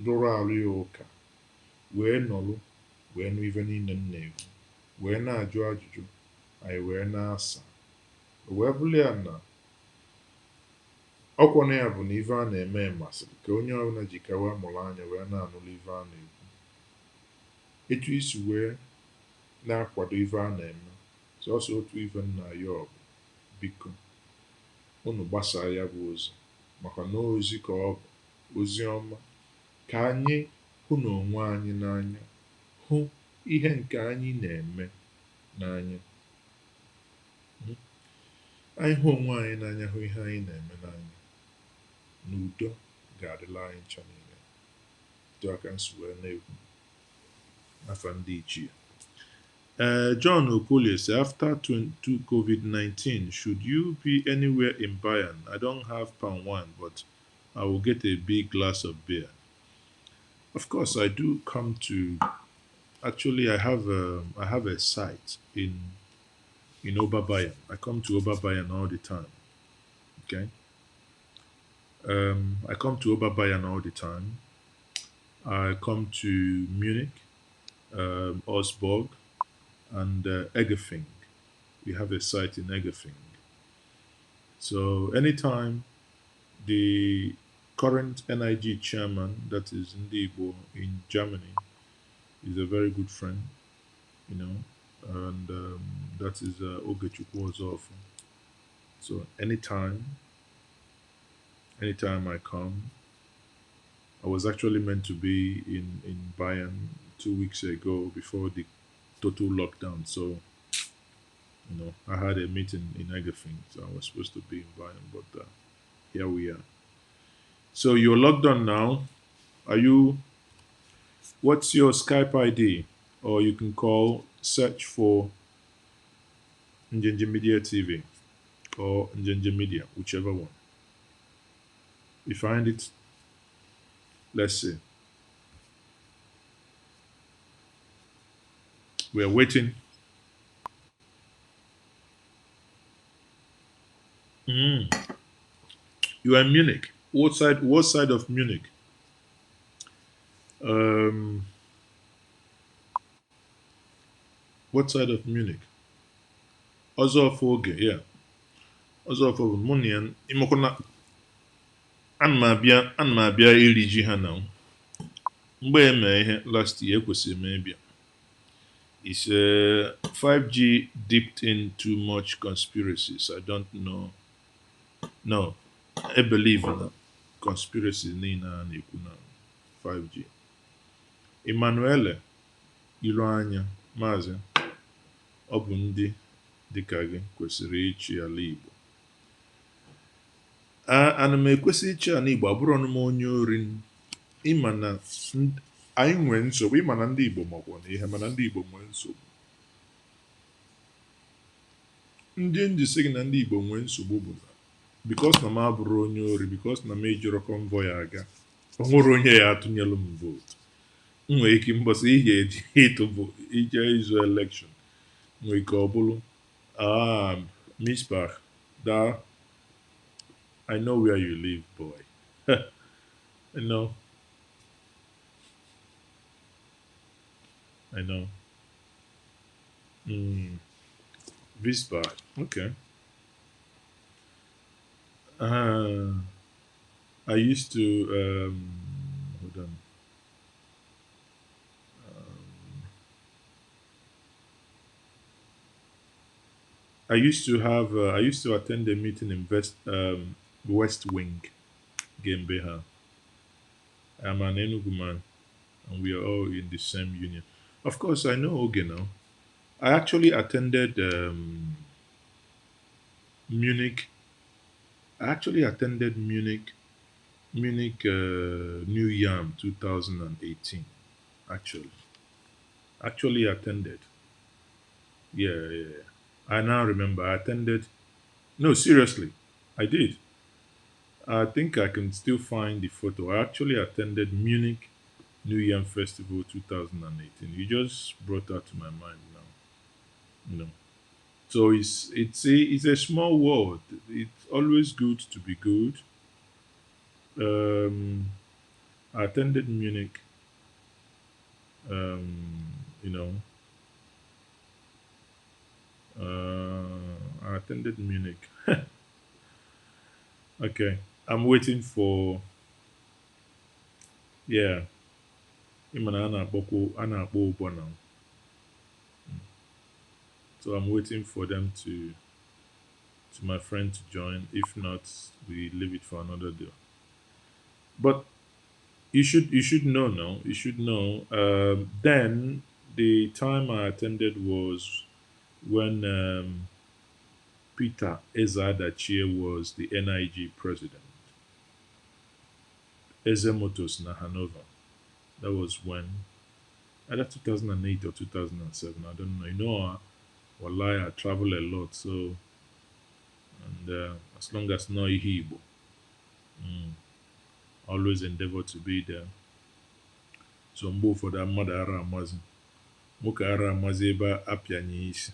lụrụ arụ ya ụka wee nọrụ wee nụ ife niile m na-ekwu wee na-ajụ ajụjụ anyị wee na-asa wee bụrụ ya na ọkwana ya bụ na ife a na-eme masịrị ka onye ọbụla jikawa mụrụ anya wee na-anụrụ ife a na-ekwu etu isi wee na-akwado ife a na-eme sọsọ otu ife nna ya ọ bụ biko unu gbasaa ya bụ ozi maka na ozi ka ọ bụ ozi ọma ka anyị hụ na onwe anyị n'anya hụ ihe nke anyị na-eme n'anya anyị hụ onwe anyị n'anya hụ ihe anyị na-eme n'anya n'udo ga-adịla anyị ncha niile dị aka nsi wee na-ekwu afa ndị ichie John Okolie say after COVID-19 should you be anywhere in Bayern? I don't have palm wine but I will get a big glass of beer. Of course I do come to actually I have a site in Oberbayern. I come to Oberbayern all the time. Okay. I come to Oberbayern all the time. I come to Munich, Augsburg, and Egerfing. We have a site in Egerfing. So anytime the current NIG chairman, that is Ndi Igbo in Germany, is a very good friend, and that is Ogechukwu Ozofu. So anytime I come, I was actually meant to be in Bayern 2 weeks ago before the total lockdown. So, I had a meeting in Egerfing, so I was supposed to be in Bayern, but here we are. So you're locked on now. What's your Skype ID? Or you can search for Njenje Media TV or Njenje Media, whichever one. You find it? Let's see. We are waiting. You are in Munich. What side? What side of Munich? Um, what side of Munich? Ozofoge, yeah. Ozofoge. Munian. Imokona. Ana m abịa iri ji ha na mgbe eme ihe last year ekwesịrị m ịbịa. Is 5G dipped in too much conspiracies? I don't know. No, I believe in conspiracy niile a na-ekwu na 5G. Emmanuele ilu anya Maazi, ọ bụ ndị dịka gị kwesịrị ịchị ala Igbo. Ana m ekwesị ịchị ala Igbo abụrụ ọnụ m onye ori ịma na anyị nwere nsogbu ịma na ndị Igbo makwa na ihe mana ndị Igbo nwere nsogbu. Ndị njisi gị na ndị Igbo nwere nsogbu bụ na bikos na m abụrụ onye ori bikos na m ejiro convoy aga o nwere onye ya atụnyelụ m vootu. M nwere ike mbọsị ihe eji ịtụ bụ ije izu elekshọn nwere ike ọ bụrụ Misbah da I know where you live boy. I know. I know. Visbar. Okay. I used to hold on. I used to attend a meeting in West Wing, Gembeha. I'm an Enugu man, and we are all in the same union. Of course, I know Oge now. I actually attended Munich. I actually attended Munich New Yam 2018. Actually attended. Yeah. I now remember. I attended. No, seriously, I did. I think I can still find the photo. I actually attended Munich New Yam Festival 2018. You just brought that to my mind now. So it's a small world. It's always good to be good. I attended Munich. You know. I attended Munich. Okay, I'm waiting for. Yeah. Now. So I'm waiting for them to my friend to join. If not, we leave it for another day. But you should know now. You should know. Then the time I attended was when Peter Ezadachie was the NIG president. Ezemotos na Hanover. That was when, either 2008 or 2007. I don't know. You know, wallahi, I travel a lot, so, and as long as no Igbo, always endeavor to be there. So mgbe for that mother ara amazi, nwoke ara amazi ebe apịanye isi.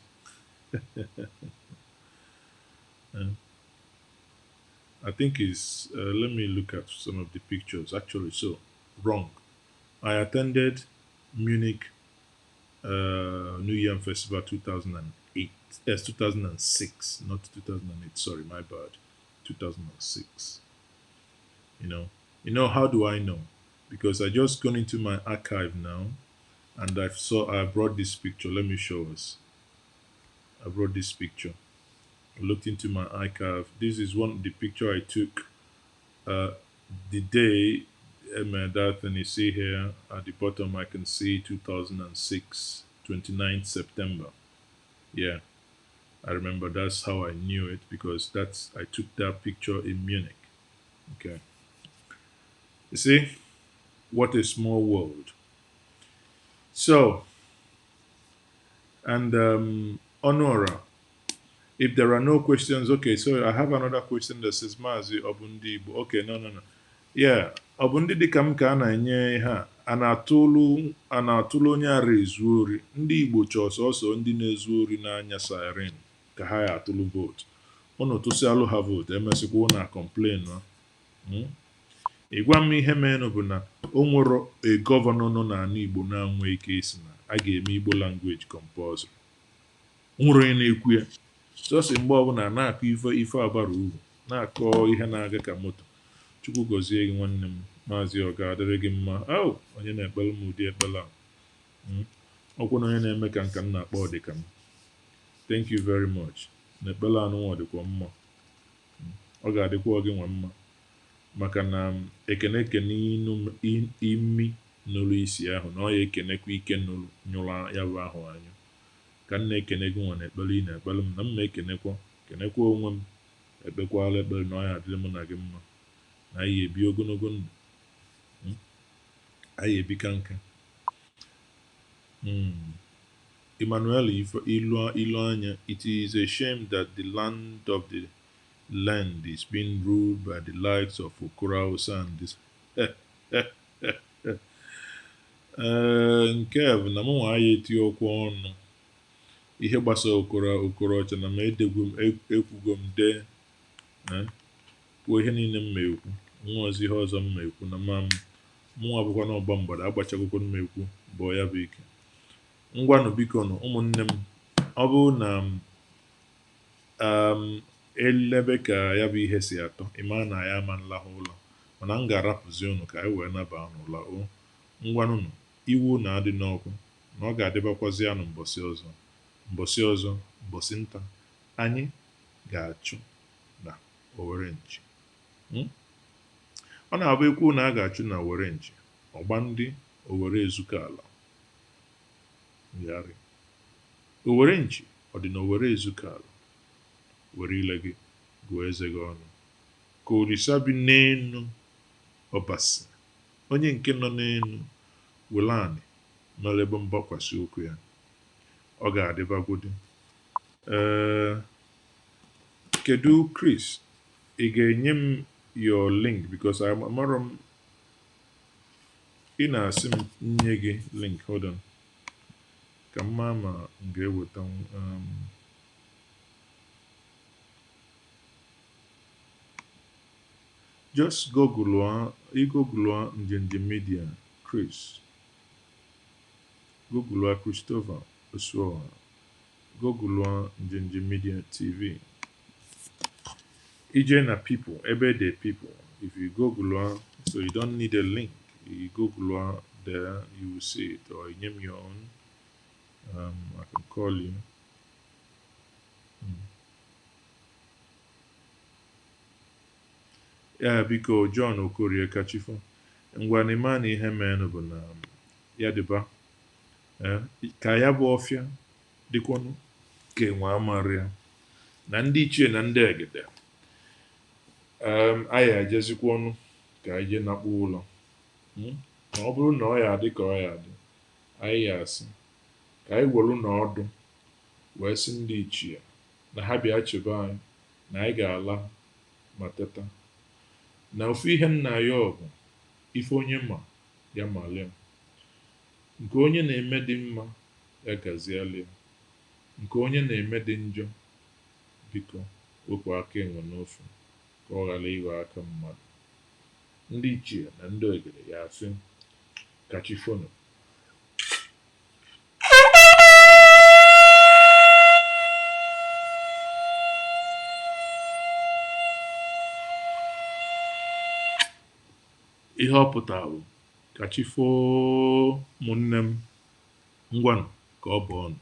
I think it's, let me look at some of the pictures. Actually, so, wrong. I attended Munich New Year Festival 2008. Yes, 2006, not 2008. Sorry, my bad. 2006. You know, how do I know? Because I just gone into my archive now, and I brought this picture. Let me show us. I brought this picture. I looked into my archive. This is the picture I took the day. That thing you see here at the bottom, I can see 2006, 29th September. Yeah, I remember. That's how I knew it, because I took that picture in Munich. Okay. You see, what a small world. So, and Honora, if there are no questions, okay, so I have another question that says, Maazi, Ndi Igbo. Okay, no. Yeah, ọ bụ ndị dịka m ka a na-enye ha a na-atụlụ onye ara ezu ori. Ndị Igbo chọọ sọsọ ndị na-ezu ori n'anya siren ka ha ya atụlụ vootu. Unu tụsịalụ ha vootu, emesịkwa unu a complain. ịgwa m ihe menụ bụ na o nwere a gọvanọ nọ n'ala Igbo na-anwe ike isi na a ga-eme Igbo language compulsory. Nwere onye na-ekwu ya sọsị mgbe ọbụla na-akọ ife abara uru na-akọ ihe na-aga ka moto. Chukwu gọzie gị nwanne m Maazi, ọ ga-adịrị gị mma. Onye na-ekpere m ụdị ekpere a ọkwụ na onye na-eme ka nka m na-akpọ ọ dị ka m. Thank you very much. Na ekpere anụnwa dịkwa mma, ọ ga-adịkwa gị nwa mma maka na ekene imi nụrụ isi ahụ na ọ ya ekenekwa ike nyụrụ ya bụ ahụ anya ka m na-ekene gị nwa na ekpere ị na-ekpere m na m na-ekenekwa onwe m ekpekwala ekpere na ọ ya adịrị m na gị mma na anyị ebi ogologo ndụ, anyị ebika nka. Emmanuel ilu anya, it is a shame that the land of the land is being ruled by the likes of Okoro Hausa and this. Nke a bụ na m nwa anyị eti okwu ọnụ ihe gbasara okoro ọcha na m ekwugo m dee kwuo ihe niile m ma ekwu, nwa ozi ihe ọzọ m ma ekwu na mụnwa bụkwa na ọgba mgbada agbachagokwo m ekwu bụ ya bụ ike. Ngwanụ biko nụ ụmụnne m, ọ bụrụ na elebe ka ya bụ ihe si atọ ịma na ya ama nlahụ ụlọ mana m ga-arapụzi unu ka anyị wee naba n'ụlọ. Ngwanụ iwu na-adị n'ọkụ na ọ ga-adịbakwazi anụ mbọsị ọzọ mbọsị nta anyị ga-achụ na Owere Nchi. Ọ na-abụ ekwu na a ga-achụ na Owere Nchi, ọgba ndị Owere ezuko ala ngharị. Owere Nchi ọ dị na Owere ezuko ala? Were ile gị gụọ eze gị ọnụ ka Olisa bi n'enu ọbasi, onye nke nọ n'enu wele anị mere ebe mgbakwasị ụkwụ ya. Ọ ga-adịbagodi. Kedu Chris, ị ga-enye m your link because amarọ m ị na-asị m nye gị link. Hold on ka m maa ma m ga-eweta just Google Njenje Media Chris, Google Christopher Osuoha, Google Njenje Media TV. Ije na people, ebe the people. If you Google so you don't need a link. You Google there, you will see it, or you name your own. I can call you. Ya biko John Okorie Kachifo, ngwa n'ime na ihe menụ bụ na ya dịba ka ya bụ ọfịa dịkwanụ ka enwe amarịa na ndị ichie na ndị egede. Anyị ejezikwa ọnụ ka anyị jee nakpu ụlọ. Ma ọ bụrụ na ọ ya adị ka ọ ya adị, anyị ya asị ka anyị welu na ọdụ wee sị ndị ichie na ha bịa chebe anyị na anyị ga-ala ma teta na ofu ihe nna ya ọgụ ife onye ma ya malia, nke onye na-eme dị mma ya gazialia, nke onye na-eme dị njọ biko wepụ aka enwe n'ofe ka ọ ghara iwe aka mmadụ. Ndị ichie na ndị ogede ya asị kachifono. Ihe ọ pụtara bụ kachifo ụmụnne m, ngwanụ ka ọ bụ ọnụ.